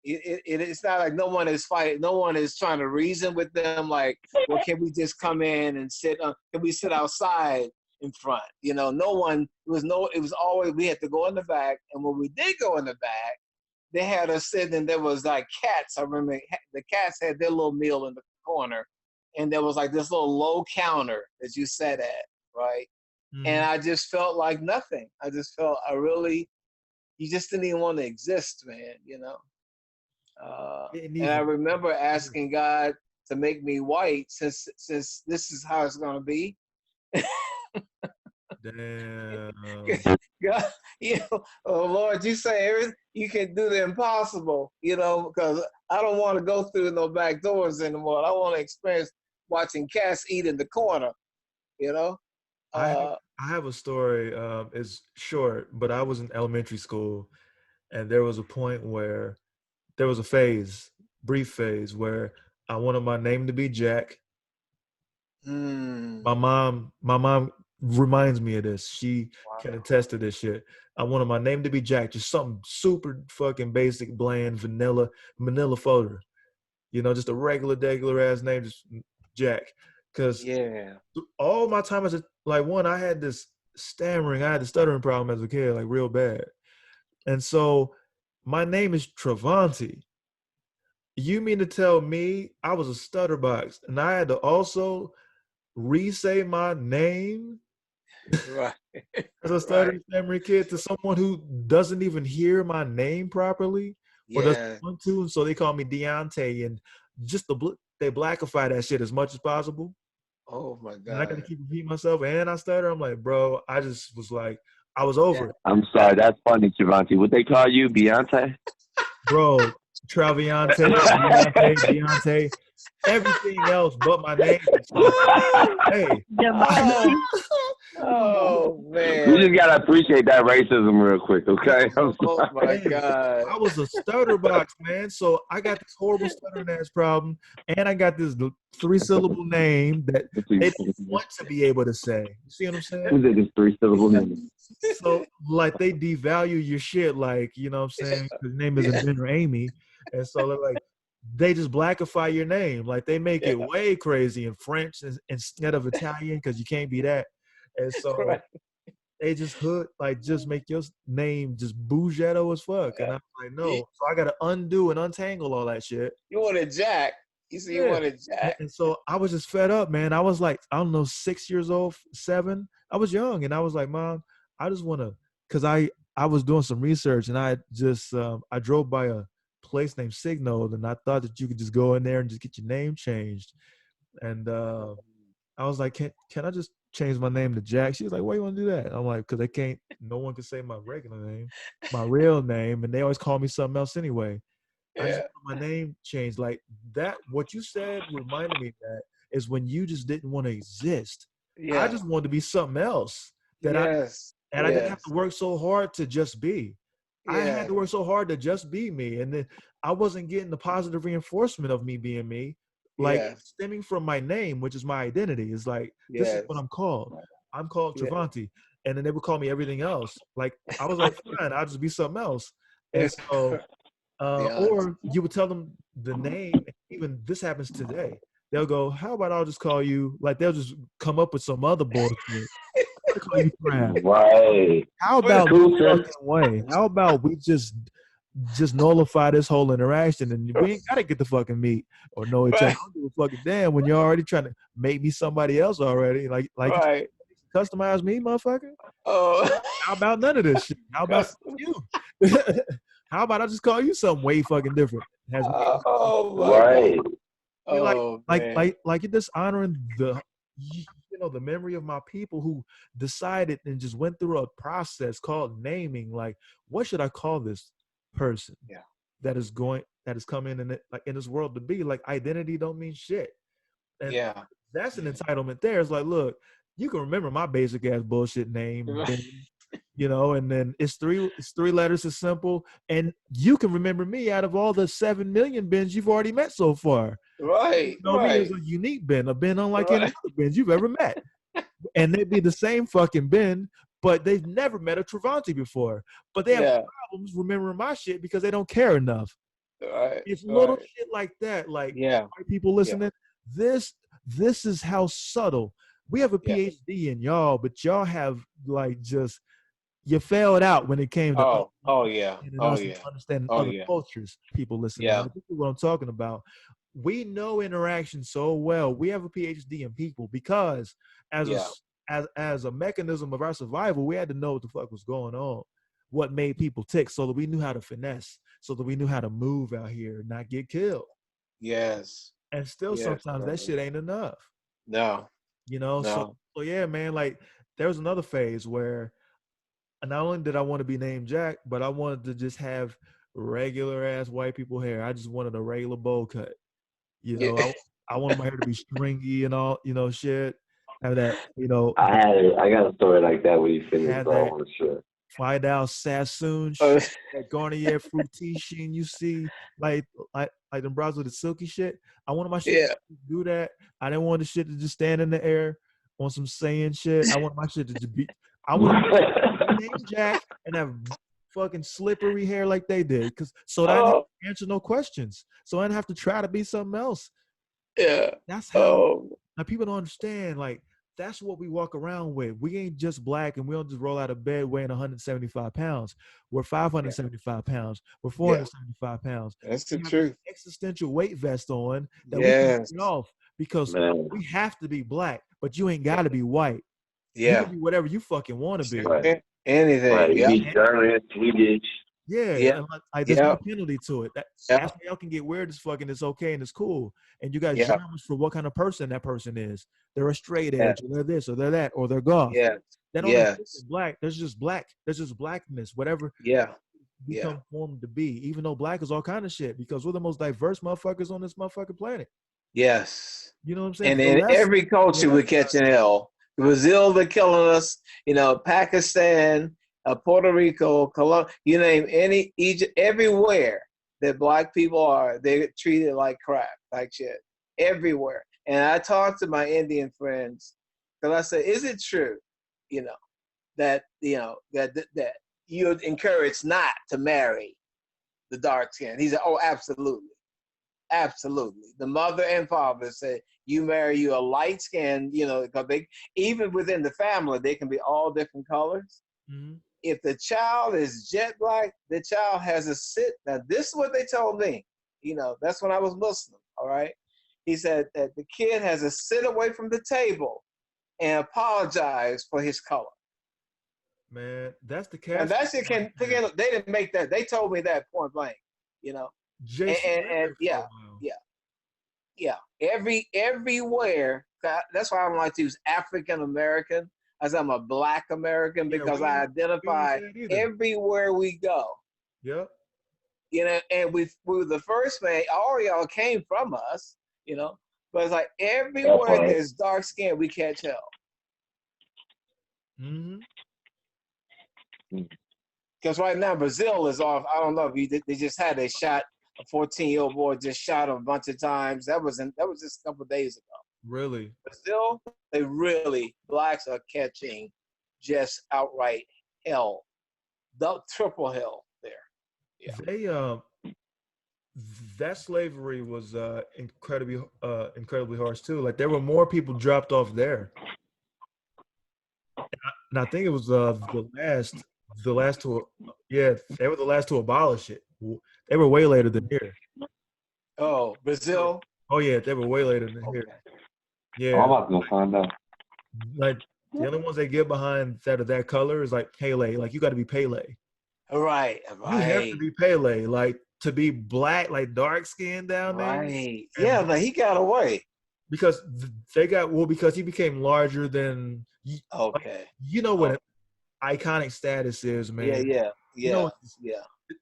S2: It's not like no one is fighting, no one is trying to reason with them. Like, well, can we just come in and sit? Can we sit outside in front? No one. It was always we had to go in the back, and when we did go in the back, they had us sitting, and there was like cats. I remember the cats had their little meal in the corner, and there was like this little low counter that you sat at, right? Mm-hmm. And I just felt like nothing. I just felt you just didn't even want to exist, man. And I remember asking God to make me white since this is how it's gonna be.
S1: Damn.
S2: God, oh Lord, you say everything, you can do the impossible, because I don't want to go through no back doors anymore. I want to experience watching cats eat in the corner,
S1: I have a story. It's short, but I was in elementary school, and there was a point where there was a brief phase, where I wanted my name to be Jack. My mom reminds me of this. She can attest to this shit. I wanted my name to be Jack, just something super fucking basic, bland, vanilla, manila folder. Just a regular ass name, just Jack. Because all my time I had this I had the stuttering problem as a kid, like real bad. And so my name is Travanti. You mean to tell me I was a stutterbox and I had to also re-say my name
S2: right
S1: as a stuttering memory kid to someone who doesn't even hear my name properly or doesn't want to, and so they call me Deontay, and just they blackify that shit as much as possible.
S2: Oh my God!
S1: And I got to keep repeating myself, and I stutter. I'm like, bro, I just was like, I was over it.
S3: I'm sorry, that's funny, Travanti. Would they call you Beyonce?
S1: Bro, Traviante, Beyonce, everything else but my name. Hey.
S2: Oh man.
S3: We just gotta appreciate that racism real quick, okay?
S2: Oh my God.
S1: I was a stutterbox, man. So I got this horrible stuttering ass problem, and I got this 3-syllable name that they didn't want to be able to say. You see what I'm saying?
S3: Who's this 3-syllable name?
S1: So like they devalue your shit, like, you know what I'm saying? His name isn't Ben or Amy. And so they're like, they just blackify your name. Like they make it way crazy in French instead of Italian, because you can't be that. And so they just just make your name just bougetto as fuck. And I'm like, no. So I got to undo and untangle all that shit.
S2: You wanted Jack. You see, you wanted Jack.
S1: And so I was just fed up, man. I was like, I don't know, 6 years old, 7. I was young, and I was like, Mom, I just want to, because I was doing some research, and I just I drove by a place named Signal, and I thought that you could just go in there and just get your name changed. And I was like, can I just change my name to Jack? She was like, why you want to do that? I'm like, because no one can say my regular name, my real name, and they always call me something else anyway. I just want my name changed. Like that, what you said reminded me of that is when you just didn't want to exist. I just wanted to be something else. that
S2: Yes.
S1: I didn't have to work so hard to just be. I had
S2: Yeah.
S1: to work so hard to just be me. And then I wasn't getting the positive reinforcement of me being me, like
S2: Yes.
S1: stemming from my name, which is my identity. Is like, this is what
S2: Yes.
S1: I'm called. I'm called
S2: Yeah.
S1: Travanti. And then they would call me everything else. Like I was like, fine, I'll just be something else. And so,
S2: Yeah.
S1: or you would tell them the name, even this happens today. They'll go, how about I'll just call you, like they'll just come up with some other bullshit. I call you crap.
S3: Right.
S1: How about no
S3: Cool,
S1: fucking way? How about we just nullify this whole interaction and we ain't gotta get the fucking meet or know each other. I
S2: Right.
S1: don't give a fucking damn when you're already trying to make me somebody else already. Like
S2: Right.
S1: customize me, motherfucker.
S2: Oh.
S1: How about none of this shit? How about you? How about I just call you something way fucking different? Has
S2: Oh my
S3: right.
S2: God.
S1: you
S2: Oh man.
S1: like you're dishonoring the memory of my people who decided and just went through a process called naming. Like, what should I call this person?
S2: Yeah.
S1: That is come in it, like in this world to be. Like, identity don't mean shit. And
S2: Yeah.
S1: that's an entitlement there. It's like, look, you can remember my basic ass bullshit name, Ben, and then it's three letters, it's simple, and you can remember me out of all the 7 million Bens you've already met so far.
S2: Right.
S1: You know me as a unique Ben, a Ben unlike any other Bens you've ever met. And they'd be the same fucking Ben, but they've never met a Travanti before. But they have problems remembering my shit because they don't care enough.
S2: Right.
S1: It's little shit like that. Like, white people listening, this is how subtle. We have a PhD in y'all, but y'all have like just you failed out when it came to understanding other cultures. People listening, like, this is what I'm talking about. We know interaction so well. We have a PhD in people because as a mechanism of our survival, we had to know what the fuck was going on, what made people tick, so that we knew how to finesse, so that we knew how to move out here and not get killed.
S2: Yes.
S1: And still sometimes that shit ain't enough.
S2: No.
S1: So yeah, man, like there was another phase where not only did I want to be named Jack, but I wanted to just have regular ass white people hair. I just wanted a regular bowl cut. I wanted my hair to be stringy and all, shit. Have that,
S3: I got a story like that when you finish, so I want to share.
S1: Fidel Sassoon shit, that Garnier Fruity sheen you see, like them bras with the silky shit. I wanted my shit to do that. I didn't want the shit to just stand in the air on some saying shit. I want my shit to just be. I want to be named Jack and have fucking slippery hair like they did, so that I didn't have to answer no questions. So I didn't have to try to be something else.
S2: Yeah.
S1: That's how. Now people don't understand. Like, that's what we walk around with. We ain't just black and we don't just roll out of bed weighing 175 pounds. We're 575 pounds. We're 475 pounds.
S2: That's the
S1: we have
S2: truth.
S1: An existential weight vest on that we can get off because we have to be black, but you ain't got to be white. You can be whatever you fucking want to be.
S3: Right.
S2: Anything.
S3: Right. Be German, Swedish.
S1: Yeah. Like, there's no penalty to it. That's why y'all can get weird as fucking. It's okay and it's cool. And you got genres for what kind of person that person is. They're a straight edge, or they're this, or they're that, or they're goth. They don't exist in black. There's just black. There's just blackness. Whatever. Become formed to be. Even though black is all kind of shit, because we're the most diverse motherfuckers on this motherfucking planet.
S2: Yes.
S1: You know what I'm saying?
S2: And in every culture we're catching hell. Brazil, they're killing us. Pakistan, Puerto Rico, Colombia, you name any, Egypt, everywhere that black people are, they're treated like crap, like shit, everywhere. And I talked to my Indian friends, because I said, is it true, that you encourage not to marry the dark skin? He said, oh, absolutely. Absolutely. The mother and father said, you marry a light skin, because even within the family, they can be all different colors.
S1: Mm-hmm.
S2: If the child is jet black, the child has a sit. Now, this is what they told me. That's when I was Muslim, all right? He said that the kid has to sit away from the table and apologize for his color.
S1: Man, that's the
S2: And
S1: cast.
S2: they didn't make that. They told me that point blank, Everywhere. That's why I don't like to use African American. As I'm a Black American, because I identify everywhere we go.
S1: Yep.
S2: And we were the first man. All y'all came from us, but it's like everywhere there's dark skin, we catch hell.
S1: Mm-hmm.
S2: Because right now Brazil is off. I don't know if they just had a shot. A 14-year-old boy just shot him a bunch of times. That was just a couple of days ago.
S1: Really?
S2: Brazil, blacks are catching just outright hell, the triple hell there. Yeah.
S1: They that slavery was incredibly harsh too. Like there were more people dropped off there, and I think it was the last to yeah, they were the last to abolish it. They were way later than here.
S2: Oh, Brazil.
S1: Oh yeah, they were way later than here. Yeah,
S3: I'm about to go find out.
S1: like the only ones they get behind that are that color is like Pele. Like you got to be Pele.
S2: Right.
S1: You have to be Pele. Like to be black, like dark skin down there.
S2: Right. Yeah, but he got away.
S1: Because because he became larger than.
S2: Okay.
S1: Like, you know what iconic status is, man.
S2: Yeah.
S1: You know,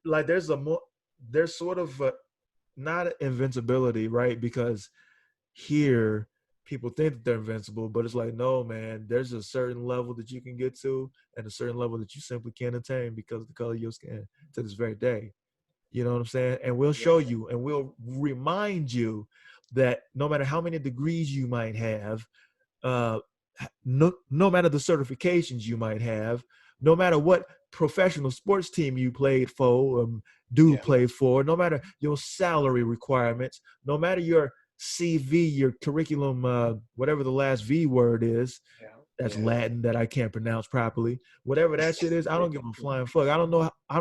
S1: like there's sort of not invincibility, right? Because here people think that they're invincible, but it's like, no, man, there's a certain level that you can get to and a certain level that you simply can't attain because of the color of your skin to this very day. You know what I'm saying? And we'll show you and we'll remind you that no matter how many degrees you might have, no matter the certifications you might have, no matter what professional sports team you played for, play for, no matter your salary requirements, no matter your CV, your curriculum, whatever the last V word is, that's Latin that I can't pronounce properly. Whatever that shit is, I don't give a flying fuck. I don't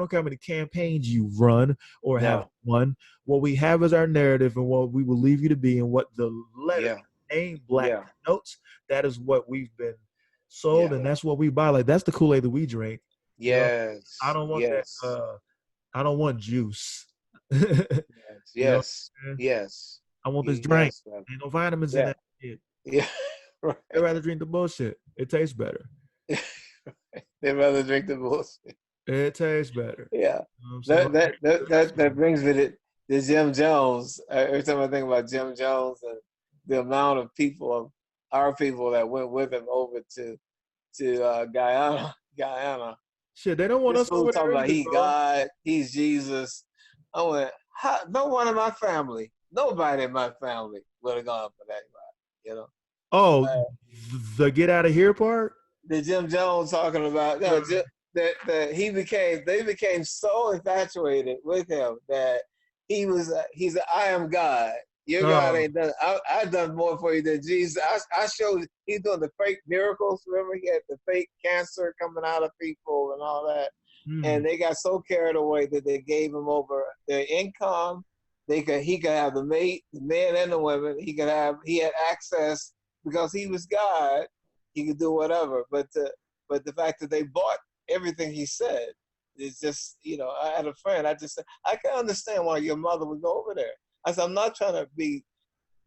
S1: care how many campaigns you run or have won. What we have is our narrative and what we will leave you to be and what the letter name black notes. That is what we've been sold and that's what we buy. Like that's the Kool-Aid that we drink.
S2: Yes.
S1: You know? I don't want that. I don't want juice.
S2: Yes.
S1: I want this drink. Ain't no vitamins in that shit.
S2: Yeah. Right.
S1: They'd rather drink the bullshit. It tastes better.
S2: They'd rather drink the bullshit.
S1: It tastes better.
S2: Yeah. You know that brings me to Jim Jones. Every time I think about Jim Jones and the amount of our people that went with him over to Guyana.
S1: Shit, they don't want us over
S2: talking about he's God, he's Jesus. I went, no one in my family, nobody in my family would have gone for that ride, you know.
S1: Oh, the get out of here part?
S2: The Jim Jones talking about that they became so infatuated with him that he's I am God. Your God ain't done. I done more for you than Jesus. I showed he's doing the fake miracles. Remember, he had the fake cancer coming out of people and all that. And they got so carried away that they gave him over their income. He could have the men and the women. He had access because he was God. He could do whatever. But the fact that they bought everything he said is just, I had a friend. I just said, I can understand why your mother would go over there. I said, I'm not trying to be,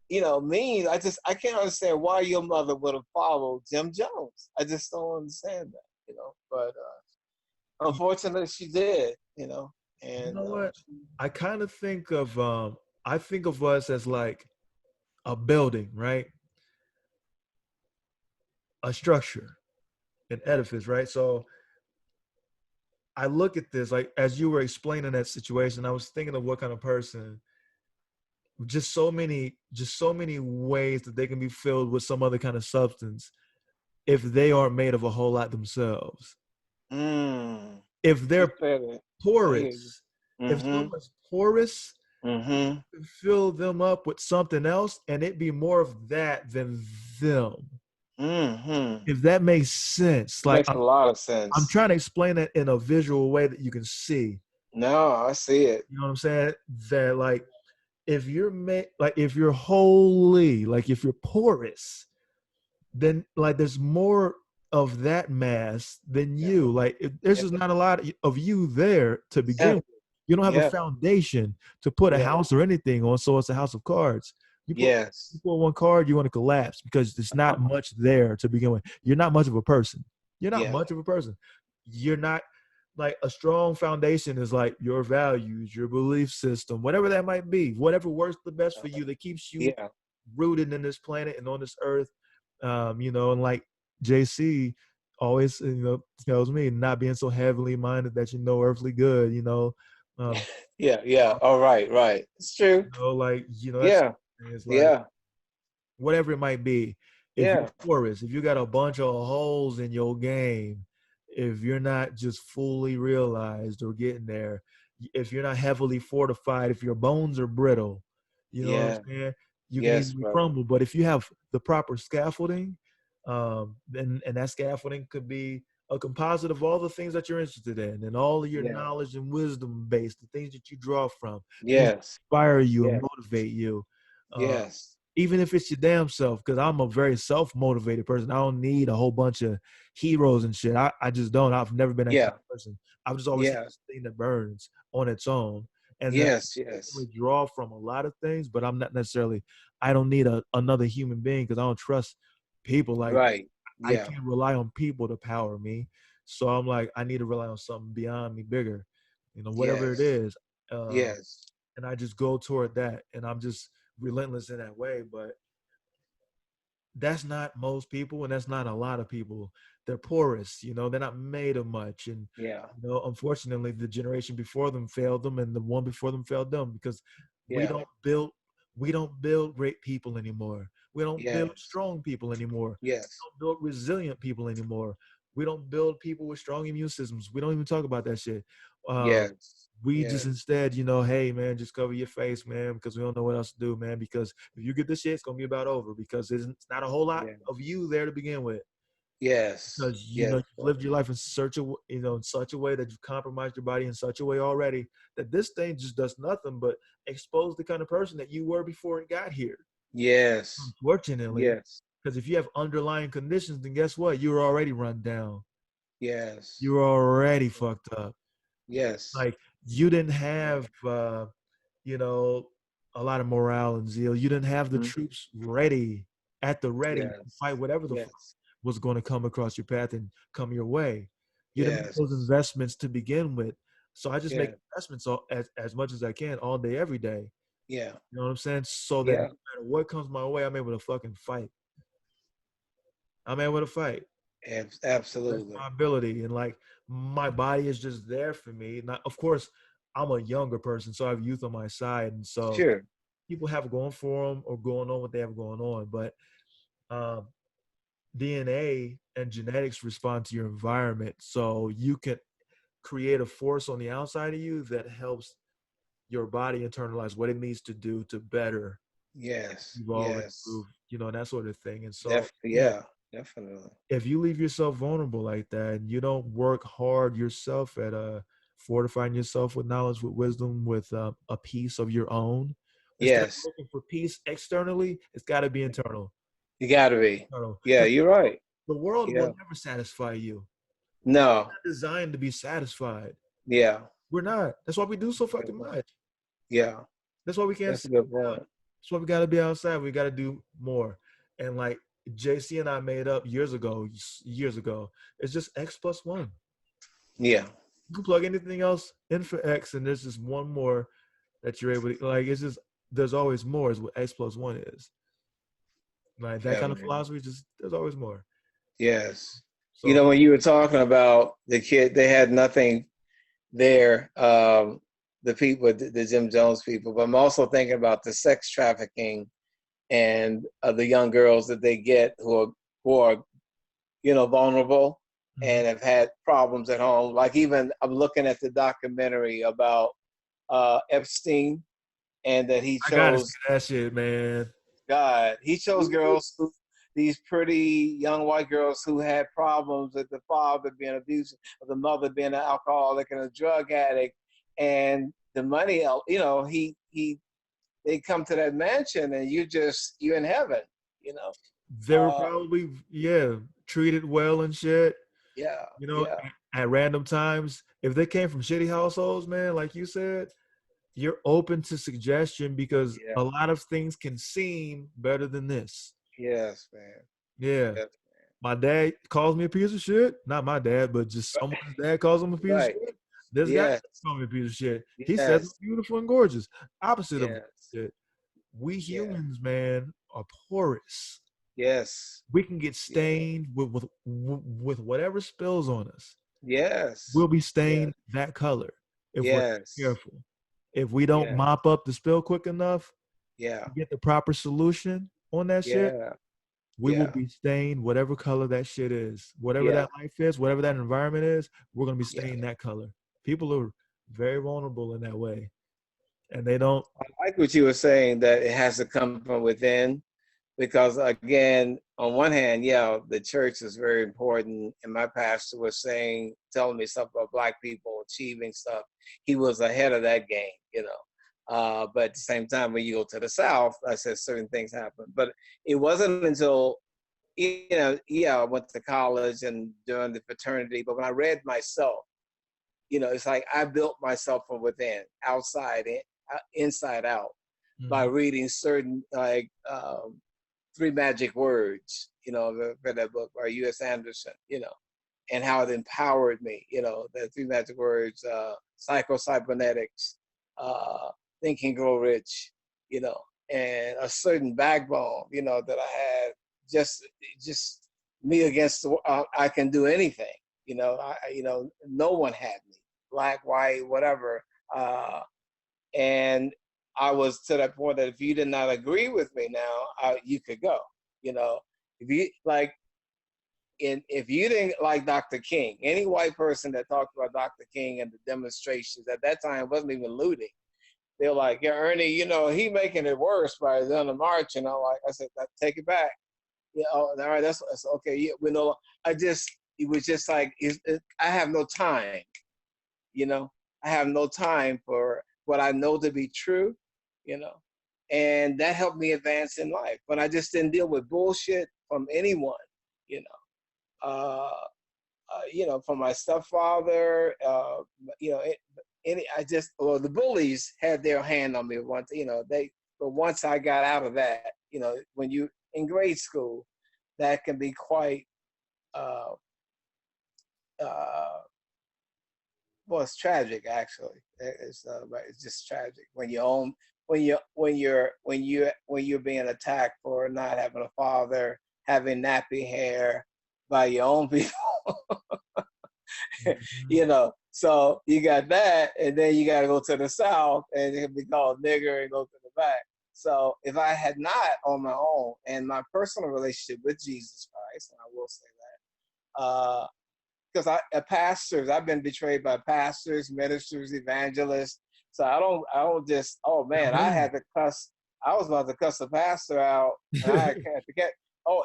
S2: mean. I can't understand why your mother would have followed Jim Jones. I just don't understand that, But unfortunately, she did, And
S1: you know what? I kind of think of us as like a building, right? A structure, an edifice, right? So I look at this like as you were explaining that situation, I was thinking of what kind of person. Just so many ways that they can be filled with some other kind of substance if they aren't made of a whole lot themselves. If they're porous, if someone's porous, fill them up with something else and it be more of that than them. If that makes sense. Like
S2: makes a lot of sense.
S1: I'm trying to explain it in a visual way that you can see.
S2: No, I see it.
S1: You know what I'm saying? That like if you're holy, like if you're porous, then like there's more of that mass than you. Like there's just not a lot of you there to begin with. You don't have a foundation to put a house or anything on, so it's a house of cards. You put one card, you want to collapse because there's not much there to begin with. You're not much of a person. You're not like a strong foundation is like your values, your belief system, whatever that might be, whatever works the best for you that keeps you rooted in this planet and on this earth. And like JC always, tells me not being so heavenly minded that you know earthly good,
S2: Yeah, yeah. All right, right. It's true.
S1: like, that's
S2: Yeah,
S1: it's like
S2: yeah,
S1: whatever it might be. If you're
S2: yeah,
S1: porous, if you got a bunch of holes in your game, if you're not just fully realized or getting there, if you're not heavily fortified, if your bones are brittle, you know what I'm
S2: yeah.
S1: saying? You can
S2: Yes,
S1: easily
S2: brother.
S1: crumble. But if you have the proper scaffolding, then and that scaffolding could be a composite of all the things that you're interested in and all of your
S2: Yeah.
S1: knowledge and wisdom based, the things that you draw from, things that
S2: Yes.
S1: inspire you and
S2: Yes.
S1: motivate you. Uh,
S2: Yes.
S1: even if it's your damn self, because I'm a very self-motivated person. I don't need a whole bunch of heroes and shit. I just don't. I've never been that kind
S2: Yeah.
S1: of person. I've just always had
S2: Yeah.
S1: this thing that burns on its own. And then
S2: Yes.
S1: I
S2: Yes.
S1: definitely draw from a lot of things, but I'm not necessarily, I don't need another human being because I don't trust people. Like,
S2: Right.
S1: I
S2: Yeah.
S1: can't rely on people to power me. So I'm like, I need to rely on something beyond me, bigger, whatever it
S2: Yes.
S1: is. Uh,
S2: Yes.
S1: and I just go toward that. And I'm just relentless in that way. But that's not most people, and that's not a lot of people. They're porous, they're not made of much. And
S2: Yeah.
S1: unfortunately the generation before them failed them and the one before them failed them, because we
S2: Yeah.
S1: don't build we don't build great people anymore. We don't build
S2: Yes.
S1: strong people anymore. We
S2: Yes.
S1: don't build resilient people anymore. We don't build people with strong immune systems. We don't even talk about that shit. uh,
S2: Yes.
S1: we just
S2: Yes.
S1: instead, hey man, just cover your face, man, because we don't know what else to do, man. Because if you get this shit, it's gonna be about over. Because it's not a whole lot
S2: Yes.
S1: of you there to begin with.
S2: Yes.
S1: Because
S2: Yes,
S1: you've lived
S2: brother.
S1: your life in such a way that you've compromised your body in such a way already that this thing just does nothing but expose the kind of person that you were before it got here.
S2: Yes.
S1: Unfortunately,
S2: Yes.
S1: because if you have underlying conditions, then guess what? You were already run down.
S2: Yes.
S1: You were already fucked up.
S2: Yes.
S1: Like, you didn't have you know a lot of morale and zeal. You didn't have the
S2: Mhm.
S1: troops ready, at the ready, to
S2: Yes.
S1: fight whatever the fuck
S2: Yes.
S1: was going to come across your path and come your way. You didn't make those
S2: Yes.
S1: investments to begin with. So I just make
S2: Yeah.
S1: investments as much as I can all day, every day.
S2: Yeah.
S1: You know what I'm saying? So that no
S2: Yeah.
S1: matter what comes my way, I'm able to fucking fight. I'm able to fight. That's
S2: Absolutely.
S1: my ability. And like, my body is just there for me. Now, of course, I'm a younger person, so I have youth on my side. And so
S2: Sure.
S1: people have going for them or going on what they have going on. But um, DNA and genetics respond to your environment. So you can create a force on the outside of you that helps your body internalize what it needs to do to better
S2: Yes.
S1: evolve and
S2: Yes.
S1: improve, that sort of thing. And so,
S2: Definitely.
S1: yeah,
S2: Yeah. Definitely.
S1: if you leave yourself vulnerable like that and you don't work hard yourself at fortifying yourself with knowledge, with wisdom, with a piece of your own, instead of
S2: Yes.
S1: looking for peace externally, it's got to be internal.
S2: You gotta be.
S1: Internal.
S2: Yeah,
S1: Because
S2: you're right.
S1: the world will
S2: Yeah.
S1: never satisfy you.
S2: No.
S1: We're not designed to be satisfied.
S2: Yeah.
S1: We're not. That's why we do so fucking much.
S2: Yeah.
S1: That's why we can't
S2: That's a
S1: sit
S2: good
S1: down.
S2: point.
S1: That's why we got to be outside. We got to do more. And like JC and I made up years ago. It's just X plus one.
S2: Yeah.
S1: You can plug anything else in for X, and there's just one more that you're able to, like, it's just, there's always more is what X plus one is. Like, that
S2: Yeah,
S1: kind of
S2: man.
S1: philosophy, just there's always more.
S2: Yes. You
S1: So
S2: know, when you were talking about the kid, they had nothing there. The people, the Jim Jones people, but I'm also thinking about the sex trafficking and the young girls that they get who are vulnerable
S1: mhm.
S2: and have had problems at home. Like, even I'm looking at the documentary about Epstein, and that he
S1: I gotta see
S2: chose
S1: that shit, man.
S2: God. He chose girls who, these pretty young white girls who had problems with the father being abusive, or the mother being an alcoholic and a drug addict, and the money. He they come to that mansion, and you're in heaven. You know.
S1: They were
S2: Uh,
S1: probably, yeah, treated well and shit.
S2: yeah.
S1: You know,
S2: Yeah.
S1: at random times, if they came from shitty households, man, like you said, you're open to suggestion because
S2: Yeah.
S1: a lot of things can seem better than this.
S2: Yes, man.
S1: Yeah.
S2: Yes,
S1: My dad calls me a piece of shit. Not my dad, but just
S2: man.
S1: someone's dad calls him a piece of
S2: Right.
S1: shit. This guy
S2: Yes.
S1: calls me a piece of shit. He says I'm
S2: Yes.
S1: beautiful and gorgeous. Opposite of
S2: Yes.
S1: shit. We
S2: Yeah.
S1: humans, man, are porous.
S2: Yes.
S1: We can get
S2: Yeah.
S1: stained with whatever spills on us.
S2: Yes.
S1: We'll be
S2: Yes.
S1: stained that color if we're not
S2: Yes.
S1: careful. If we don't
S2: Yeah.
S1: mop up the spill quick enough,
S2: Yeah.
S1: get the proper solution on that shit,
S2: Yeah.
S1: we will
S2: Yeah.
S1: be stained whatever color that shit is. Whatever
S2: Yeah.
S1: that life is, whatever that environment is, we're going to be
S2: Yeah.
S1: stained that color. People are very vulnerable in that way. And they don't.
S2: I like what you were saying, that it has to come from within, because again, on one hand, yeah, the church is very important, and my pastor was saying, telling me stuff about Black people achieving stuff. He was ahead of that game, you know. But at the same time, when you go to the South, I said certain things happen. But it wasn't until, you know, yeah, I went to college and during the fraternity, but when I read myself, you know, it's like I built myself from within, outside in, inside out, by
S1: Mhm.
S2: reading certain, like, Three Magic Words, you know, for that book by U.S. Anderson, you know, and how it empowered me, you know, the Three Magic Words, psycho-cybernetics, uh, Think and Grow Rich, you know, and a certain backbone, you know, that I had, just, just me against the, I can do anything, you know, you know, no one had me, Black, white, whatever, and I was to that point that if you did not agree with me now, you could go. You know, if you like, if you didn't like Dr. King, any white person that talked about Dr. King and the demonstrations at that time wasn't even looting. They're like, yeah, Ernie, you know, he making it worse by the end of March. And I said, take it back. Yeah, all right, that's okay. Yeah, we know. It was just like, I have no time. You know, I have no time for what I know to be true, you know, and that helped me advance in life. But I just didn't deal with bullshit from anyone, you you know, from my stepfather, you know, well, the bullies had their hand on me once, you know, but once I got out of that, you know, when you in grade school, that can be quite, uh, uh, well, it's tragic actually. It's just tragic when you own when you're being attacked for not having a father, having nappy hair by your own people.
S1: Mhm.
S2: You know, so you got that, and then you got to go to the South and it can be called nigger and go to the back. So if I had not on my own and my personal relationship with Jesus Christ, and I will say that, because pastors, I've been betrayed by pastors, ministers, evangelists. So I don't just, oh
S1: I
S2: man, I
S1: bet.
S2: had to cuss. I was about to cuss the pastor out, and I had to get, oh,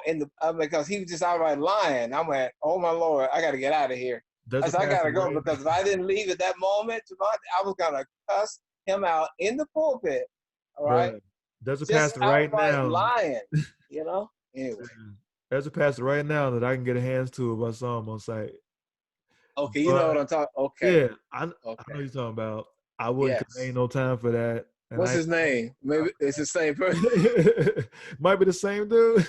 S2: because he was just outright lying. I went, oh my Lord, I got to get out of here.
S1: There's
S2: I
S1: a
S2: said, I got
S1: pastor
S2: to go,
S1: right.
S2: because if I didn't leave at that moment, I was gonna cuss him out in the pulpit. All right,
S1: Bro, there's a
S2: just
S1: pastor right
S2: outright
S1: now.
S2: lying. You know. Anyway,
S1: There's a pastor right now that I can get a hands to if I saw him on site.
S2: okay, you know what
S1: But
S2: I'm talking. Okay,
S1: yeah, I know
S2: okay.
S1: you're talking about. I wouldn't, cause there
S2: Yes.
S1: ain't no time for that. And
S2: What's
S1: I
S2: his name? Maybe it's the same person.
S1: might be the same dude.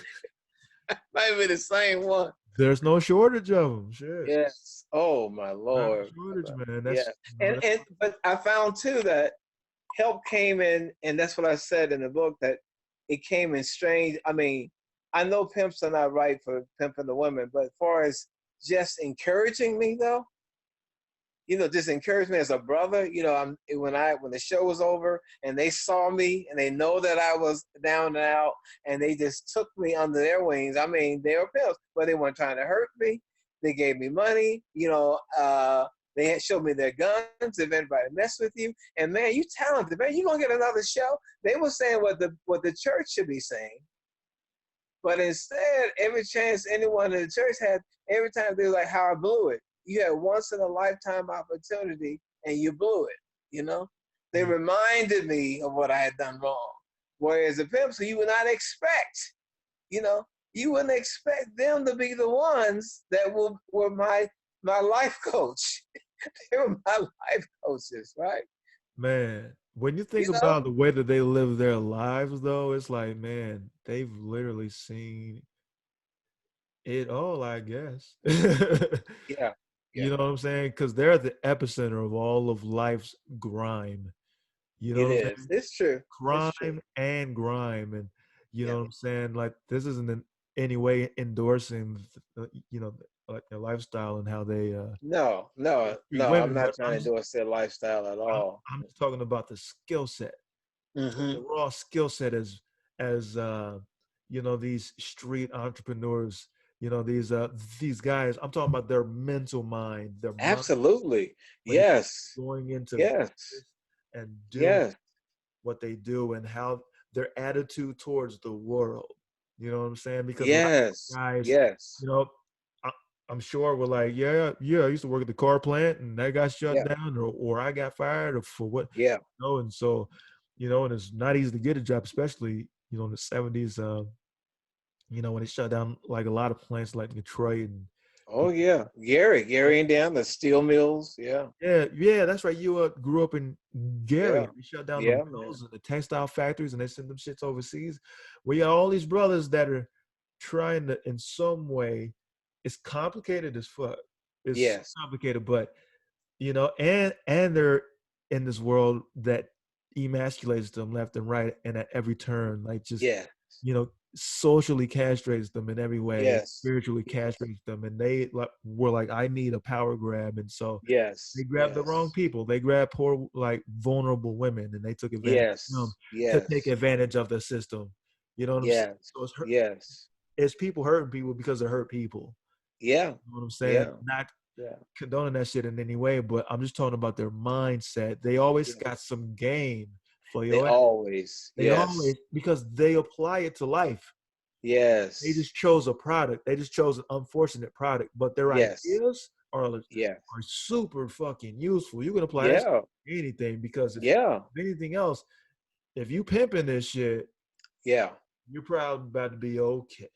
S2: Maybe the same one.
S1: There's no shortage of them. Shit,
S2: Yes. Oh my
S1: not a
S2: Lord.
S1: shortage, man.
S2: Yeah.
S1: That's that's
S2: And but I found too that help came in, and that's what I said in the book, that it came in strange. I mean, I know pimps are not right for pimping the women, but as far as just encouraging me though, you know, just encouraged me as a brother. You know, when the show was over and they saw me and they know that I was down and out, and they just took me under their wings. I mean, they were pimps, but they weren't trying to hurt me. They gave me money. You know, they had showed me their guns if anybody mess with you. And man, you talented, man. You gonna get another show. They were saying what the church should be saying. But instead, every chance anyone in the church had, every time they were like, how I blew it. You had once in a lifetime opportunity and you blew it, you know? They
S1: mm,
S2: reminded me of what I had done wrong. Whereas the pimps, you would not expect, you know, you wouldn't expect them to be the ones that were my life coach. They were my life coaches, right?
S1: man. When you think
S2: You know?
S1: about the way that they live their lives, though, it's like, man, they've literally seen it all, I guess.
S2: Yeah,
S1: You
S2: yeah.
S1: know what I'm saying? Because they're at the epicenter of all of life's grime. You know
S2: It
S1: what I'm
S2: is.
S1: saying?
S2: It's true. It's true.
S1: Crime and grime. And you
S2: Yeah,
S1: know what I'm saying? Like this isn't an any way endorsing, like their lifestyle and how they
S2: No, no,
S1: treat
S2: no. I'm
S1: women,
S2: not
S1: but
S2: trying to endorse their lifestyle at all.
S1: I'm just talking about the skill set,
S2: Mm-hmm.
S1: the raw skill set as these street entrepreneurs, these guys. I'm talking about their mental mind, their mind
S2: Absolutely.
S1: when it
S2: Yes.
S1: going into
S2: Yes.
S1: business and doing
S2: Yes.
S1: what they do and how their attitude towards the world. You know what I'm saying? Because a lot of
S2: Yes.
S1: guys,
S2: Yes.
S1: you know, I, I'm sure were like, yeah, I used to work at the car plant and that got shut
S2: Yeah.
S1: down, or I got fired, or for what,
S2: Yeah.
S1: and so, and it's not easy to get a job, especially in the '70s. When it shut down like a lot of plants like Detroit and
S2: Oh yeah. Gary, Indiana, the steel mills. Yeah.
S1: yeah, that's right. You grew up in Gary.
S2: Yeah.
S1: And they shut down the
S2: Yeah, man.
S1: mills and the textile factories, and they send them shits overseas. We got all these brothers that are trying to, in some way, it's complicated as fuck. It's
S2: Yes.
S1: complicated, but and they're in this world that emasculates them left and right and at every turn, like just
S2: Yeah.
S1: socially castrates them in every way,
S2: Yes.
S1: spiritually
S2: Yes.
S1: castrates them, and they were like, I need a power grab, and so they
S2: Yes.
S1: grabbed the wrong
S2: Yes.
S1: people. They grabbed poor, like vulnerable women, and they took advantage of them
S2: Yes.
S1: to take
S2: Yes.
S1: advantage of the system. You know what I'm saying?
S2: Yes.
S1: So
S2: Yes.
S1: it's people hurting people because they hurt people.
S2: Yeah.
S1: You know what I'm saying?
S2: Yeah.
S1: Not
S2: Yeah.
S1: condoning that shit in any way, but I'm just talking about their mindset. They always
S2: Yeah.
S1: got some game for
S2: They
S1: your ass.
S2: always.
S1: They
S2: Yes.
S1: always, because they apply it to life. They
S2: Yes.
S1: just chose a product. They just chose an unfortunate product, but their
S2: Yes.
S1: ideas are
S2: Yeah.
S1: super fucking useful. You can apply that shit
S2: Yeah.
S1: to anything, because if
S2: Yeah.
S1: anything else, if you pimping this shit,
S2: Yeah.
S1: you're probably about to be okay.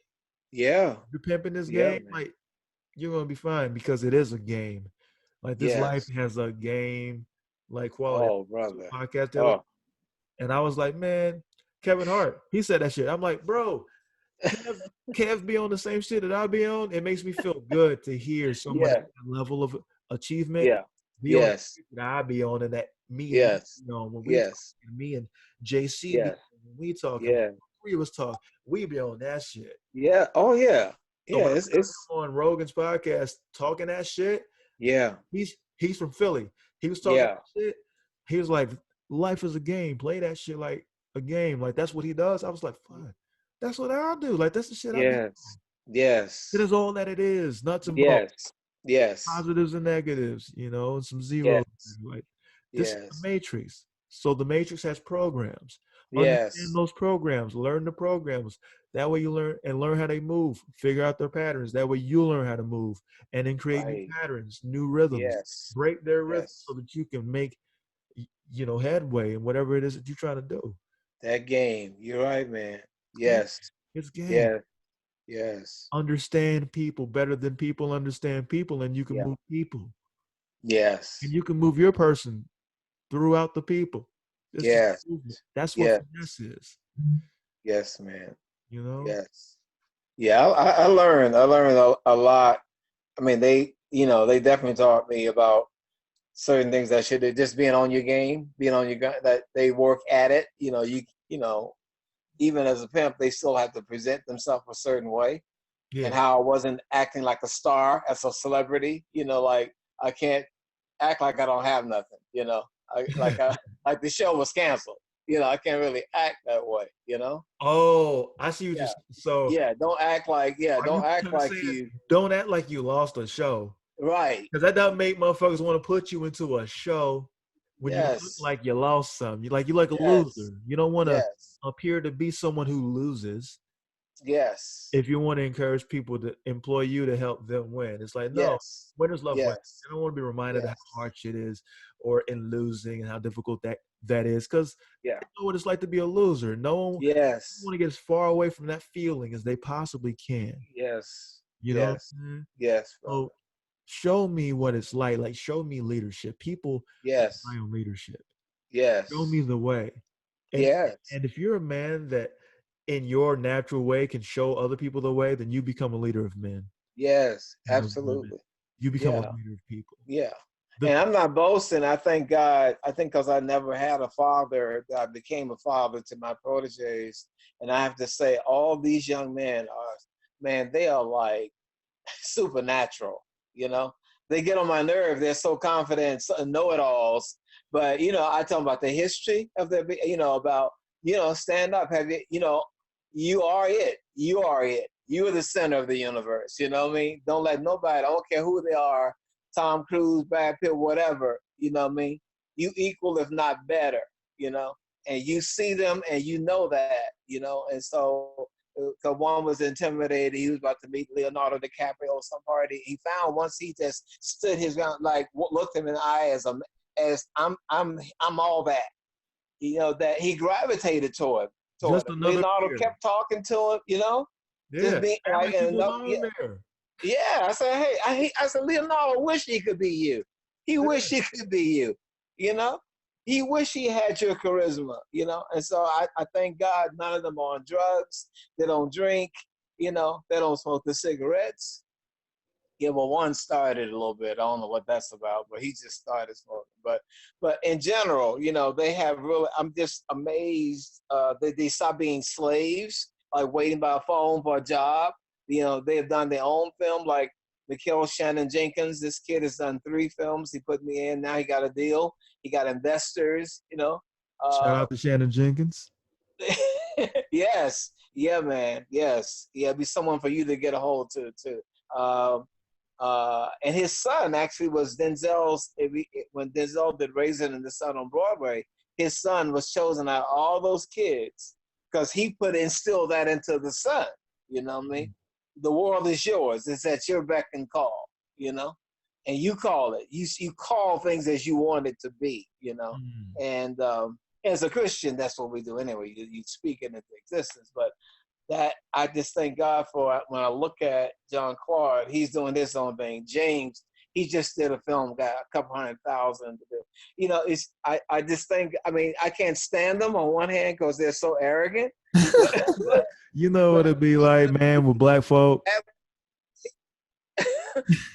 S2: Yeah.
S1: If you're pimping this
S2: Yeah,
S1: game,
S2: man.
S1: like, you're gonna be fine, because it is a game. Like, this life
S2: Yes.
S1: has a game like quality.
S2: Oh,
S1: So
S2: brother.
S1: podcast the other,
S2: Oh.
S1: and I was like, man, Kevin Hart, he said that shit. I'm like, bro, Kev be on the same shit that I be on. It makes me feel good to hear someone at
S2: Yeah.
S1: that level of achievement
S2: Yeah.
S1: be on the
S2: Yes.
S1: shit that I be on, and that me and you,
S2: Yes.
S1: when we talk,
S2: Yes.
S1: and me and JC be
S2: Yes.
S1: when we talk, and
S2: Yeah.
S1: three of us talk, we be on that shit.
S2: Yeah. Oh yeah.
S1: So
S2: Yeah.
S1: when I
S2: It's
S1: come on Rogan's podcast talking that shit,
S2: yeah.
S1: he's from Philly. He was talking
S2: Yeah.
S1: that shit. He was like, life is a game. Play that shit like a game. Like, that's what he does. I was like, fuck. That's what I do. Like, that's the shit I be on.
S2: Yes.
S1: It
S2: Yes.
S1: is all that it is, nuts and bolts,
S2: Yes. Yes.
S1: positives and negatives, and some zeros.
S2: Yes.
S1: Like, this is the
S2: Yes.
S1: matrix. So the matrix has programs. Understand
S2: Yes.
S1: those programs. Learn the programs. That way you learn how they move. Figure out their patterns. That way you learn how to move, and then create new
S2: Right.
S1: patterns, new rhythms.
S2: Yes.
S1: Break their rhythms so
S2: Yes.
S1: that you can make headway in whatever it is that you're trying to do.
S2: That game. You're right, man.
S1: It's game.
S2: Yes.
S1: It's game.
S2: Yes. Yes.
S1: Understand people better than people understand people, and you can
S2: Yeah.
S1: move people.
S2: Yes.
S1: And you can move your person throughout the people. It's just
S2: Yes.
S1: movement. That's what
S2: Yes.
S1: finesse is.
S2: Yes, man.
S1: You know?
S2: Yes. Yeah, I learned a lot. I mean, they definitely taught me about certain things that should just being on your game, that they work at it. Even as a pimp, they still have to present themselves a certain way. And
S1: Yeah.
S2: how I wasn't acting like a star as a celebrity, like I can't act like I don't have nothing, like the show was canceled. I can't really act that way.
S1: Oh, I see you
S2: Yeah.
S1: just so
S2: Yeah, don't act like
S1: are you kind of saying
S2: you
S1: don't act like you lost a show?
S2: right.
S1: Because that doesn't make motherfuckers want to put you into a show when you look
S2: Yes.
S1: like you lost some. You're like a
S2: Yes.
S1: loser. You don't want to
S2: Yes.
S1: appear to be someone who loses.
S2: Yes.
S1: If you want to encourage people to employ you to help them win, it's like, no,
S2: Yes.
S1: winners love winning.
S2: Yes.
S1: I don't want to be reminded of
S2: Yes.
S1: how hard shit is, or in losing, and how difficult that is, because
S2: Yeah.
S1: they know what it's like to be a loser. No one
S2: Yes.
S1: want to get as far away from that feeling as they possibly can.
S2: Yes.
S1: You know what
S2: Yes.
S1: I'm saying?
S2: Yes, brother.
S1: So show me what it's like. Like, show me leadership. People
S2: Yes.
S1: rely on leadership.
S2: Yes.
S1: Show me the way. And
S2: Yes.
S1: and if you're a man that in your natural way can show other people the way, then you become a leader of men
S2: Yes.
S1: and of women.
S2: Absolutely.
S1: You become a
S2: Yeah.
S1: leader of people.
S2: Yeah.
S1: The
S2: And I'm not boasting. I thank God. I think because I never had a father, I became a father to my proteges. And I have to say, all these young men are man, they are like supernatural. They get on my nerve. They're so confident, so know-it-alls. But I tell them about the history of their, about stand up. Have you, you are it. You are it. You are the center of the universe. You know what I mean? Don't let nobody. I don't care who they are. Tom Cruise, Brad Pitt, whatever. You know what I mean? You equal, if not better. And you see them, and you know that. And so. Because one was intimidated, he was about to meet Leonardo DiCaprio or some party. He found once he just stood his ground, like looked him in the eye as I'm all that. That he gravitated toward
S1: Just
S2: him.
S1: another
S2: Leonardo
S1: peer.
S2: kept talking to him,
S1: Yeah.
S2: just being like, yeah. I said, hey, I said, Leonardo wish he could be you. He wish he could be you. He wish he had your charisma, And so I thank God none of them are on drugs. They don't drink, they don't smoke the cigarettes. Yeah, well, one started a little bit. I don't know what that's about, but he just started smoking. But in general, they have really. I'm just amazed that they stop being slaves, like waiting by a phone for a job. They have done their own film, like Mikhail Shannon Jenkins. This kid has done 3 films. He put me in. Now he got a deal. He got investors.
S1: Shout out to Shannon Jenkins.
S2: Yes. Yeah, man. Yes. Yeah, be someone for you to get a hold to too. And his son actually was Denzel's. When Denzel did Raisin in the Sun on Broadway, his son was chosen out of all those kids because he instilled that into the son. You know what I mean? The world is yours. It's at your beck and call. And you call it. You call things as you want it to be. And as a Christian, that's what we do anyway. You speak it into existence. But that I just thank God for when I look at John Claude, he's doing his own thing. James, he just did a film, got a couple 100,000 to do. I just think, I can't stand them on one hand because they're so arrogant. But
S1: what it'd be like, man, with black folk.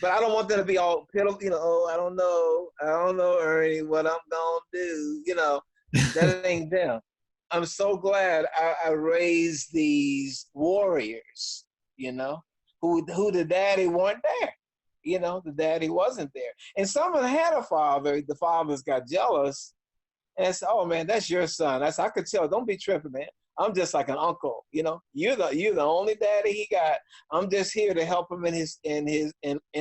S2: But I don't want them to be all pitiful, I don't know, Ernie, what I'm gonna do. That ain't them. I'm so glad I raised these warriors, who the daddy weren't there. The daddy wasn't there. And someone had a father, the fathers got jealous and said, oh man, that's your son. I could tell, don't be tripping, man. I'm just like an uncle, You're the only daddy he got. I'm just here to help him in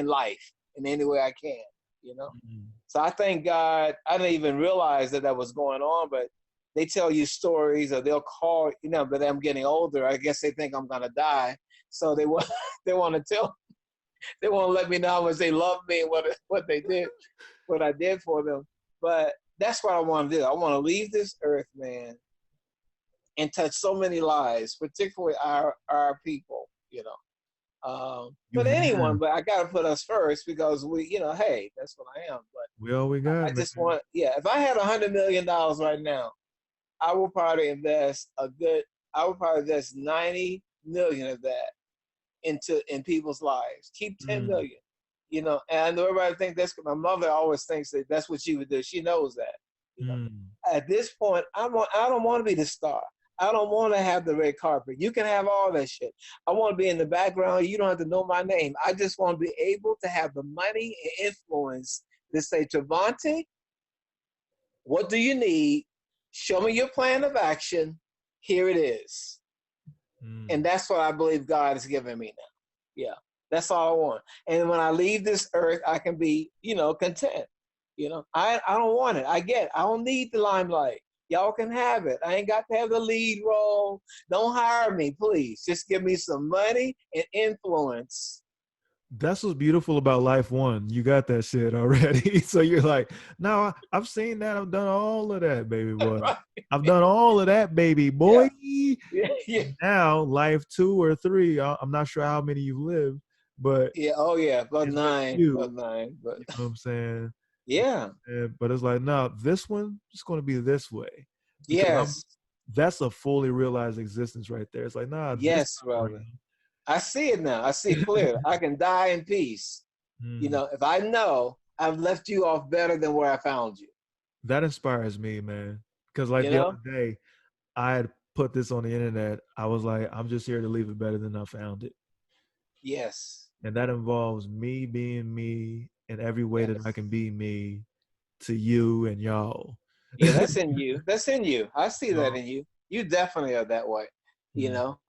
S2: life in any way I can,
S1: Mm-hmm.
S2: So I thank God. I didn't even realize that was going on, but they tell you stories or they'll call, but I'm getting older. I guess they think I'm gonna die. So they want they want to let me know how much they love me and what they did, what I did for them. But that's what I want to do. I want to leave this earth, man, and touch so many lives, particularly our people, but anyone, but I got to put us first because we, hey, that's what I am. But
S1: we all we got.
S2: I just want, if I had $100 million right now, I would probably invest 90 million of that in people's lives. Keep 10 million, and I know everybody thinks that's, my mother always thinks that that's what she would do. She knows that, At this point, I don't want to be the star. I don't want to have the red carpet. You can have all that shit. I want to be in the background. You don't have to know my name. I just want to be able to have the money and influence to say, Travanti, what do you need? Show me your plan of action. Here it is. And that's what I believe God has given me now. Yeah, that's all I want. And when I leave this earth, I can be, content. I don't want it. I don't need the limelight. Y'all can have it. I ain't got to have the lead role. Don't hire me, please. Just give me some money and influence.
S1: That's what's beautiful about Life One. You got that shit already. So you're like, no, I've seen that. I've done all of that, baby boy. Right. I've done all of that, baby boy. Yeah. Now, Life 2 or 3, I'm not sure how many you've lived, but
S2: about 9. About 9. But
S1: you know what I'm saying?
S2: Yeah.
S1: But it's like, no, this one is going to be this way.
S2: Yes.
S1: That's a fully realized existence right there. It's like, nah.
S2: Yes, brother. I see it now. I see it clear. I can die in peace. If I know I've left you off better than where I found you.
S1: That inspires me, man. Because the other day, I had put this on the internet. I was like, I'm just here to leave it better than I found it.
S2: Yes.
S1: And that involves me being me in every way that I
S2: Yes.
S1: can be me to you and y'all.
S2: Yeah, that's in you. That's in you. I see that
S1: Uh,
S2: in you. You definitely are that way. You
S1: mm.
S2: know.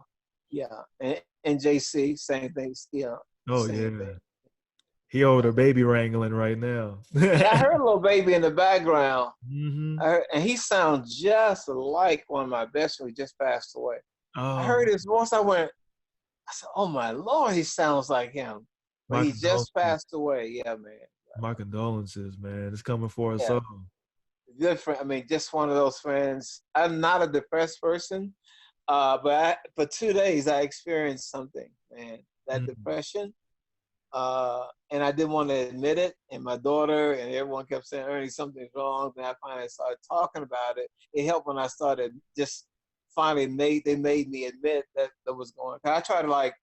S2: Yeah. And JC, same thing. You know,
S1: Oh
S2: same thing.
S1: yeah. He over the baby wrangling right now.
S2: Yeah, I heard a little baby in the background.
S1: Hmm.
S2: And he sounds just like one of my best friends who just passed away. I
S1: Oh,
S2: heard his voice. I said, oh my Lord, he sounds like him. But
S1: my
S2: he just
S1: condolences.
S2: passed away. Yeah, man.
S1: My condolences, man. It's coming for us
S2: Yeah.
S1: all.
S2: Good friend. I mean, just one of those friends. I'm not a depressed person, but for 2 days I experienced something, man. That
S1: Mm.
S2: depression, and I didn't want to admit it. And my daughter and everyone kept saying, "Ernie, something's wrong." Then I finally started talking about it. It helped when I started just finally made me admit that was going. I try to like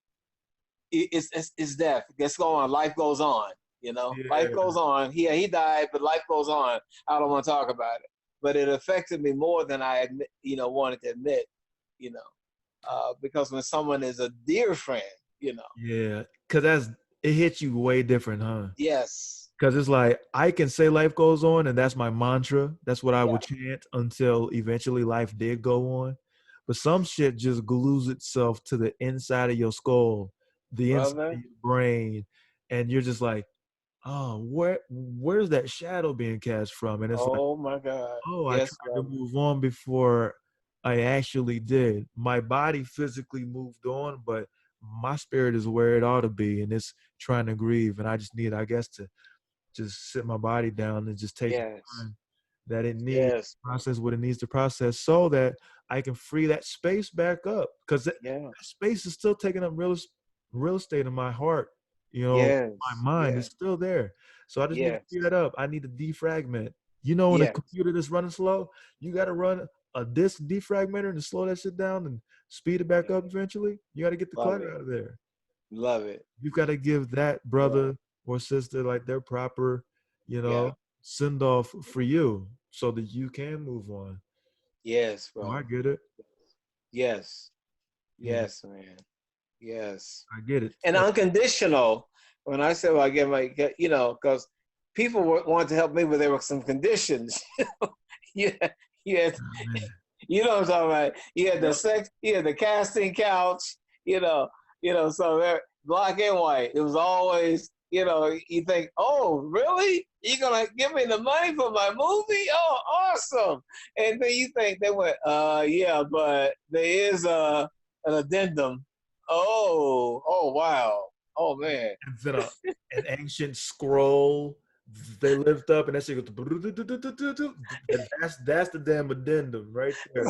S2: it's death. It gets going. Life goes on. You know, life
S1: Yeah.
S2: goes on. He died, but life goes on. I don't want to talk about it, but it affected me more than I admit, wanted to admit. You know, because when someone is a dear friend,
S1: Yeah. Cause it hits you way different, huh?
S2: yes,
S1: Cause it's like I can say life goes on, and that's my mantra. That's what I
S2: yeah,
S1: would chant until eventually life did go on. But some shit just glues itself to the inside of your skull, the inside of
S2: brother.
S1: your brain, and you're just like, oh, where's that shadow being cast from? And it's like,
S2: Oh my God,
S1: oh, I
S2: yes,
S1: tried to
S2: brother.
S1: move on before I actually did. My body physically moved on, but my spirit is where it ought to be, and it's trying to grieve. And I just need, I guess, to just sit my body down and just take the
S2: Yes,
S1: time that it needs,
S2: yes,
S1: process what it needs to process, so that I can free that space back up. Because that
S2: yeah,
S1: space is still taking up real estate in my heart. My
S2: yes,
S1: mind is
S2: yes,
S1: still there. So I just need to free
S2: yes,
S1: that up. I need to defragment. When a
S2: yes,
S1: computer that's running slow, you got to run a disk defragmenter to slow that shit down and speed it back up eventually. You got to get the
S2: love
S1: clutter
S2: it,
S1: out of there.
S2: love it.
S1: You've got to give that
S2: Yeah,
S1: brother or sister like their proper,
S2: yeah,
S1: send off for you so that you can move on.
S2: yes,
S1: Oh, I
S2: brother.
S1: get it.
S2: Yes,
S1: Yeah,
S2: yes, man. Yes.
S1: I get it.
S2: And unconditional. When I said, well, I because people wanted to help me, but there were some conditions. you, you had,
S1: Man.
S2: you know what I'm talking about. You had the
S1: Yep.
S2: sex, you had the casting couch, so they're black and white. It was always, you think, oh, really? You're gonna give me the money for my movie? Oh, awesome. And then you think they went, yeah, but there is an addendum. Oh, wow. Oh man.
S1: It's in an ancient scroll. They lift up and that shit goes. That's the damn addendum right there.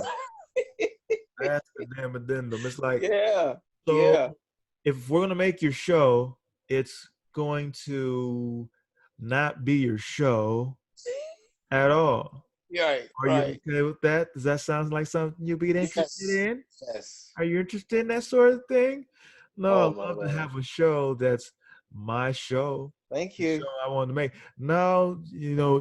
S1: That's the damn addendum. It's like,
S2: Yeah.
S1: so
S2: Yeah.
S1: if we're gonna make your show, it's going to not be your show at all.
S2: Right.
S1: Are you
S2: Right.
S1: okay with that? Does that sound like something you'd be interested
S2: Yes.
S1: in?
S2: Yes.
S1: Are you interested in that sort of thing? No,
S2: Oh
S1: I'd
S2: my
S1: love to
S2: Lord.
S1: have a show that's my show,
S2: Thank
S1: the show
S2: you.
S1: I want to make. Now,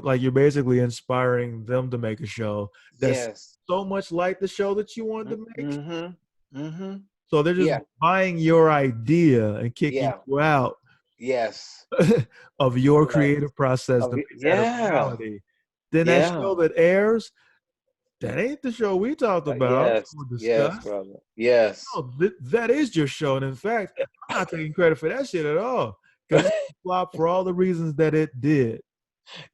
S1: like you're basically inspiring them to make a show that's
S2: Yes.
S1: so much like the show that you wanted to make.
S2: Mm-hmm. Mm-hmm.
S1: So they're just
S2: Yeah.
S1: buying your idea and kicking
S2: Yeah.
S1: you out
S2: Yes.
S1: of your
S2: Yes.
S1: creative process to make that a
S2: Yeah.
S1: reality. Then that
S2: Yeah.
S1: show that airs, that ain't the show we talked about
S2: Yes.
S1: or
S2: Yes,
S1: discussed.
S2: brother. Yes.
S1: No, that is your show. And in fact, I'm not taking credit for that shit at all because it's a flop for all the reasons that it did.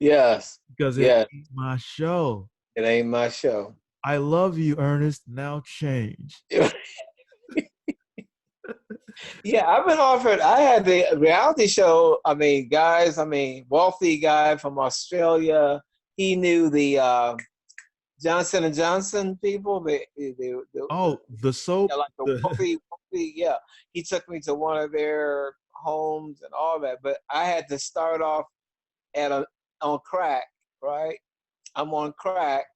S2: Yes.
S1: Because it
S2: Yes.
S1: ain't my show.
S2: It ain't my show.
S1: I love you, Ernest. Now change.
S2: Yeah, I've been offered. I had the reality show. I mean, guys. I mean, wealthy guy from Australia. He knew the Johnson and Johnson people.
S1: Oh, the soap.
S2: Yeah, like the wealthy. Yeah, he took me to one of their homes and all that. But I had to start off on crack. Right, I'm on crack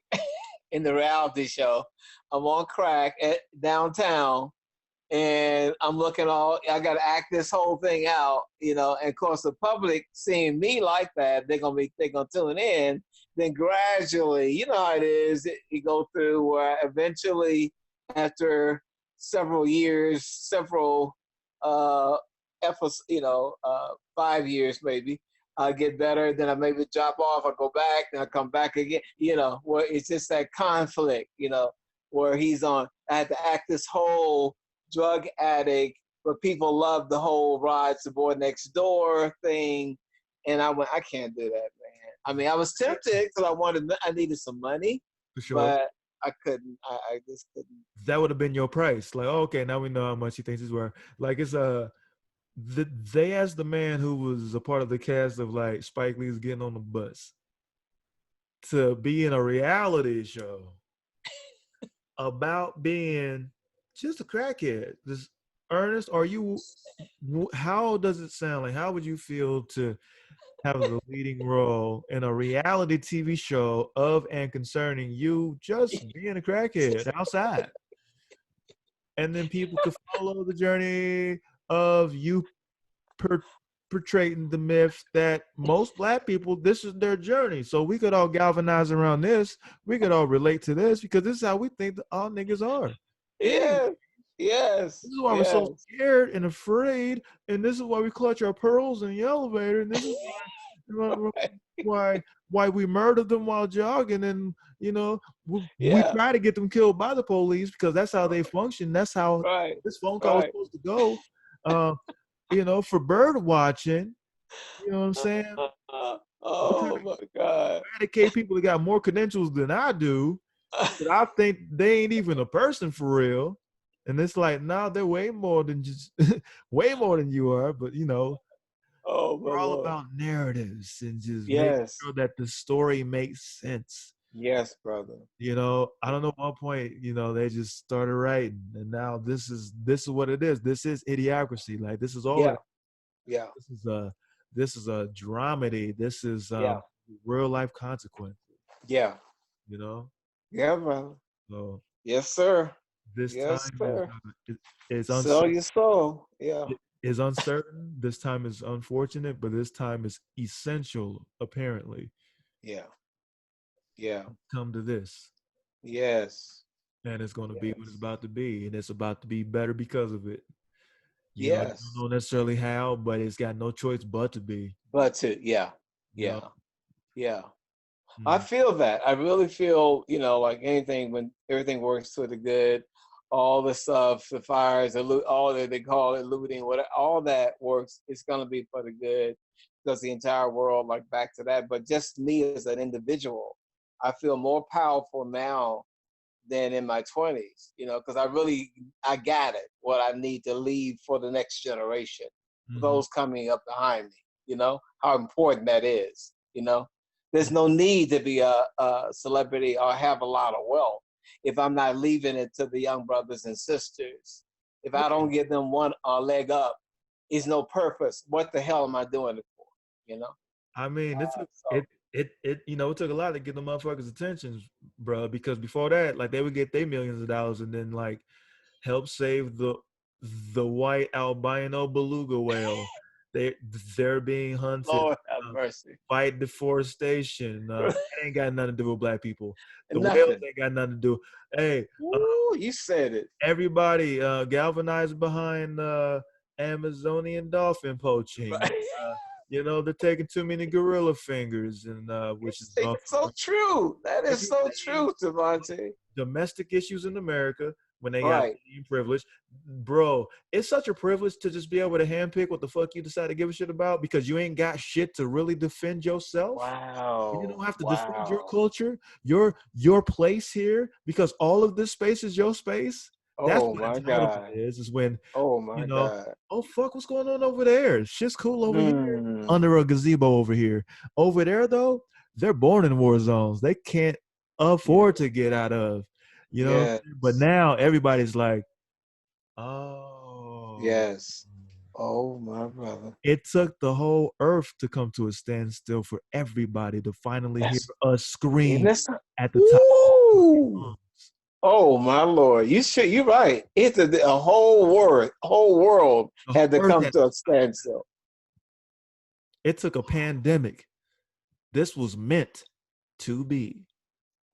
S2: in the reality show. I'm on crack at downtown and I'm looking I got to act this whole thing out, and of course the public seeing me like that, they're going to tune in. Then gradually, you know how it is, you go through where eventually after several years, several episode, 5 years maybe. I get better, then I maybe drop off. I go back, then I come back again. Where it's just that conflict. Where he's on. I had to act this whole drug addict, but people love the whole rides the boy next door thing, and I went, I can't do that, man. I mean, I was tempted because I needed some money,
S1: For sure.
S2: but I couldn't. I just couldn't.
S1: That would have been your price. Like, oh, okay, now we know how much he thinks he's worth. Like, it's they asked the man who was a part of the cast of like Spike Lee's Getting on the Bus to be in a reality show about being just a crackhead. This Ernest, how does it sound? Like, how would you feel to have the leading role in a reality TV show of and concerning you just being a crackhead outside? And then people could follow the journey of you perpetrating the myth that most Black people, this is their journey. So we could all galvanize around this. We could all relate to this because this is how we think that all niggas are.
S2: Yeah. Yes.
S1: This is why we're so scared and afraid, and this is why we clutch our pearls in the elevator, and this is why we murder them while jogging, and we try to get them killed by the police because that's how they function. That's how this phone call is supposed to go. For bird watching, you know what I'm saying?
S2: Oh my God!
S1: Eradicate people that got more credentials than I do, but I think they ain't even a person for real. And it's like, nah, they're way more than just way more than you are. But we're all about narratives and just making sure that the story makes sense.
S2: Yes, brother.
S1: I don't know at one point, they just started writing, and now this is what it is. This is idiocracy. Like, this is all.
S2: Yeah.
S1: This is a dramedy. This is real life consequences.
S2: Yeah. Yeah, brother.
S1: So
S2: yes, sir.
S1: This time is
S2: uncertain.
S1: Sell
S2: your soul. Yeah.
S1: It is uncertain. This time is unfortunate, but this time is essential, apparently.
S2: Yeah.
S1: Come to this.
S2: Yes.
S1: And it's going to be what it's about to be, and it's about to be better because of it.
S2: You
S1: don't know necessarily how, but it's got no choice but to be.
S2: Yeah. I feel that. I really feel, like anything, when everything works to the good, all the stuff, the fires, all that they call it looting, all that works, it's going to be for the good because the entire world, like, back to that. But just me as an individual, I feel more powerful now than in my 20s, because I got it, what I need to leave for the next generation, those coming up behind me, how important that is, There's no need to be a celebrity or have a lot of wealth if I'm not leaving it to the young brothers and sisters. If I don't give them one leg up, it's no purpose. What the hell am I doing it for?
S1: I mean, it took a lot to get the motherfuckers' attention, bro. Because before that, like, they would get their millions of dollars and then like help save the white albino beluga whale. They're being hunted.
S2: Lord have mercy.
S1: Fight deforestation. It ain't got nothing to do with Black people. The whales ain't got nothing to do. Hey,
S2: you said it.
S1: Everybody galvanized behind Amazonian dolphin poaching.
S2: Right.
S1: They're taking too many gorilla fingers, and which is
S2: so true. That is so true, Travanti.
S1: Domestic issues in America. When they got privilege, bro, it's such a privilege to just be able to handpick what the fuck you decide to give a shit about because you ain't got shit to really defend yourself.
S2: Wow.
S1: You don't have to defend your culture, your place here, because all of this space is your space. That's what my God is when God. Oh fuck, what's going on over there? Shit's cool over here under a gazebo over here. Over there though, they're born in war zones. They can't afford to get out of. But now everybody's like, oh.
S2: Yes. Oh, my brother.
S1: It took the whole earth to come to a standstill for everybody to finally hear us scream at the top.
S2: Oh, my Lord. You're right. It's a whole world had to come to a standstill.
S1: It took a pandemic. This was meant to be.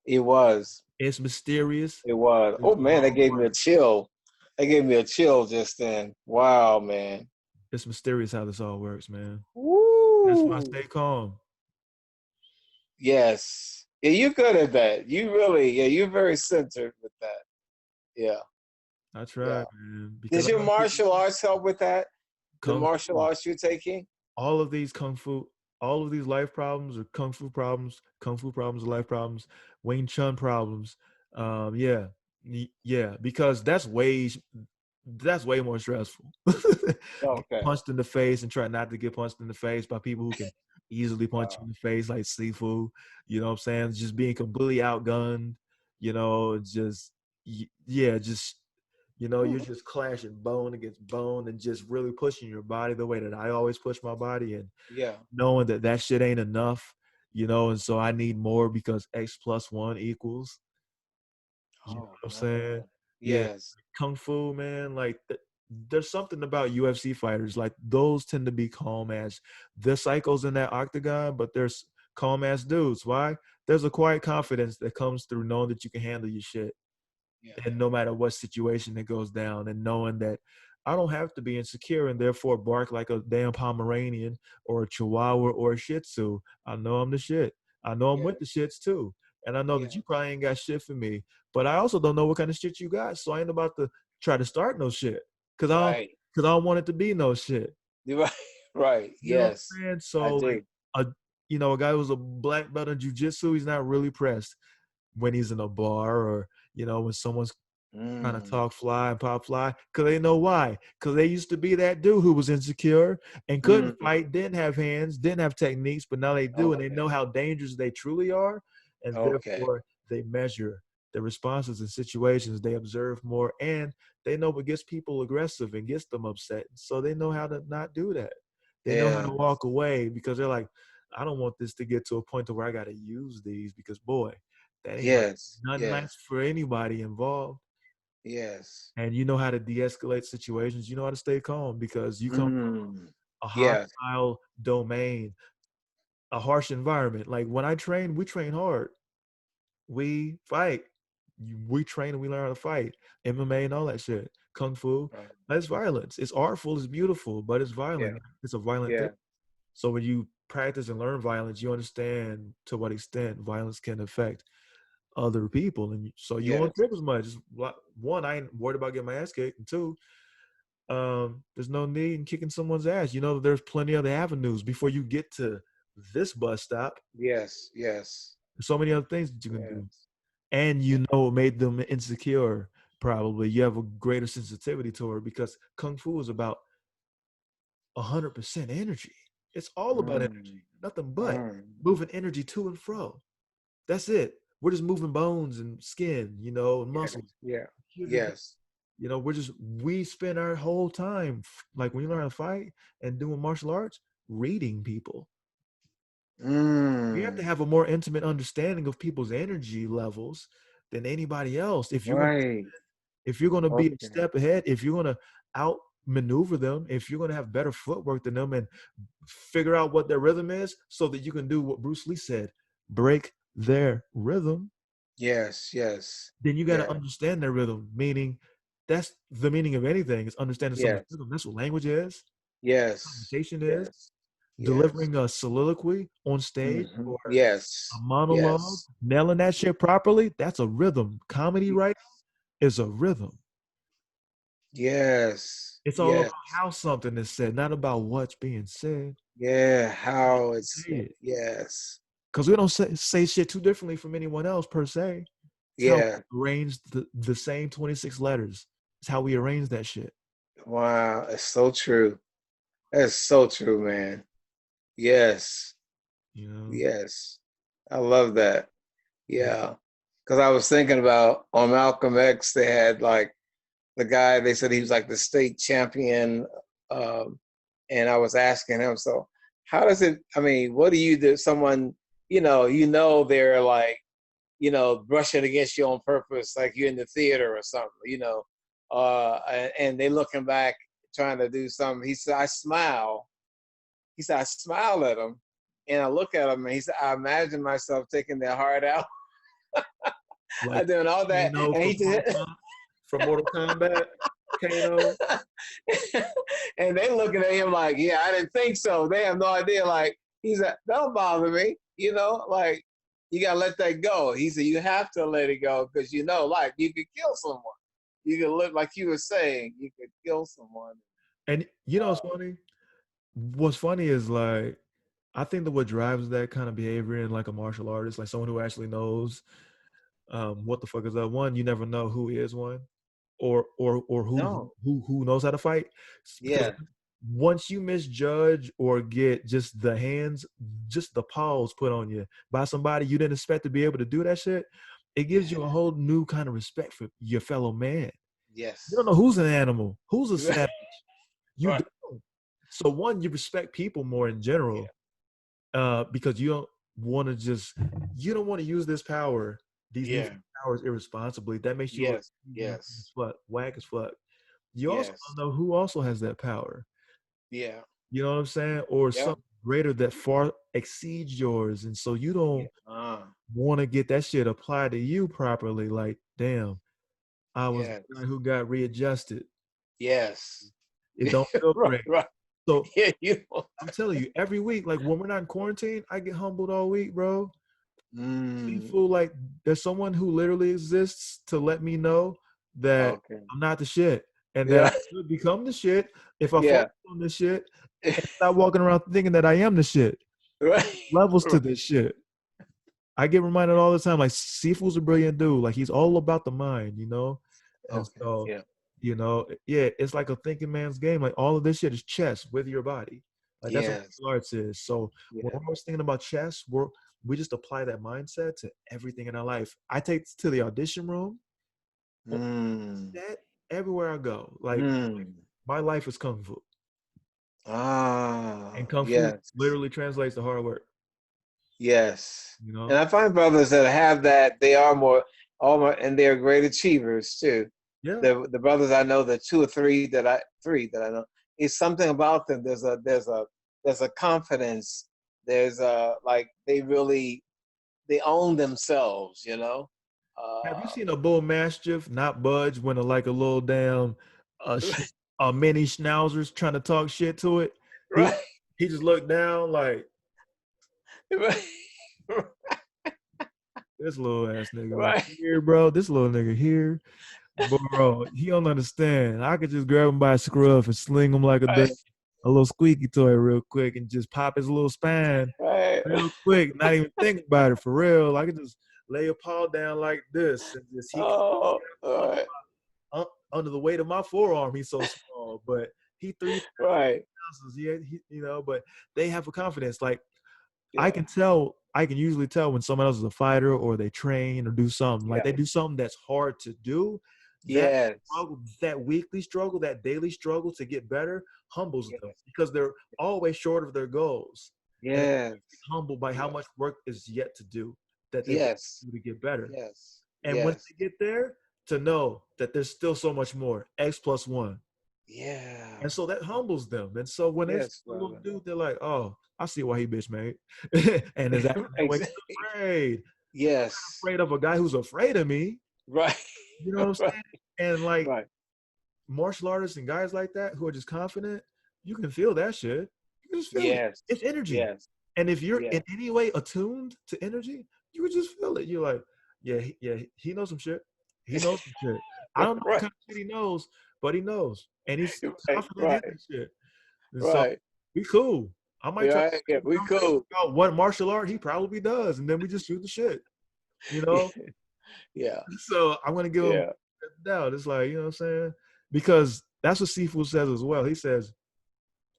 S2: It was.
S1: It's mysterious.
S2: It was. Oh man, that gave me a chill. That gave me a chill just then. Wow, man.
S1: It's mysterious how this all works, man. That's why I
S2: Woo!
S1: stay calm.
S2: Yes. Yeah, you're good at that. You really, yeah, you're very centered with that. Yeah,
S1: I
S2: yeah.
S1: try, man, because
S2: Does
S1: I
S2: your
S1: know people
S2: martial arts help with that? The
S1: kung
S2: martial
S1: fu.
S2: arts you're taking?
S1: All of these kung fu, all of these life problems or kung fu problems, or life problems, Wing Chun problems. Yeah, yeah, because that's way more stressful. Get
S2: Okay.
S1: punched in the face and try not to get punched in the face by people who can easily punch you
S2: Wow.
S1: in the face, like Sifu. You know what I'm saying? Just being completely outgunned. Just yeah, just you're just clashing bone against bone and just really pushing your body the way that I always push my body, and
S2: Yeah.
S1: knowing that that shit ain't enough, and so I need more because X plus one equals. You know
S2: Oh,
S1: what I'm saying?
S2: man.
S1: Yeah,
S2: Yes.
S1: kung fu, man. Like, there's something about UFC fighters. Like, those tend to be calm ass. They're psychos in that octagon, but there's calm ass dudes. Why? There's a quiet confidence that comes through knowing that you can handle your shit,
S2: Yeah.
S1: and no matter what situation that goes down, and knowing that I don't have to be insecure and therefore bark like a damn Pomeranian or a Chihuahua or a Shih Tzu. I know I'm the shit. I know I'm
S2: Yeah.
S1: with the shits too. And I know that
S2: Yeah.
S1: you probably ain't got shit for me. But I also don't know what kind of shit you got. So I ain't about to try to start no shit.
S2: Right.
S1: Cause I don't want it to be no shit.
S2: You're right. Right.
S1: You know what
S2: Yes.
S1: I'm saying?
S2: I
S1: So like
S2: do.
S1: a guy who's a black belt in jujitsu, he's not really pressed when he's in a bar or, when someone's trying to
S2: Mm.
S1: talk fly and pop fly, because they know why. Because they used to be that dude who was insecure and couldn't
S2: Mm.
S1: fight, didn't have hands, didn't have techniques, but now they do, and they
S2: Okay.
S1: know how dangerous they truly are, and
S2: Okay.
S1: therefore they measure the responses in situations. They observe more, and they know what gets people aggressive and gets them upset. So they know how to not do that. They know how
S2: Yeah.
S1: to walk away because they're like, I don't want this to get to a point to where I got to use these because boy, that ain't like
S2: Yes.
S1: not nice
S2: Yes.
S1: for anybody involved.
S2: Yes.
S1: And you know how to de-escalate situations. You know how to stay calm because you come from
S2: Mm.
S1: a
S2: Yes.
S1: hostile domain, a harsh environment. Like when I train, we train hard. We fight. We train and we learn how to fight. MMA and all that shit. Kung Fu.
S2: Right.
S1: That's violence. It's artful, it's beautiful, but it's
S2: Yeah.
S1: violent. It's a violent thing.
S2: Yeah.
S1: So when you practice and learn violence, you understand to what extent violence can affect other people. And so you won't
S2: Yes.
S1: trip as much. One, I ain't worried about getting my ass kicked. And two, there's no need in kicking someone's ass. There's plenty other avenues before you get to this bus stop.
S2: Yes. Yes.
S1: There's so many other things that you can do.
S2: Yes.
S1: And
S2: Yeah.
S1: it made them insecure, probably. You have a greater sensitivity to it because Kung Fu is about 100% energy. It's all about
S2: Mm.
S1: energy, nothing but
S2: Mm.
S1: moving energy to and fro. That's it. We're just moving bones and skin, and
S2: Yeah.
S1: muscles.
S2: Yeah.
S1: Computer
S2: Yes.
S1: we spend our whole time, like when you learn how to fight and doing martial arts, reading people. You have to
S2: Mm.
S1: have a more intimate understanding of people's energy levels than anybody else.
S2: Right.
S1: If you're gonna be a
S2: Okay.
S1: step ahead, if you're gonna outmaneuver them, if you're gonna have better footwork than them and figure out what their rhythm is so that you can do what Bruce Lee said, break their rhythm,
S2: Yes. Yes.
S1: then you got to
S2: Yeah.
S1: understand their rhythm. Meaning, that's the meaning of anything is understanding someone's
S2: Yes.
S1: rhythm. That's what language is.
S2: Yes.
S1: Conversation is
S2: Yes. Yes.
S1: delivering a soliloquy on stage
S2: Hmm.
S1: or a
S2: Yes.
S1: monologue,
S2: Yes.
S1: nailing that shit properly. That's a rhythm. Comedy,
S2: Y-
S1: right, is a rhythm.
S2: Yes.
S1: It's all about
S2: Yes.
S1: how something is said, not about what's being said.
S2: Yeah. How it's.
S1: Say it.
S2: Yes.
S1: Because we don't say shit too differently from anyone else per se. It's how
S2: Yeah.
S1: we arrange the same 26 letters. It's how we arrange that shit.
S2: Wow. It's so true. That's so true, man. Yes.
S1: You know?
S2: Yes. I love that.
S1: Yeah.
S2: Yeah. Because I was thinking about on Malcolm X, they had like the guy, they said he was like the state champion. Um, and I was asking him, so how does it, I mean, what do you do? Someone, they're like, brushing against you on purpose, like you're in the theater or something, and they looking back trying to do something. He said, I smile. He said, I smile at him and I look at him and he said, I imagine myself taking their heart out.
S1: Like
S2: I'm doing all that. And he
S1: from
S2: said,
S1: Mortal Kombat. Kano.
S2: And they looking at him like, yeah, I didn't think so. They have no idea. Like, he's like, don't bother me. You know, like, you got to let that go. He said, you have to let it go because, you know, like, you could kill someone. You could live, like you were saying, you could kill someone.
S1: And you know what's funny? What's funny is like, I think that what drives that kind of behavior in like a martial artist, like someone who actually knows what the fuck is up. One, you never know who is one, or
S2: No.
S1: who knows how to fight. Because
S2: Yeah.
S1: once you misjudge or get just the hands, just the paws put on you by somebody you didn't expect to be able to do that shit, it gives you a whole new kind of respect for your fellow man. You
S2: Yes.
S1: don't know who's an animal, who's a savage. You
S2: Right.
S1: don't. So one, you respect people more in general, because you don't want to use this power, these new
S2: Yeah.
S1: powers irresponsibly. That makes you look
S2: Yes. Yes.
S1: whack as fuck. You also
S2: Yes.
S1: don't know who also has that power.
S2: Yeah.
S1: You know what I'm saying? Or
S2: Yeah.
S1: something greater that far exceeds yours. And so you
S2: Yeah.
S1: don't want to get that shit applied to you properly. Like, damn, I was
S2: Yes.
S1: the guy who got readjusted.
S2: Yes.
S1: It don't feel
S2: Right.
S1: great.
S2: Right.
S1: So
S2: Yeah. You.
S1: I'm telling you, every week, like when we're not in quarantine, I get humbled all week, bro. Feel like there's someone who literally exists to let me know that
S2: Okay.
S1: I'm not the shit, and that I
S2: Yeah.
S1: could become the shit if I
S2: Yeah.
S1: focus on this shit and stop walking around thinking that I am the shit.
S2: Right.
S1: Levels to this shit. I get reminded all the time, like Sifu's a brilliant dude. Like he's all about the mind, you know? And
S2: Okay.
S1: so,
S2: Yeah.
S1: yeah, it's like a thinking man's game. Like all of this shit is chess with your body. Like that's what
S2: Yes.
S1: martial arts is. So when
S2: Yeah.
S1: we're always thinking about chess, we just apply that mindset to everything in our life. I take it to the audition room, that everywhere I go. Like my life is kung fu. And kung fu
S2: Yes.
S1: literally translates to hard work.
S2: Yes.
S1: You
S2: And
S1: know?
S2: I find brothers that have that, they are and they're great achievers too.
S1: Yeah.
S2: The brothers I know, the two or three that I know, it's something about them. There's a confidence. There's a, like, they own themselves, you know?
S1: Have you seen a bull mastiff not budge when a little damn a mini schnauzer's trying to talk shit to it? He
S2: Right.
S1: he just looked down like
S2: Right.
S1: this little ass nigga right
S2: Right.
S1: here, bro. This little nigga here, bro. He don't understand. I could just grab him by a scruff and sling him like
S2: Right.
S1: a little squeaky toy real quick and just pop his little spine
S2: Right.
S1: real quick. Not even think about it for real. I could just lay a paw down like this and just he
S2: Oh, all right.
S1: under the weight of my forearm. He's so small, but he 3
S2: Right.
S1: ounces. But they have a confidence. Like
S2: Yeah.
S1: I can usually tell when someone else is a fighter or they train or do something. Like
S2: Yeah.
S1: they do something that's hard to do. That
S2: Yes.
S1: struggle, that weekly struggle, that daily struggle to get better humbles them
S2: Yes.
S1: because they're always short of their goals. And they're
S2: Yes.
S1: humbled by how
S2: Yeah.
S1: much work is yet to do that they've got
S2: Yes.
S1: to do to get better.
S2: Yes.
S1: And once
S2: Yes.
S1: they get there, to know that there's still so much more, X plus one.
S2: Yeah.
S1: And so that humbles them. And so when they see
S2: Yes,
S1: a little
S2: brother.
S1: dude, they're like, oh, I see why he bitch made. And his ass is
S2: Exactly.
S1: afraid.
S2: Yes.
S1: Afraid of a guy who's afraid of me.
S2: Right.
S1: You know what I'm
S2: Right.
S1: saying? And like
S2: Right.
S1: martial artists and guys like that who are just confident, you can feel that shit. You can just feel it.
S2: Yes.
S1: It's energy.
S2: Yes.
S1: And if you're
S2: Yeah.
S1: in any way attuned to energy, you can just feel it. You're like, yeah, he knows some shit. He knows some shit. I don't know what
S2: Right.
S1: kind of shit he knows, but he knows. And he's
S2: Right.
S1: confident in
S2: Right.
S1: that shit. And so
S2: Right.
S1: we cool. I might try to
S2: Right. Yeah. We cool.
S1: about what martial art he probably does, and then we just shoot the shit. You know?
S2: Yeah.
S1: So I'm gonna give him
S2: Yeah.
S1: doubt. It's like, you know what I'm saying? Because that's what Seafood says as well. He says,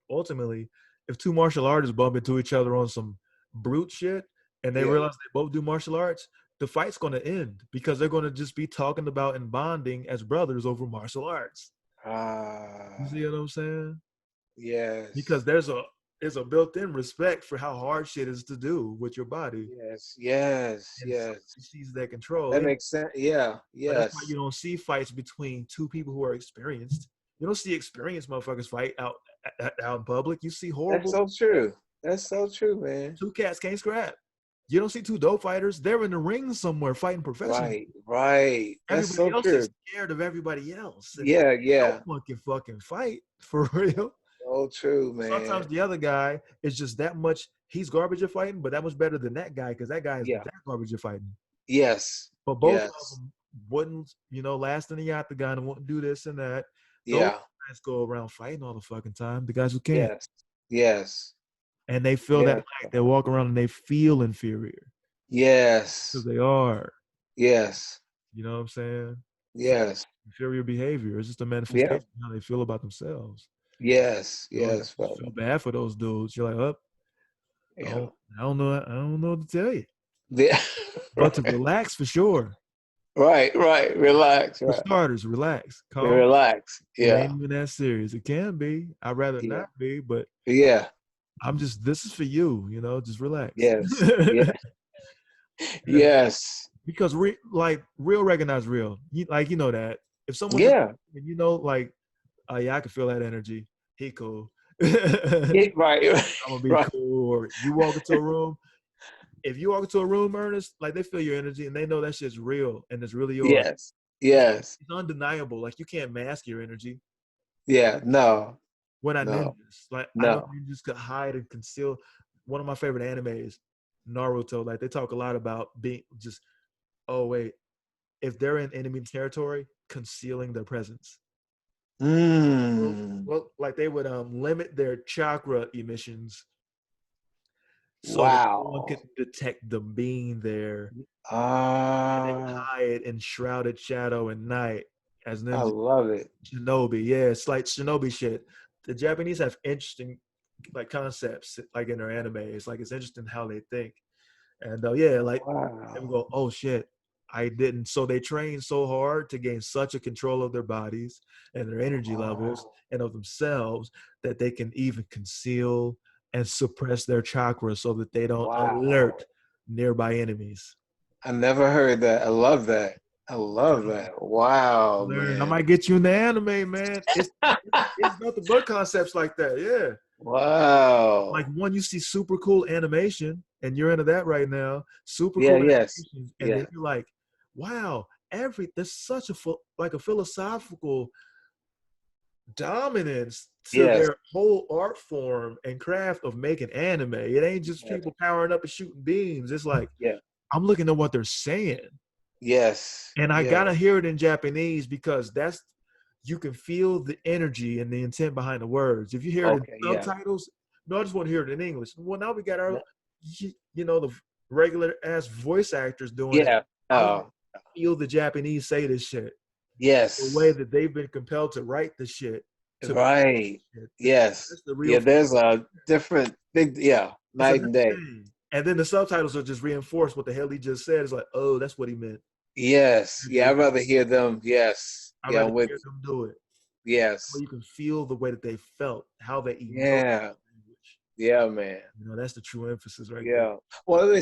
S1: ultimately, if two martial artists bump into each other on some brute shit and they
S2: Yeah.
S1: realize they both do martial arts, the fight's gonna end because they're gonna just be talking about and bonding as brothers over martial arts. You see what I'm saying? Because
S2: Yes.
S1: there's a built-in respect for how hard shit is to do with your body.
S2: Yes. Yes.
S1: And so
S2: Yes.
S1: he sees that control.
S2: That makes sense. Yeah.
S1: But that's why
S2: Yes.
S1: you don't see fights between two people who are experienced. You don't see experienced motherfuckers fight out in public. You see
S2: That's
S1: horrible.
S2: so true. That's so true, man.
S1: Two cats can't scrap. You don't see two dope fighters. They're in the ring somewhere fighting professionally.
S2: Right. That's
S1: Everybody
S2: so
S1: else
S2: true.
S1: is scared of everybody else. And
S2: Yeah.
S1: no one can fucking fight for real.
S2: So true, man.
S1: Sometimes the other guy is just that much, he's garbage at fighting, but that much better than that guy because that guy is that garbage at fighting.
S2: Yes.
S1: But both of them wouldn't, last in the octagon and wouldn't do this and that. Those guys go around fighting all the fucking time. The guys who can't.
S2: Yes.
S1: And they feel that like they walk around and they feel inferior.
S2: Yes.
S1: Because they are.
S2: Yes.
S1: You know what I'm saying?
S2: Yes.
S1: So inferior behavior is just a manifestation of how they feel about themselves.
S2: Yes. Yes.
S1: I feel bad for those dudes. You're like, I don't know what to tell you.
S2: Yeah.
S1: But to relax for sure.
S2: Right. Relax.
S1: For starters, relax. Calm.
S2: Relax. Yeah.
S1: It ain't even that serious. It can be. I'd rather not be, but this is for you, just relax.
S2: Yes. Yes.
S1: Because real recognize real. You know that. If someone like, oh yeah, I can feel that energy. He cool.
S2: Right.
S1: I'm gonna be cool. Or you walk into a room. If you walk into a room, Ernest, like they feel your energy and they know that shit's real and it's really yours.
S2: Yes.
S1: It's undeniable. Like you can't mask your energy.
S2: Yeah. No.
S1: We're not ninjas. Like I know ninjas could hide and conceal. One of my favorite animes, Naruto. Like they talk a lot about being just. Oh wait, if they're in enemy territory, concealing their presence. Well, like they would limit their chakra emissions so that no one could detect them being there. And they would hide in shrouded shadow and night as ninjas.
S2: I love it.
S1: Shinobi, yeah, it's like shinobi shit. The Japanese have interesting like concepts like in their anime. It's like it's interesting how they think. And they would go, oh shit, I didn't. So they train so hard to gain such a control of their bodies and their energy levels and of themselves that they can even conceal and suppress their chakra so that they don't alert nearby enemies.
S2: I never heard that. I love that. Wow, man.
S1: I might get you in the anime, man. It's nothing but concepts like that, yeah.
S2: Wow.
S1: Like one, you see super cool animation, and you're into that right now. Super cool animation, and then you're like, wow, there's such a philosophical dominance to their whole art form and craft of making anime. It ain't just people powering up and shooting beams. It's like, I'm looking at what they're saying.
S2: Yes.
S1: And I gotta hear it in Japanese because you can feel the energy and the intent behind the words. If you hear it in subtitles, no, I just want to hear it in English. Well, now we got our, the regular ass voice actors doing it. I feel the Japanese say this shit.
S2: Yes.
S1: The way that they've been compelled to write the shit.
S2: Right. Yes. There's a different big, night and day.
S1: And then the subtitles will just reinforce what the hell he just said. It's like, oh, that's what he meant.
S2: Yes. Yeah, I'd rather hear them. Yes.
S1: I'd rather hear them do it.
S2: Yes.
S1: So you can feel the way that they felt, how they
S2: Yeah, man.
S1: That's the true emphasis right
S2: there. Well,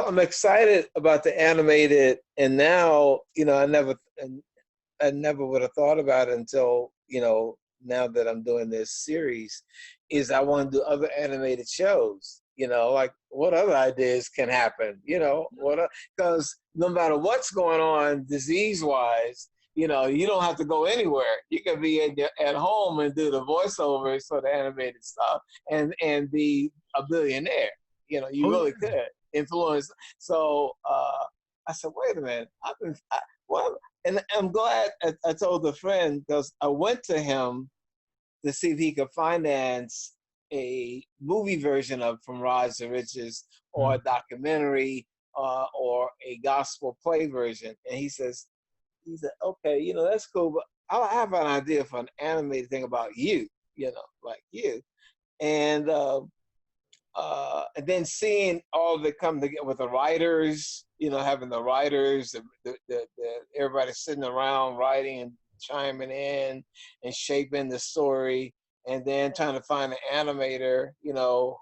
S2: I'm excited about the animated, and now, I never would have thought about it until, now that I'm doing this series, is I want to do other animated shows. Like what other ideas can happen, because no matter what's going on disease-wise, you don't have to go anywhere. You can be at home and do the voiceovers for the animated stuff and be a billionaire. You really could influence. So I said, wait a minute. And I'm glad I told a friend because I went to him to see if he could finance a movie version of From Rags to Riches or a documentary or a gospel play version. And he said, okay, that's cool, but I have an idea for an animated thing about you, like you. And then seeing all of it come together with the writers, having the writers, the everybody sitting around writing and chiming in and shaping the story, and then trying to find an animator,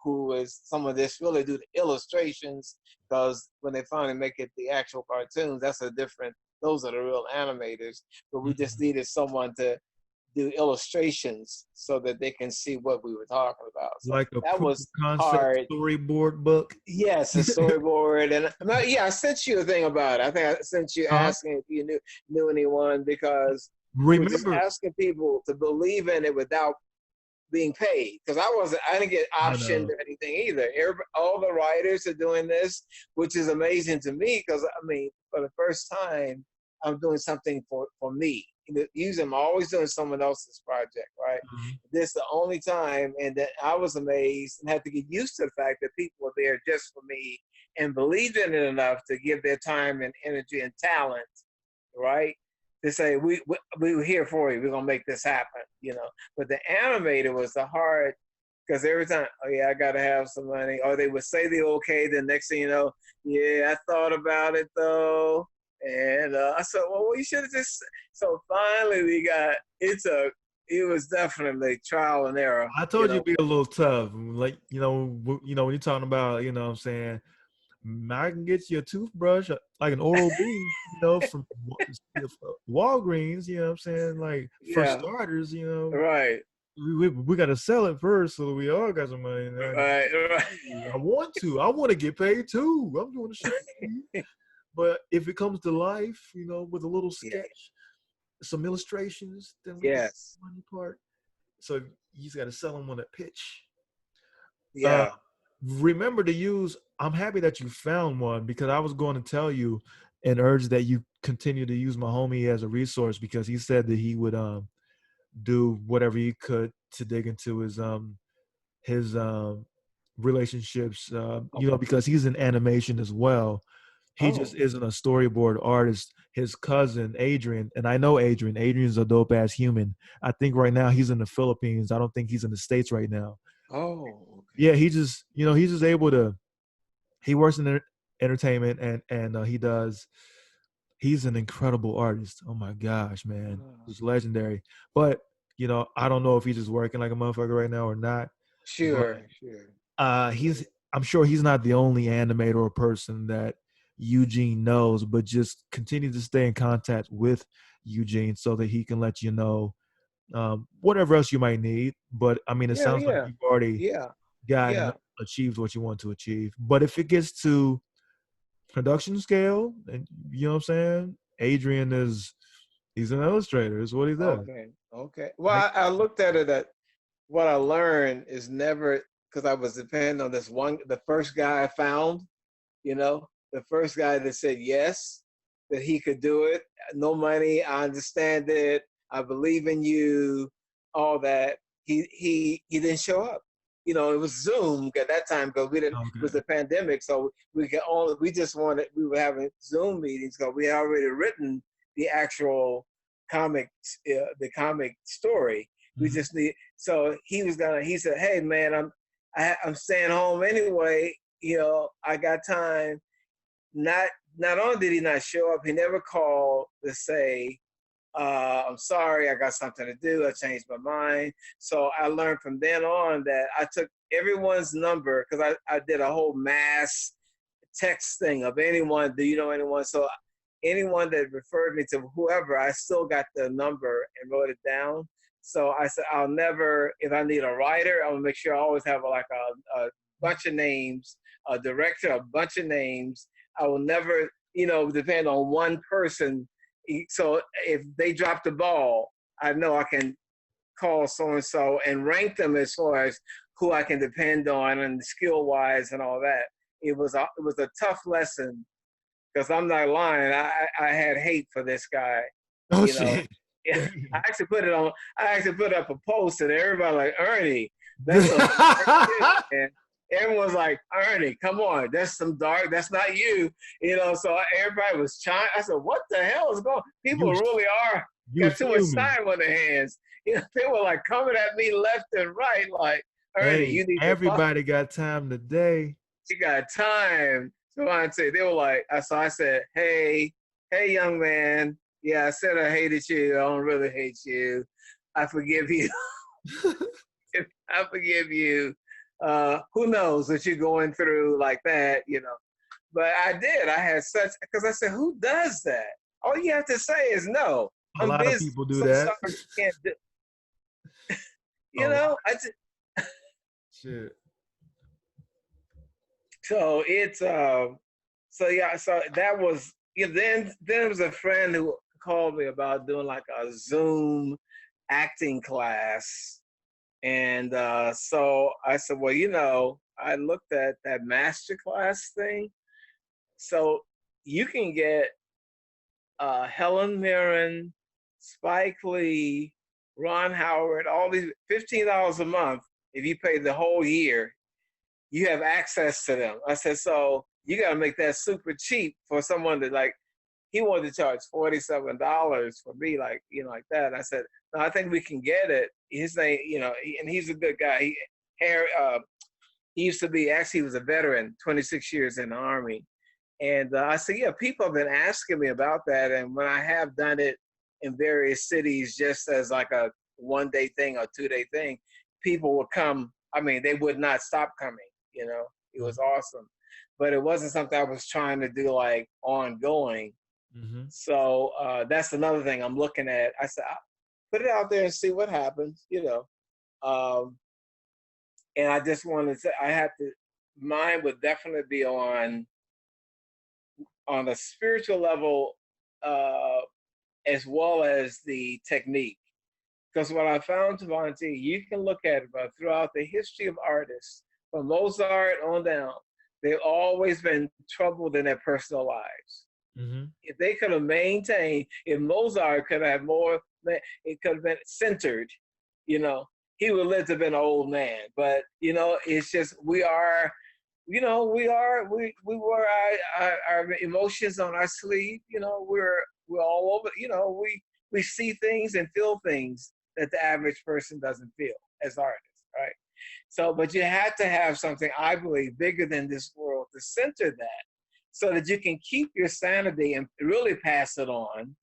S2: who is some of this really do the illustrations, because when they finally make it the actual cartoons, those are the real animators. But we just needed someone to do illustrations so that they can see what we were talking about. So
S1: Like a
S2: that
S1: proof
S2: was
S1: of concept
S2: hard.
S1: storyboard book.
S2: Yes, a storyboard, and yeah, I sent you a thing about it. I think I sent you asking if you knew anyone, because we were just
S1: Remember,
S2: asking people to believe in it without being paid, because I didn't get
S1: I
S2: optioned
S1: know.
S2: or anything either. All the writers are doing this, which is amazing to me, because I mean, for the first time, I'm doing something for me. Usually, I'm always doing someone else's project, right?
S1: Mhm.
S2: This is the only time, and that I was amazed and had to get used to the fact that people were there just for me and believed in it enough to give their time and energy and talent, right? To say we were here for you. We're gonna make this happen, you know. But the animator was the hard, because every time, oh yeah, I gotta have some money, or they would say the okay. The next thing you know, yeah, I thought about it though, and I said, well, you should have just. So finally, it was definitely trial and error,
S1: I
S2: you
S1: told you
S2: know.
S1: it'd be a little tough. Like, when you're talking about, I'm saying, I can get you a toothbrush, like an Oral B, from Walgreens, you know what I'm saying? Like, for
S2: Yeah,
S1: starters,
S2: right,
S1: we got to sell it first so that we all got some money. And
S2: right.
S1: I want to. I want to get paid too. I'm doing the shit. But if it comes to life, with a little
S2: Yeah.
S1: sketch, some illustrations, then we get
S2: Yes.
S1: the money part. So you just got to sell them on a pitch. Uh,
S2: Yeah.
S1: remember to use. I'm happy that you found one, because I was going to tell you and urge that you continue to use my homie as a resource, because he said that he would do whatever he could to dig into his relationships, because he's in animation as well. He just
S2: Oh.
S1: isn't a storyboard artist. His cousin Adrian, and I know Adrian. Adrian's a dope ass human. I think right now he's in the Philippines. I don't think he's in the States right now.
S2: Oh.
S1: Yeah,
S2: Okay.
S1: he's just able to. He works in entertainment, and he's an incredible artist. Oh my gosh, man, he's legendary. But I don't know if he's just working like a motherfucker right now or not. But
S2: Sure. Sure.
S1: he's I'm sure he's not the only animator or person that Eugene knows, but just continue to stay in contact with Eugene so that he can let you know whatever else you might need. But I mean, it
S2: Yeah.
S1: sounds like
S2: Yeah.
S1: you've already
S2: Yeah.
S1: gotten
S2: Yeah.
S1: achieved what you want to achieve. But if it gets to production scale, and you know what I'm saying, Adrian he's an illustrator. Is what he does.
S2: Okay. Okay. Well, I looked at it at what I learned is never, because I was depending on the first guy I found, the first guy that said yes, that he could do it. No money. I understand it. I believe in you. All that. He didn't show up. It was Zoom at that time, because it was
S1: Okay.
S2: the pandemic, so we were having Zoom meetings, because we had already written the actual the comic story. We
S1: Mhm.
S2: just need. So he said, hey man, I'm staying home anyway. I got time. Not only did he not show up, he never called to say, I'm sorry, I got something to do. I changed my mind. So I learned from then on that I took everyone's number, because I did a whole mass text thing of anyone. Do you know anyone? So anyone that referred me to whoever, I still got the number and wrote it down. So I said, I'll never, if I need a writer, I'll make sure I always have a bunch of names, a director, a bunch of names. I will never, depend on one person. So if they drop the ball, I know I can call so-and-so and rank them as far as who I can depend on and skill-wise and all that. It was a tough lesson, because I'm not lying. I had hate for this guy,
S1: Oh
S2: you know.
S1: shit.
S2: Yeah, I actually put up a post, and everybody like, Ernie, that's some dark shit, man. Everyone's like, Ernie, come on, that's not you, So everybody was trying. I said, what the hell is going?
S1: you
S2: People
S1: was
S2: really are
S1: you
S2: got
S1: was
S2: too much
S1: fuming.
S2: time on their hands. They were like coming at me left and right, like, Ernie,
S1: Hey,
S2: you need to fuck.
S1: everybody got time today.
S2: You got time. So I say they were like, so I said, hey, young man. Yeah, I said I hated you. I don't really hate you. I forgive you. I forgive you. Who knows what you're going through like that. But I did. I had because I said, who does that? All you have to say is no.
S1: A
S2: I'm
S1: lot of
S2: busy.
S1: people do
S2: So
S1: that.
S2: sorry. Can't do. You know, I just,
S1: shit.
S2: so it's so yeah, so that was, you know, then there was a friend who called me about doing like a Zoom acting class. And so I said, well, you know, I looked at that master class thing. So you can get Helen Mirren, Spike Lee, Ron Howard, all these $15 a month. If you pay the whole year, you have access to them. I said, so you got to make that super cheap for someone to like. He wanted to charge $47 for me, like, you know, like that. I said, no, I think we can get it. His name, you know, and he's a good guy. He used to be, actually, he was a veteran, 26 years in the Army. And I said, yeah, people have been asking me about that. And when I have done it in various cities, just as like a 1-day thing or 2-day thing, people would come. I mean, they would not stop coming, you know, it was awesome. But it wasn't something I was trying to do like ongoing.
S1: Mm-hmm.
S2: So that's another thing I'm looking at. I said, I'll put it out there and see what happens, you know. And I just wanted to say, I had to, mine would definitely be on a spiritual level, as well as the technique. Because what I found, Travanti, you can look at it, but throughout the history of artists, from Mozart on down, they've always been troubled in their personal lives.
S1: Mm-hmm.
S2: If they could have maintained, if Mozart could have more, it could have been centered, you know, he would live to be an old man. But, you know, it's just, we are, you know, we wear our emotions on our sleeve, you know, we're all over, you know, we see things and feel things that the average person doesn't feel as artists, right? So, but you had to have something, I believe, bigger than this world to center that, so that you can keep your sanity and really pass it on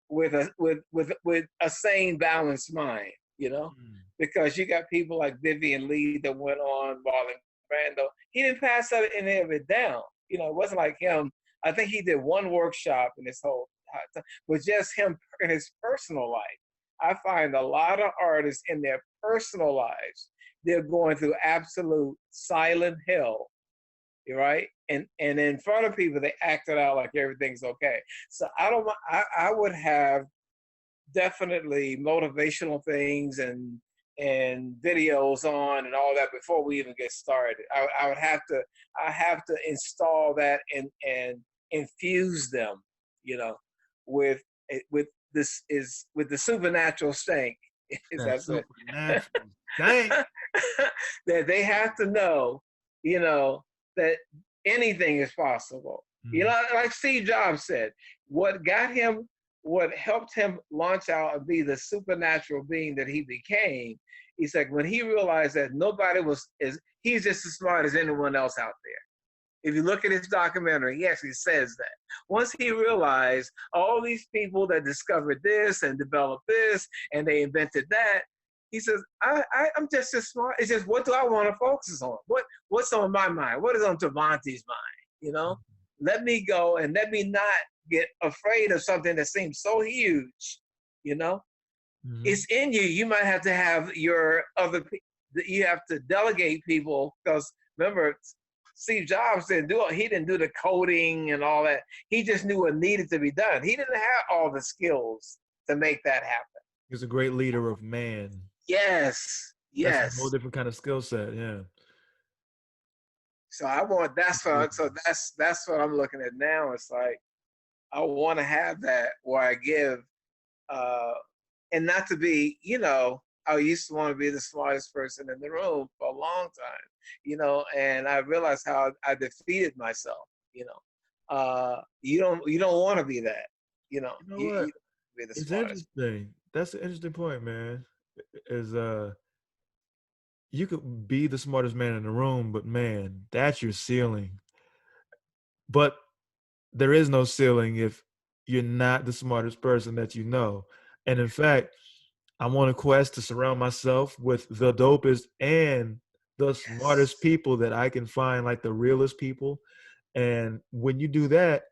S2: with a sane, balanced mind, you know? Because you got people like Vivian Lee that went on, Marlon Brando. He didn't pass any of it down. You know, it wasn't like him. I think he did one workshop in his whole time, but just him in his personal life. I find a lot of artists in their personal lives, they're going through absolute silent hell, right? And in front of people, they act it out like everything's okay. So I would have definitely motivational things and videos on and all that before we even get started. I have to install that and infuse them, you know, with the supernatural stank. Is that
S1: supernatural stank?
S2: That they have to know, you know, that anything is possible. You know, like Steve Jobs said, what helped him launch out and be the supernatural being that he became, he's like, when he realized that he's just as smart as anyone else out there. If you look at his documentary, he actually says that. Once he realized all these people that discovered this and developed this and they invented that, he says, I'm just as smart. It's just, what do I want to focus on? What's on my mind? What is on Travanti's mind? You know, let me go and let me not get afraid of something that seems so huge. You know, it's in you. You might have to have you have to delegate people, because remember, Steve Jobs didn't do the coding and all that. He just knew what needed to be done. He didn't have all the skills to make that happen.
S1: He was a great leader of man.
S2: Yes.
S1: That's a whole different kind of skill set. Yeah.
S2: So that's what I'm looking at now. It's like, I want to have that where I give, and not to be, you know, I used to want to be the smartest person in the room for a long time, you know, and I realized how I defeated myself, you know. You don't want to be that, you know.
S1: You know what?
S2: Be the
S1: it's
S2: smartest.
S1: Interesting. That's an interesting point, man. Is you could be the smartest man in the room, but man, that's your ceiling. But there is no ceiling if you're not the smartest person that you know. And in fact, I'm on a quest to surround myself with the dopest and the smartest people that I can find, like the realest people. And when you do that,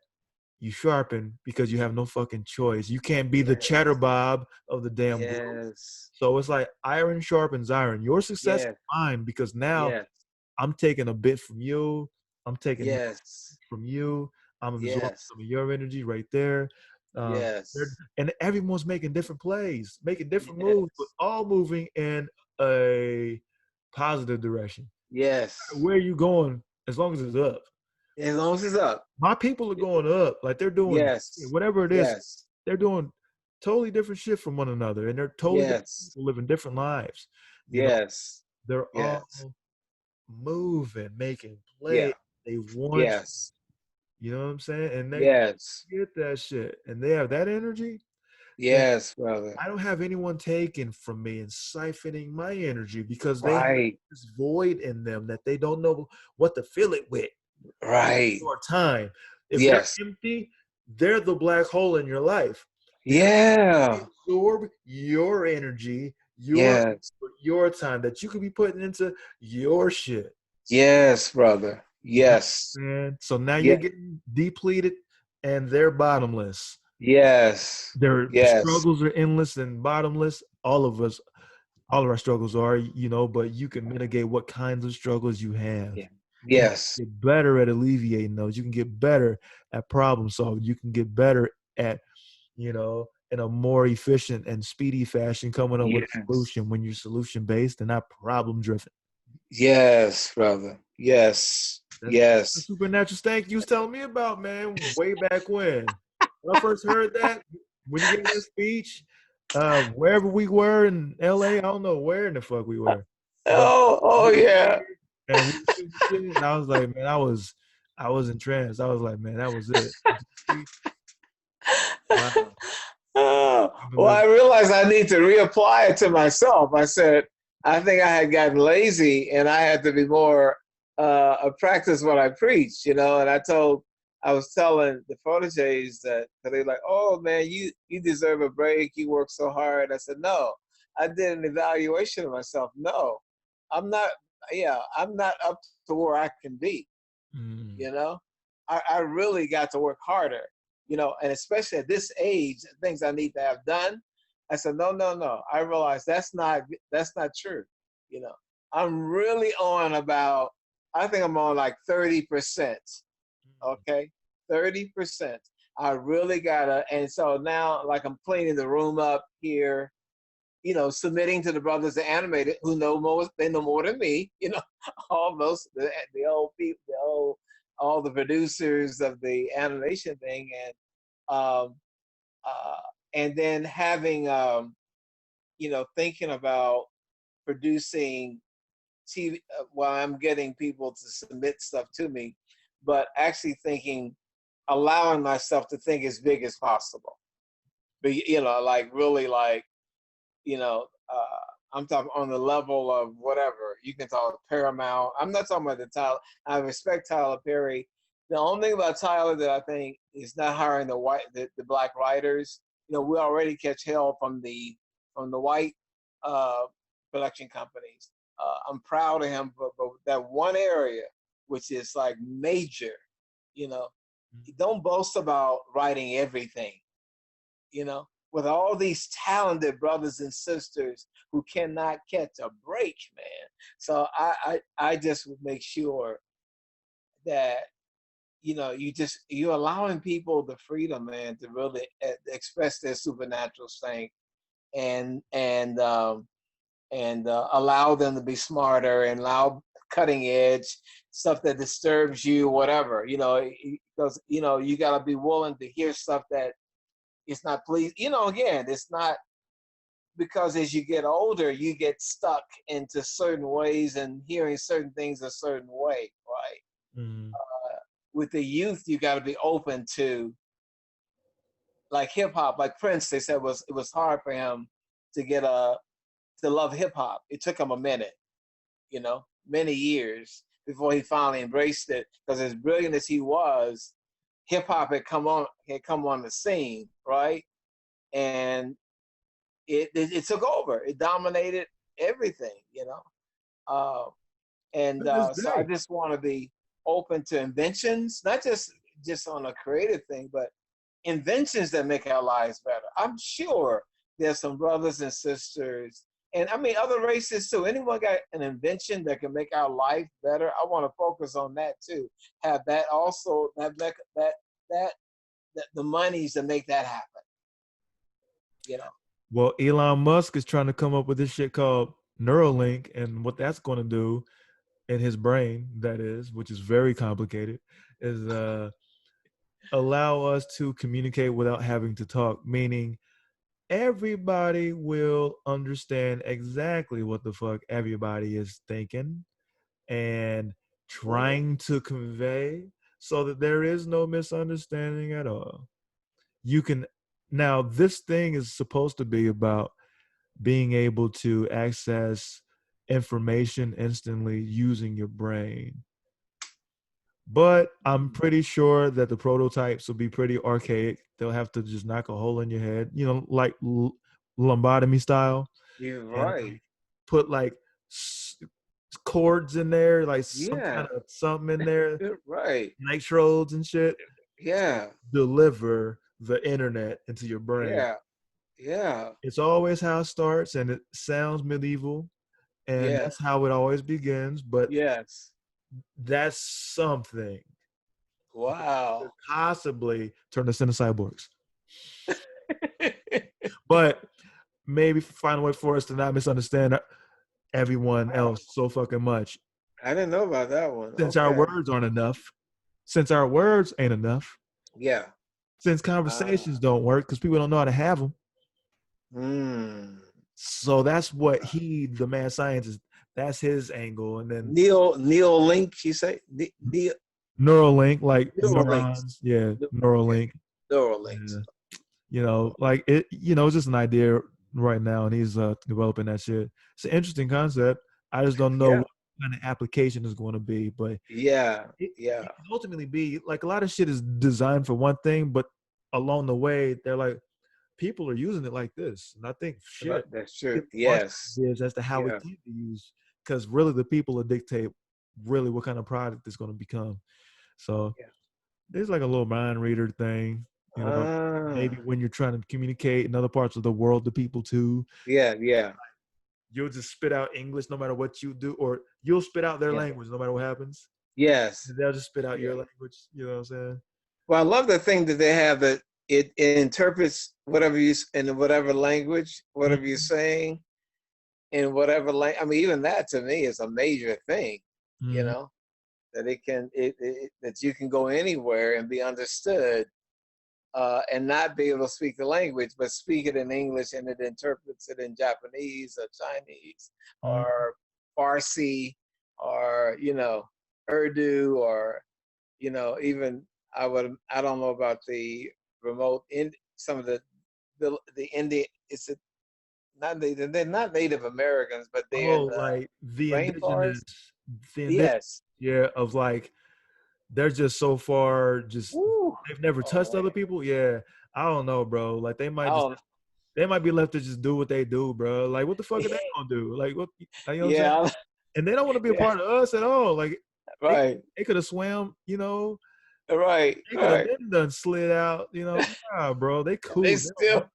S1: you sharpen because you have no fucking choice. You can't be the
S2: Yes.
S1: chatterbob of the damn group.
S2: Yes.
S1: So it's like iron sharpens iron. Your success
S2: Yes.
S1: is mine because now
S2: Yes.
S1: I'm taking a bit from you. I'm taking
S2: Yes.
S1: from you. I'm absorbing
S2: Yes.
S1: some of your energy right there.
S2: Yes.
S1: And everyone's making different plays, making different
S2: Yes.
S1: moves, but all moving in a positive direction.
S2: Yes.
S1: Where are you going? As long as it's up.
S2: As long as it's up.
S1: My people are going up. Like they're doing
S2: Yes.
S1: whatever it is.
S2: Yes.
S1: They're doing totally different shit from one another, and they're totally different
S2: Yes.
S1: people living different lives. You know,
S2: Yes.
S1: they're all
S2: Yes.
S1: moving, making
S2: Yeah.
S1: plays. They want,
S2: Yes.
S1: you know what I'm saying? And they
S2: Yes.
S1: get that shit, and they have that energy. And
S2: Yes, brother.
S1: I don't have anyone taking from me and siphoning my energy because they have
S2: Right.
S1: this void in them that they don't know what to fill it with.
S2: Right.
S1: Short time. If they're
S2: Yes.
S1: empty, they're the black hole in your life because they
S2: Yeah.
S1: absorb your energy,
S2: Yes.
S1: your time that you could be putting into your shit.
S2: Yes, brother.
S1: You know
S2: Yes.
S1: what I'm saying? So now
S2: Yeah.
S1: you're getting depleted and they're bottomless.
S2: Yes.
S1: Their
S2: Yes.
S1: struggles are endless and bottomless. All of our struggles are, but you can mitigate what kinds of struggles you have.
S2: Yeah.
S1: And you
S2: Yes.
S1: can get better at alleviating those. You can get better at problem solving. You can get better at, in a more efficient and speedy fashion, coming up with a
S2: Yes.
S1: solution when you're solution based and not problem driven.
S2: Yes, brother. Yes.
S1: That's the
S2: Yes.
S1: supernatural stank you was telling me about, man, way back when. When I first heard that, when you gave that speech, wherever we were in LA, I don't know where in the fuck we were. But
S2: Oh yeah.
S1: and we were shooting shit, and I was like, man, I was entranced. I was like, man, that was it. Wow.
S2: Oh,
S1: You
S2: well, I
S1: delivered.
S2: realized I need to reapply it to myself. I said, I think I had gotten lazy and I had to be more practice what I preach, and I was telling the proteges that they're like, oh man, you deserve a break. You work so hard. I said, no, I did an evaluation of myself. No, I'm not. Yeah, I'm not up to where I can be.
S1: Mm.
S2: You know, I really got to work harder, and especially at this age, things I need to have done. I said, no, no, no. I realized that's not true. You know, I'm really on about, I think I'm on like 30%. Okay. 30%. I really gotta, and so now like I'm cleaning the room up here, submitting to the brothers that animated who know more, they know more than me, all those, the old people, all the producers of the animation thing, um, and then having, thinking about producing TV while I'm getting people to submit stuff to me, but actually thinking, allowing myself to think as big as possible. But like really, like, you know, uh, I'm talking on the level of whatever. You can talk Paramount. I'm not talking about the Tyler. I respect Tyler Perry. The only thing about Tyler that I think is not hiring the black writers. We already catch hell from the white uh, production companies. I'm proud of him, but that one area, which is like major, you know, don't boast about writing everything. With all these talented brothers and sisters who cannot catch a break, man. So I just would make sure that you're allowing people the freedom, man, to really express their supernatural strength and allow them to be smarter and allow cutting edge stuff that disturbs you, whatever. Because you got to be willing to hear stuff that it's not pleased. Again, it's not, because as you get older, you get stuck into certain ways and hearing certain things a certain way, right?
S1: Mm.
S2: With the youth, you got to be open to, like hip hop, like Prince. They said it was hard for him to to love hip hop. It took him a minute, many years before he finally embraced it. Because as brilliant as he was, hip hop had come on the scene, right? And it took over. It dominated everything. Uh, and
S1: To this
S2: so I
S1: day.
S2: just want to be open to inventions, not just just on a creative thing, but inventions that make our lives better. I'm sure there's some brothers and sisters, and I mean other races too. Anyone got an invention that can make our life better? I want to focus on that too. Have that also, that the monies to make that happen. You know.
S1: Well, Elon Musk is trying to come up with this shit called Neuralink, and what that's going to do in his brain, that is, which is very complicated, is allow us to communicate without having to talk, meaning everybody will understand exactly what the fuck everybody is thinking and trying to convey, so that there is no misunderstanding at all. You can now, this thing is supposed to be about being able to access information instantly using your brain. But I'm pretty sure that the prototypes will be pretty archaic. They'll have to just knock a hole in your head, you know, like lobotomy style.
S2: You're
S1: And
S2: right.
S1: put like cords in there, like some kind of something in there,
S2: right.
S1: nitrodes and shit.
S2: Yeah.
S1: Deliver the internet into your brain.
S2: Yeah. Yeah.
S1: It's always how it starts, and it sounds medieval, and
S2: Yeah.
S1: that's how it always begins. But
S2: yes,
S1: that's something.
S2: Wow.
S1: Possibly turn us into cyborgs. But maybe find a way for us to not misunderstand everyone else so fucking much.
S2: I didn't know about that one.
S1: Since our words aren't enough. Since our words ain't enough.
S2: Yeah.
S1: Since conversations don't work because people don't know how to have them. So that's what the mad scientist, that's his angle. And then
S2: Neuralink, you say?
S1: Neuralink, like neurons. Yeah, Neuralink.
S2: Neuralinks.
S1: Yeah. You know, like it, you know, it's just an idea right now, and he's developing that shit. It's an interesting concept. I just don't know what kind of application is going to be, but it can ultimately be like a lot of shit is designed for one thing, but along the way they're like, people are using it like this, and I think shit,
S2: that's true. Yes,
S1: as to how it can be used, because really the people will dictate really what kind of product it's going to become. So there's like a little mind reader thing. You know, maybe when you're trying to communicate in other parts of the world to people too.
S2: Yeah.
S1: You'll just spit out English no matter what you do, or you'll spit out their language no matter what happens.
S2: Yes.
S1: And they'll just spit out your language. You know what I'm saying?
S2: Well, I love the thing that they have that it interprets whatever you in whatever language, whatever you're saying, in whatever language. I mean, even that to me is a major thing. You know, that that you can go anywhere and be understood. And not be able to speak the language, but speak it in English, and it interprets it in Japanese or Chinese or Farsi or, you know, Urdu, or, you know, even I don't know about the remote in some of the Indian. They're not Native Americans, but they're
S1: like the
S2: rainforest.
S1: Indigenous, of like, they're just so far they've never touched other people. Yeah, I don't know, bro. Like they might be left to just do what they do, bro. Like what the fuck are they gonna do? Like what? You know what I'm saying? And they don't want to be a part of us at all. Like they could have swam, you know.
S2: Right.
S1: They could have been done slid out, you know. Nah, bro, they cool.
S2: They still.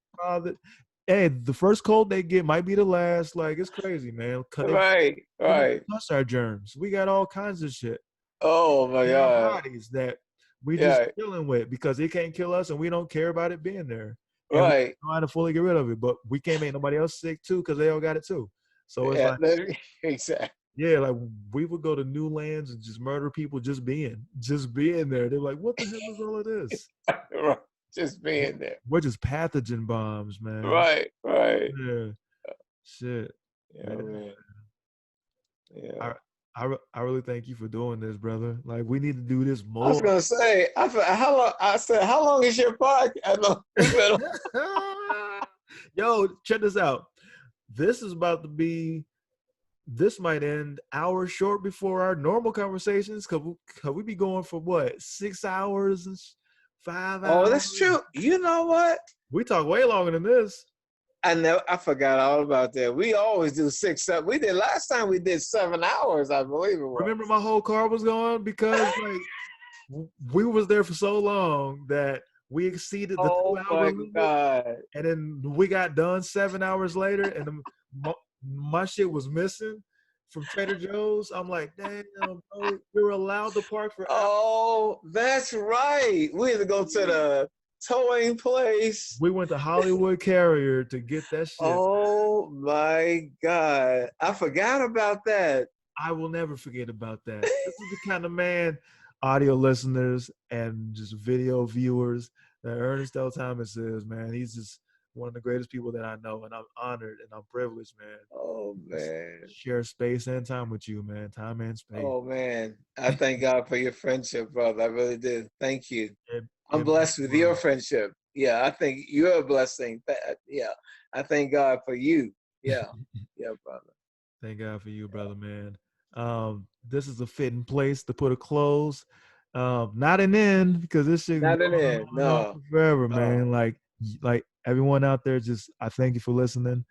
S1: Hey, the first cold they get might be the last. Like it's crazy, man.
S2: Right.
S1: Plus our germs. We got all kinds of shit.
S2: Oh my God!
S1: Bodies that we just dealing with because it can't kill us, and we don't care about it being there. And we don't know how to fully get rid of it, but we can't make nobody else sick too because they all got it too. So it's like
S2: exactly.
S1: Yeah, like we would go to new lands and just murder people just being there. They're like, what the hell is all of this?
S2: Just being there.
S1: We're just pathogen bombs, man.
S2: Right.
S1: Yeah. Shit.
S2: Yeah, man. Yeah.
S1: I really thank you for doing this, brother. Like we need to do this more.
S2: I was gonna say, how long is your podcast?
S1: Yo, check this out. This might end hours short before our normal conversations. Cause we be going for what, 6 hours and 5 hours?
S2: Oh, that's true. You know what?
S1: We talk way longer than this.
S2: I forgot all about that. We always do 6, 7. We did last time. We did 7 hours, I believe it was.
S1: Remember, my whole car was gone because like we was there for so long that we exceeded the
S2: Oh
S1: 2 hour
S2: my
S1: limit,
S2: God.
S1: and then we got done 7 hours later, and my shit was missing from Trader Joe's. I'm like, damn, bro, you're allowed to park for hours.
S2: Oh, that's right. We had to go to the towing place.
S1: We went to Hollywood Carrier to get that shit.
S2: Oh my God. I forgot about that.
S1: I will never forget about that. This is the kind of man, audio listeners and just video viewers, that Ernest L. Thomas is, man. He's just one of the greatest people that I know, and I'm honored and I'm privileged, man.
S2: Oh
S1: Just
S2: man.
S1: share space and time with you, man. Time and space.
S2: Oh man. I thank God for your friendship, brother. I really do. Thank you.
S1: It,
S2: I'm
S1: it
S2: blessed with your friendship. Yeah, I think you're a blessing. Yeah. I thank God for you. Yeah. Yeah, brother.
S1: Thank God for you, brother, man. This is a fitting place to put a close. Not an end, because this shit can
S2: Not
S1: go
S2: in
S1: on
S2: there.
S1: and on
S2: No.
S1: forever,
S2: No.
S1: man. Like everyone out there, just I thank you for listening.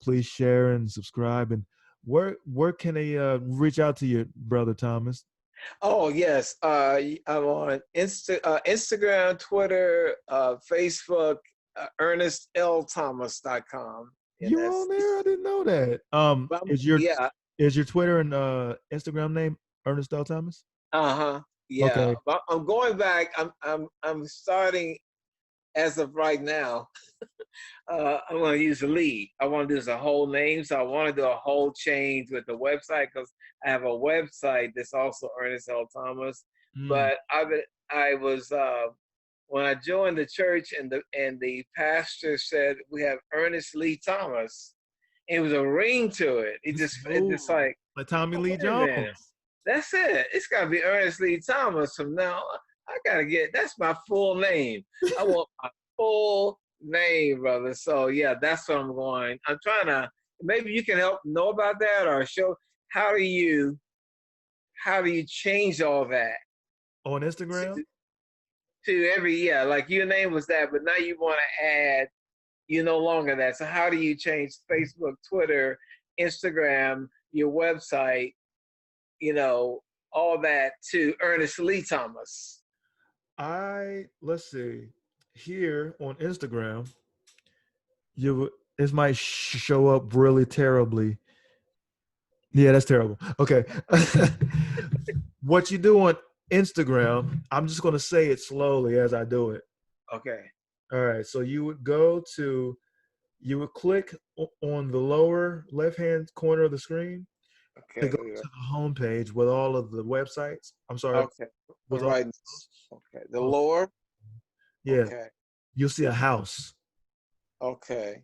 S1: Please share and subscribe. And where can they reach out to you, brother Thomas?
S2: Oh yes, I'm on Instagram, Twitter, Facebook, ErnestLThomas.com, and
S1: You're on
S2: that's
S1: there? I didn't know that.
S2: yeah,
S1: Is your Twitter and Instagram name Ernest L. Thomas?
S2: yeah.
S1: Okay.
S2: But I'm going back. I'm starting as of right now. I'm going to use Lee. I want to do the whole name, so I want to do a whole change with the website because I have a website that's also Ernest L. Thomas.
S1: Mm.
S2: But I was when I joined the church and the pastor said we have Ernest Lee Thomas. It was a ring to it. It just like,
S1: Tommy
S2: oh,
S1: Lee
S2: wait a minute.
S1: Jones.
S2: That's it. It's got to be Ernest Lee Thomas from now. I gotta get that's my full name. I want my full name, brother. So yeah, that's what I'm going. I'm trying to. Maybe you can help know about that or show how do you change all that
S1: On Instagram?
S2: to every like your name was that, but now you want to add you no longer that. So how do you change Facebook, Twitter, Instagram, your website, all that to Ernest Lee Thomas?
S1: Let's see, here on Instagram, this might show up really terribly. Yeah, that's terrible. Okay. What you do on Instagram, I'm just going to say it slowly as I do it.
S2: Okay.
S1: All right. So you would click on the lower left-hand corner of the screen to
S2: Okay.
S1: go to the homepage with all of the websites. I'm sorry.
S2: Okay.
S1: With all,
S2: Right. Okay. The lower.
S1: yeah.
S2: Okay.
S1: You'll see a house.
S2: Okay.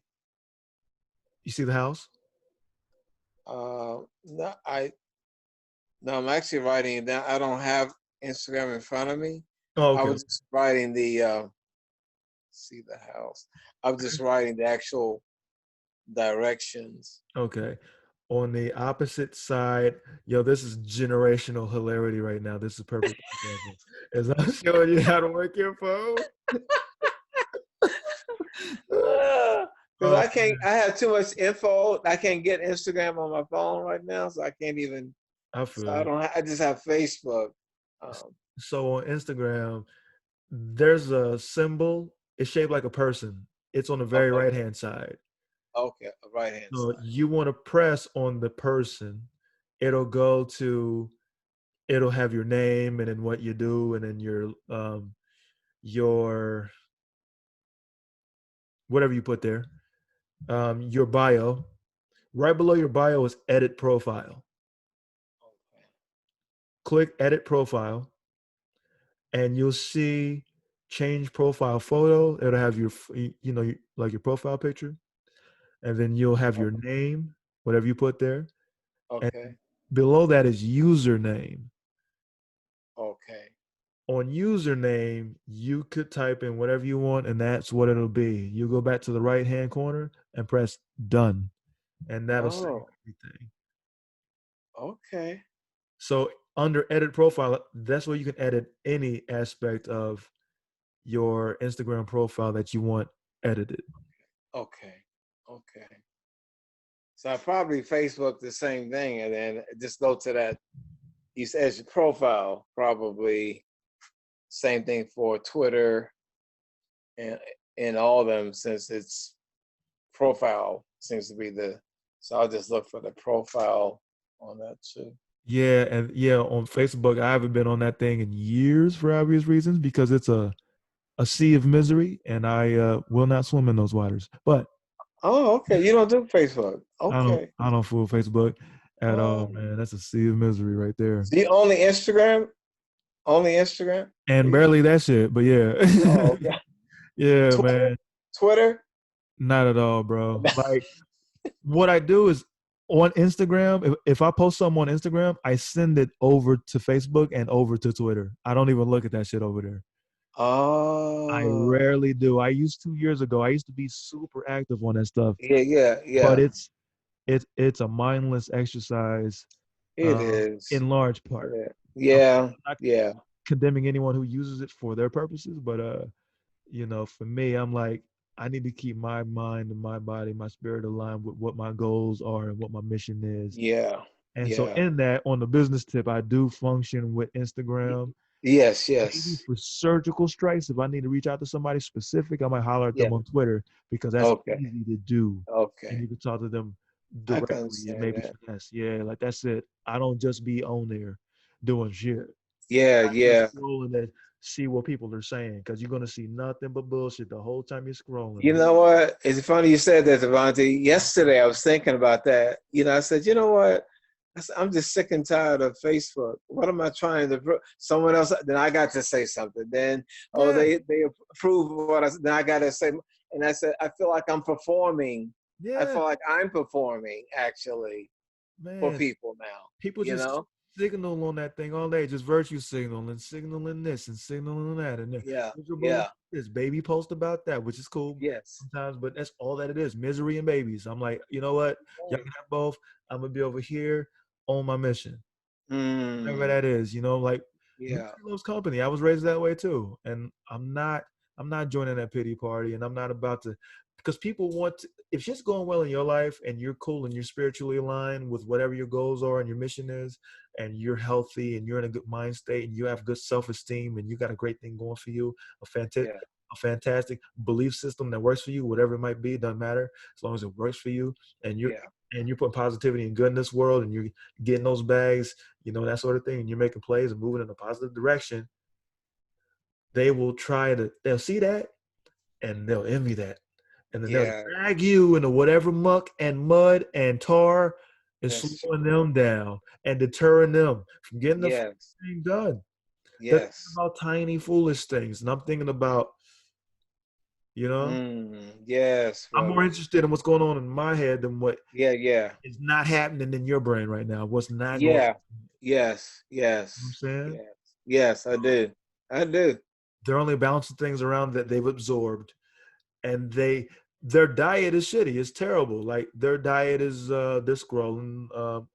S1: You see the house?
S2: No, I'm actually writing it down. I don't have Instagram in front of me.
S1: Oh, okay.
S2: I was just writing the see the house. I was just writing the actual directions.
S1: Okay. On the opposite side, this is generational hilarity right now. This is perfect. As I'm showing you how to work your phone.
S2: Because I can't. I have too much info. I can't get Instagram on my phone right now, so I can't even.
S1: I feel
S2: So I don't. I just have Facebook.
S1: So on Instagram, there's a symbol. It's shaped like a person. It's on the very right-hand side.
S2: Okay, right-hand
S1: So
S2: side.
S1: you want to press on the person. It'll have your name and then what you do and then your whatever you put there. Your bio. Right below your bio is edit profile.
S2: Okay.
S1: Click edit profile and you'll see change profile photo. It'll have your like your profile picture. And then you'll have your name, whatever you put there.
S2: Okay.
S1: And below that is username.
S2: Okay.
S1: On username, you could type in whatever you want, and that's what it'll be. You go back to the right-hand corner and press done, and that'll save everything.
S2: Okay.
S1: So under edit profile, that's where you can edit any aspect of your Instagram profile that you want edited.
S2: Okay. Okay. So I probably Facebook the same thing, and then just go to that. You said your profile probably. Same thing for Twitter and all of them, since its profile seems to be so I'll just look for the profile on that too.
S1: Yeah, and on Facebook, I haven't been on that thing in years for obvious reasons because it's a sea of misery, and I will not swim in those waters. But
S2: okay, you don't do Facebook. Okay.
S1: I don't fool Facebook at all,
S2: Oh.
S1: man. That's a sea of misery right there.
S2: So you only Instagram? Only Instagram?
S1: And barely that shit, but yeah.
S2: Oh, okay.
S1: Yeah,
S2: Twitter?
S1: man.
S2: Twitter?
S1: Not at all, bro. Like, what I do is on Instagram, if I post something on Instagram, I send it over to Facebook and over to Twitter. I don't even look at that shit over there. I
S2: Oh.
S1: rarely do. I used 2 years ago. I used to be super active on that stuff.
S2: Yeah.
S1: But it's a mindless exercise.
S2: It is.
S1: In large part.
S2: Yeah.
S1: I'm not condemning anyone who uses it for their purposes, but for me, I'm like, I need to keep my mind and my body, my spirit aligned with what my goals are and what my mission is.
S2: Yeah.
S1: And so in that, on the business tip, I do function with Instagram.
S2: Yes.
S1: Maybe for surgical strikes, if I need to reach out to somebody specific, I might holler at them on Twitter because that's easy to do.
S2: Okay.
S1: And you can talk to them
S2: I can
S1: directly and maybe
S2: that.
S1: finesse. Yeah, like that's it. I don't just be on there doing shit.
S2: Yeah.
S1: Scrolling to see what people are saying because you're gonna see nothing but bullshit the whole time you're scrolling.
S2: You know what? It's funny you said that, Travanti. Yesterday I was thinking about that. I said, you know what? I'm just sick and tired of Facebook. What am I trying to prove? Someone else, then I got to say something. Then, they approve what I said. Then I got to say, and I said, I feel like I'm performing. Yeah. I feel like I'm performing, actually, for people now.
S1: People just signal on that thing all day, just virtue signaling this and signaling that. And this baby post about that, which is cool sometimes, but that's all that it is, misery and babies. I'm like, you know what? Y'all can have both. I'm going to be over here on my mission. Whatever that is, like misery loves company. I was raised that way too. And I'm not joining that pity party, and I'm not about to, because people want to, if shit's going well in your life and you're cool and you're spiritually aligned with whatever your goals are and your mission is, and you're healthy and you're in a good mind state and you have good self-esteem and you got a great thing going for you, a fantastic belief system that works for you, whatever it might be, doesn't matter, as long as it works for you, and you're putting positivity and good in this world, and you're getting those bags, that sort of thing, and you're making plays and moving in a positive direction, they'll see that and they'll envy that. And then they'll drag you into whatever muck and mud and tar is slowing them down and deterring them from getting the thing done. They're thinking about tiny, foolish things. And I'm thinking about, I'm more interested in what's going on in my head than what is not happening in your brain right now. What's not going on.
S2: Yes.
S1: You know what I'm saying?
S2: Yes, I do.
S1: They're only bouncing things around that they've absorbed. And their diet is shitty. It's terrible. Like their diet is they're scrolling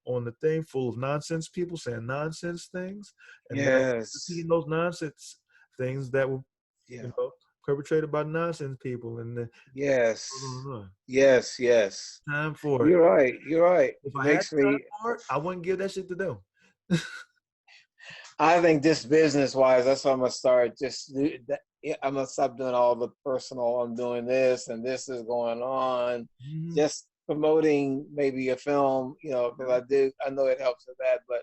S1: on the thing full of nonsense people saying nonsense things, and they're seeing those nonsense things that were perpetrated by nonsense people. And
S2: yes.
S1: Time for it.
S2: You're right.
S1: If I had time for it, I wouldn't give that shit to them.
S2: I think just business-wise, that's what I'm gonna start. I'm gonna stop doing all the personal. I'm doing this, and this is going on. Mm-hmm. Just promoting maybe a film, because I know it helps with that. But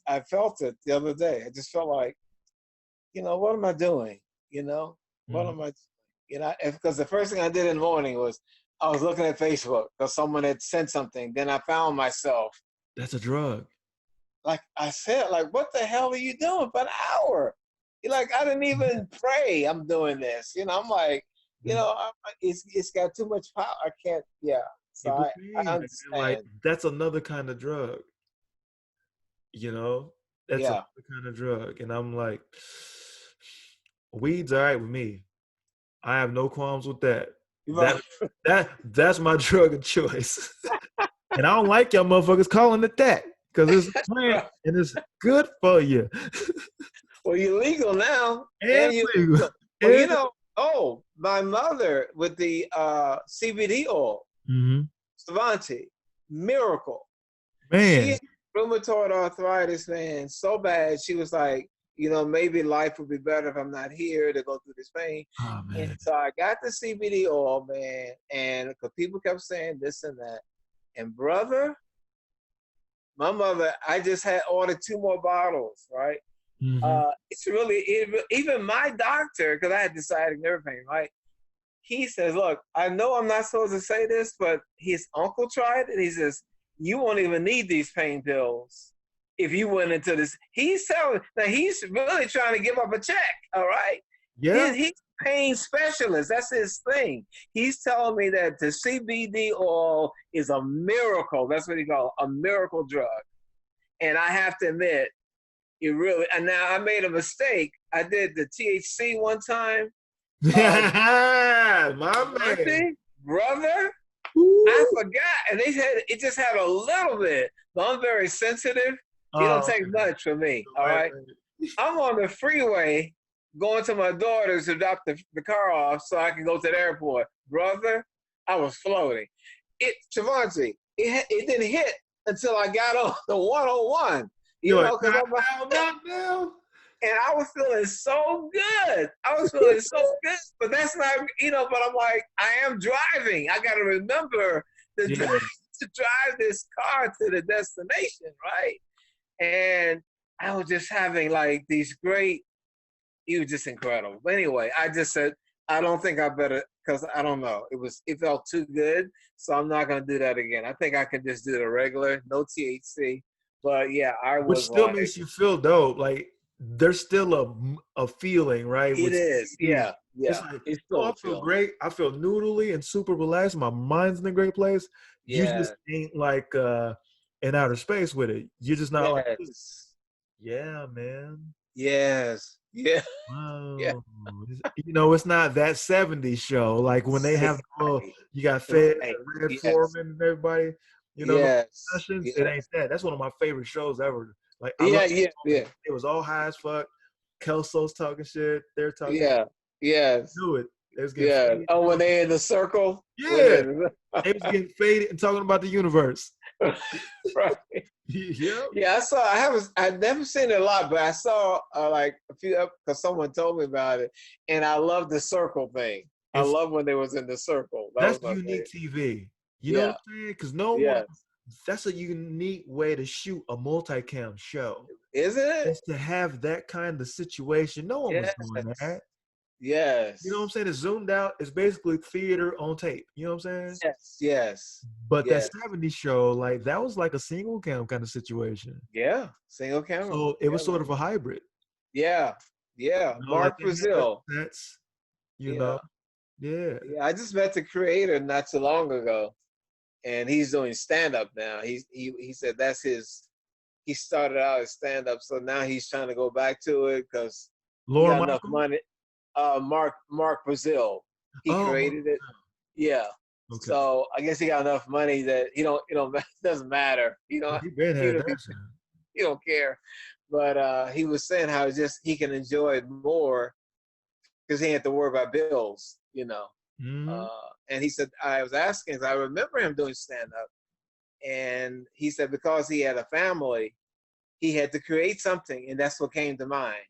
S2: I felt it the other day. I just felt like, what am I doing? What am I? Because the first thing I did in the morning was I was looking at Facebook because someone had sent something. Then I found myself.
S1: That's a drug.
S2: Like I said, what the hell are you doing for an hour? I didn't even pray. I'm doing this. I'm like, it's got too much power. I can't. Yeah. So I understand.
S1: Like that's another kind of drug. That's another kind of drug. And I'm like, weed's all right with me. I have no qualms with that. That's my drug of choice. And I don't like y'all motherfuckers calling it that. Because it's a plant and it's good for you.
S2: Well, you're legal now.
S1: And
S2: you're
S1: legal.
S2: Well, my mother with the CBD oil, Travanti, miracle.
S1: Man.
S2: She had rheumatoid arthritis, man, so bad. She was like, maybe life would be better if I'm not here to go through this pain.
S1: Oh
S2: And
S1: man.
S2: so I got the CBD oil, man, and because people kept saying this and that. And brother, my mother, I just had ordered 2 more bottles, right?
S1: Mm-hmm.
S2: It's really, even my doctor, because I had decided nerve pain, right? He says, look, I know I'm not supposed to say this, but his uncle tried it. He says, you won't even need these pain pills if you went into this. He's telling, now he's really trying to give up a check, all right?
S1: Yeah.
S2: He's a pain specialist. That's his thing. He's telling me that the CBD oil is a miracle. That's what he calls a miracle drug. And I have to admit, it really, and now I made a mistake. I did the THC one time.
S1: My man.
S2: Brother,
S1: Ooh.
S2: I forgot. And it just had a little bit, but I'm very sensitive. It don't take much for me, all right? I'm on the freeway going to my daughter's to drop the car off so I can go to the airport. Brother, I was floating. Travanti, it didn't hit until I got on the 101. Because
S1: now.
S2: And I was feeling so good. But that's not, but I'm like, I am driving. I got to remember to drive this car to the destination, right? And I was just having like these great, it was just incredible. But anyway, I just said, I don't think I better, because I don't know. It felt too good. So I'm not going to do that again. I think I can just do the regular, no THC. But yeah,
S1: Which still makes you feel dope. Like, there's still a feeling, right?
S2: It is, yeah.
S1: It's like, I feel great. I feel noodly and super relaxed. My mind's in a great place. You just ain't like in outer space with it. You're just not like, yeah, man.
S2: Yes. Yeah.
S1: Wow. Yeah. It's not that 70s show. Like when they have, you got Fed, Red Foreman, and everybody, sessions. It ain't that. That's one of my favorite shows ever. Like, it was all high as fuck. Kelso's talking shit. They're talking shit.
S2: Yes.
S1: Do it. They was getting faded.
S2: Oh, when they in the circle?
S1: Yeah. They was getting faded and talking about the universe.
S2: Right.
S1: Yeah.
S2: Yeah, I've never seen it a lot, but I saw like a few because someone told me about it, and I love the circle thing. I love when they was in the circle.
S1: That's unique TV. You know what I'm saying? Because no one. That's a unique way to shoot a multicam show.
S2: Isn't it?
S1: It's to have that kind of situation. No one was doing that.
S2: Yes.
S1: You know what I'm saying? It's zoomed out. It's basically theater on tape. You know what I'm saying?
S2: Yes.
S1: But that 70s show, like, that was like a single cam kind of situation.
S2: Yeah, single camera.
S1: So it was sort of a hybrid.
S2: Yeah. Mark Brazil.
S1: That's, know. Yeah.
S2: I just met the creator not too long ago. And he's doing stand-up now. He said that's he started out as stand-up, so now he's trying to go back to it because he got enough money. Mark Brazil, he created it. Yeah. Okay. So I guess he got enough money that it doesn't matter. He don't care. But he was saying how he can enjoy it more because he had to worry about bills, Mm-hmm. And he said, I was asking, I remember him doing stand-up, and he said because he had a family, he had to create something, and that's what came to mind.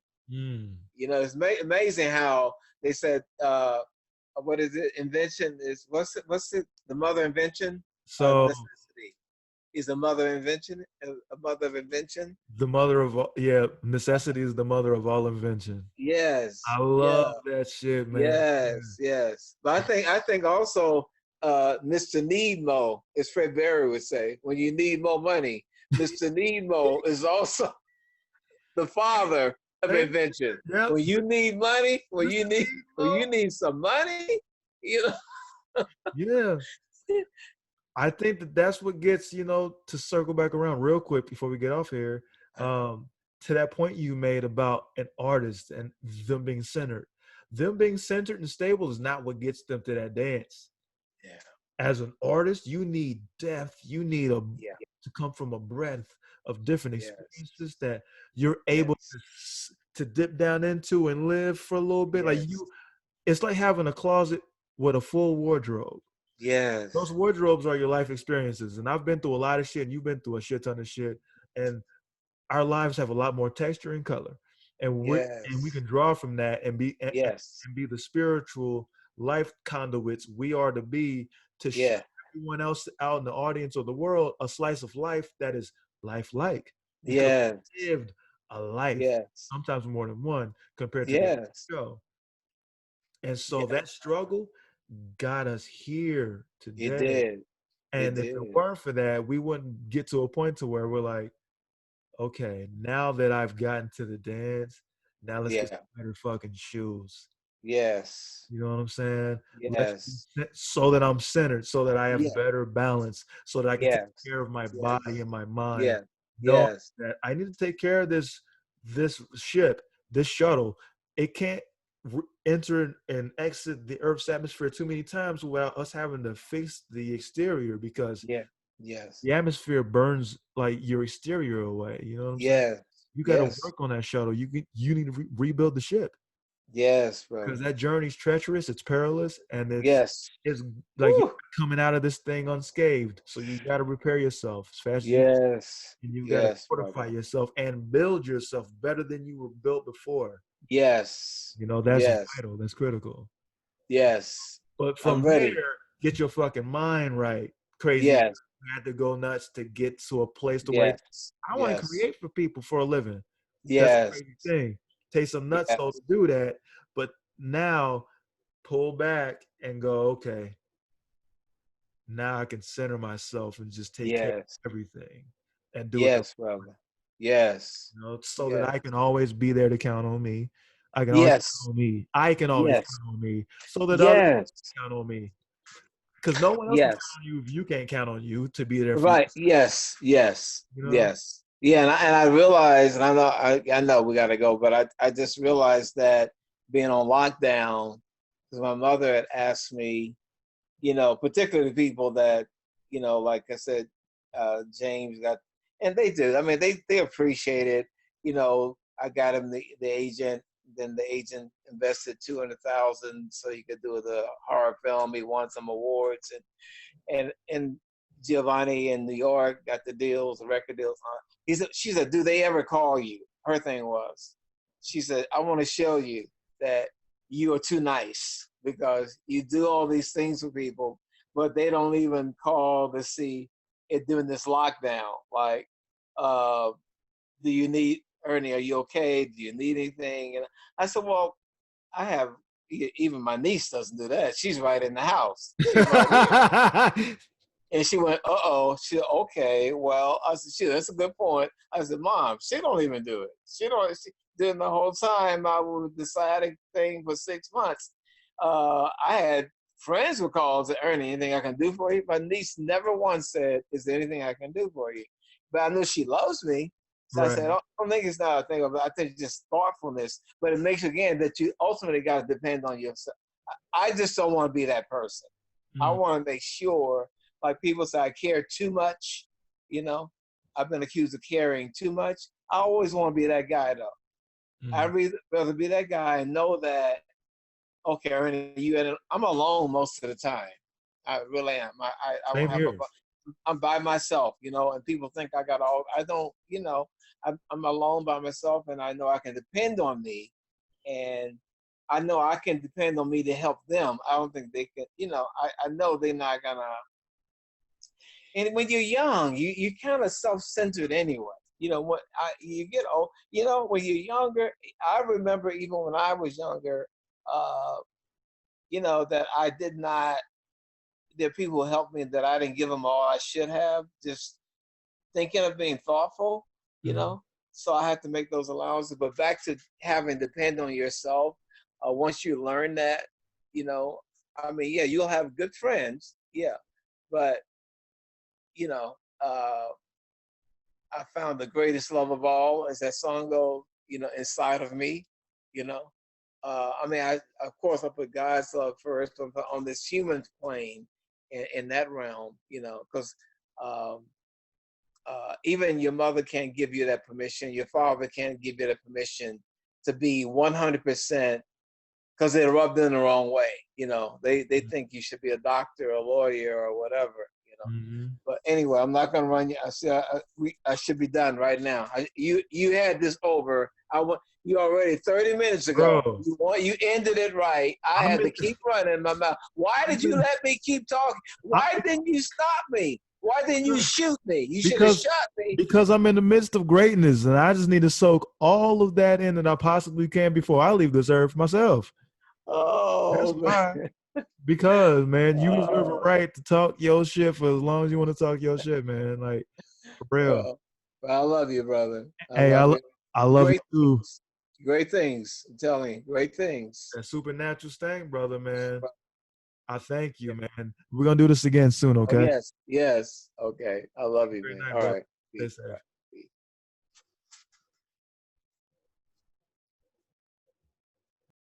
S2: It's amazing how they said, what is it? Invention is, what's it? The mother invention?
S1: So
S2: necessity is a mother invention, a mother of invention.
S1: The mother of necessity is the mother of all invention.
S2: Yes.
S1: I love that shit, man.
S2: Yes. But I think also Mr. Need Mo, as Fred Berry would say, when you need more money, Mr. Need Mo is also the father of invention. Yep. When you need money, when you need some money,
S1: Yeah. I think that's what gets, to circle back around real quick before we get off here, to that point you made about an artist and them being centered. Them being centered and stable is not what gets them to that dance.
S2: Yeah.
S1: As an artist, you need depth. You need to come from a breadth of different experiences that you're able to dip down into and live for a little bit. Like it's like having a closet with a full wardrobe.
S2: Yes.
S1: Those wardrobes are your life experiences. And I've been through a lot of shit, and you've been through a shit ton of shit. And our lives have a lot more texture and color. and we
S2: Yes.
S1: can draw from that and be
S2: Yes.
S1: and be the spiritual life conduits we are to be, to show
S2: Yeah.
S1: everyone else out in the audience or the world a slice of life that is lifelike, because
S2: Yes.
S1: we lived a life,
S2: Yes.
S1: sometimes more than one, compared to the
S2: Yes.
S1: show. And so
S2: Yeah.
S1: that struggle got us here
S2: It
S1: today.
S2: did. It
S1: And if it
S2: did.
S1: weren't for that, we wouldn't get to a point to where we're like, okay, now that I've gotten to the dance, now let's get
S2: Yeah.
S1: some better fucking shoes.
S2: Yes.
S1: You know what I'm saying? Let's be
S2: Yes.
S1: so that I'm centered, so that I have
S2: Yeah.
S1: better balance, so that I can take
S2: Yes.
S1: care of my body
S2: Yes.
S1: and my mind.
S2: Yes.
S1: Knowing
S2: Yes.
S1: that I need to take care of this ship, this shuttle. It can't enter and exit the Earth's atmosphere too many times without us having to fix the exterior, because
S2: Yeah. Yes.
S1: the atmosphere burns like your exterior away. You know what I'm saying?
S2: Yes.
S1: You got to
S2: Yes.
S1: work on that shuttle. You need to rebuild the ship,
S2: Yes,
S1: because
S2: brother.
S1: that journey's treacherous, it's perilous, and
S2: Yes.
S1: it's like you're
S2: Woo.
S1: not coming out of this thing unscathed. So you got to repair yourself as fast as you can,
S2: Yes.
S1: and you got to
S2: Yes,
S1: fortify
S2: brother.
S1: yourself and build yourself better than you were built before.
S2: Yes.
S1: You know, that's
S2: Yes.
S1: vital. That's critical.
S2: Yes.
S1: But
S2: I'm
S1: from there,
S2: ready.
S1: get your fucking mind right. Crazy.
S2: Yes.
S1: You had to go nuts to get to a place to where
S2: Yes.
S1: I want to
S2: Yes.
S1: create for people for a living. That's a
S2: Yes.
S1: crazy thing. Take some nuts though
S2: Yes.
S1: to do that. But now pull back and go, okay, now I can center myself and just take care
S2: Yes.
S1: of everything and do it the
S2: Yes, brother. Yes.
S1: you know, so that
S2: Yes.
S1: I can always be there to count on me. I can always
S2: Yes.
S1: count on me. I can always
S2: Yes.
S1: count on me, so that others
S2: Yes.
S1: can count on me. Because no one else can count
S2: Yes.
S1: on you if you can't count on you to be there for
S2: Right.
S1: yourself.
S2: Yes. Yes.
S1: You know?
S2: Yes. Yeah. And I realized, and I know we got to go, but I just realized that being on lockdown, because my mother had asked me, particularly people that, like I said, James got, and they do. I mean, they appreciate it. I got him the agent. Then the agent invested 200,000 so he could do the horror film. He won some awards, and Giovanni in New York got the deals, the record deals. She said, "Do they ever call you?" Her thing was, she said, "I want to show you that you are too nice because you do all these things for people, but they don't even call to see it during this lockdown. Like, uh, do you need Ernie? Are you okay? Do you need anything?" And I said, "Well, I have." Even my niece doesn't do that. She's right in the house. She's right here. And she went, "Uh-oh." She said, "Okay, well," I said, "Shit, that's a good point." I said, "Mom, she don't even do it. She did the whole time I was deciding thing for 6 months. I had friends who called and said, Ernie, anything I can do for you?" My niece never once said, "Is there anything I can do for you?" But I knew she loves me. So I said,
S1: Right.
S2: I don't think it's not a thing of, I think it's just thoughtfulness. But it makes, again, that you ultimately got to depend on yourself. I just don't want to be that person. I
S1: Mm.
S2: want to make sure, like people say, I care too much. You know, I've been accused of caring too much. I always want to be that guy, though.
S1: Mm.
S2: I'd rather be that guy and know that, okay, Ernie, I'm alone most of the time. I really am. I don't
S1: Same
S2: have
S1: here.
S2: I'm by myself, and people think I got all, I don't, I'm alone by myself, and I know I can depend on me, and I know I can depend on me to help them. I don't think they can, I know they're not gonna. And when you're young, you kind of self-centered anyway. You get old. When you're younger, I remember even when I was younger, uh, that I did not. There are people who helped me that I didn't give them all I should have. Just thinking of being thoughtful, you
S1: Mm.
S2: know. So I had to make those allowances. But back to having to depend on yourself. Once you learn that, I mean, yeah, you'll have good friends, yeah, but you know, uh, I found the greatest love of all, as that song goes, inside of me, you know. I mean, of course I put God's love first on this human plane, in that realm, because um, even your mother can't give you that permission. Your father can't give you that permission to be 100%, because they're rubbed in the wrong way. They think you should be a doctor, a lawyer, or whatever.
S1: Mm-hmm.
S2: But anyway, I'm not gonna run you. I should be done right now. You had this over. You already 30 minutes ago.
S1: Bro.
S2: You ended it right. I had to keep running my mouth. Why did you let me keep talking? Why didn't you stop me? Why didn't you shoot me? You should have shot me.
S1: Because I'm in the midst of greatness, and I just need to soak all of that in that I possibly can before I leave this earth myself.
S2: Oh,
S1: that's why. Because, man, you reserve a right to talk your shit for as long as you want to talk your shit, man. Like, for real.
S2: I love you, brother.
S1: I love you too.
S2: Great things. I'm telling you, great things.
S1: That supernatural thing, brother, man. I thank you, man. We're going to do this again soon, okay?
S2: Yes. Okay. I love you, man.
S1: Night,
S2: All
S1: brother.
S2: right.
S1: Stay safe.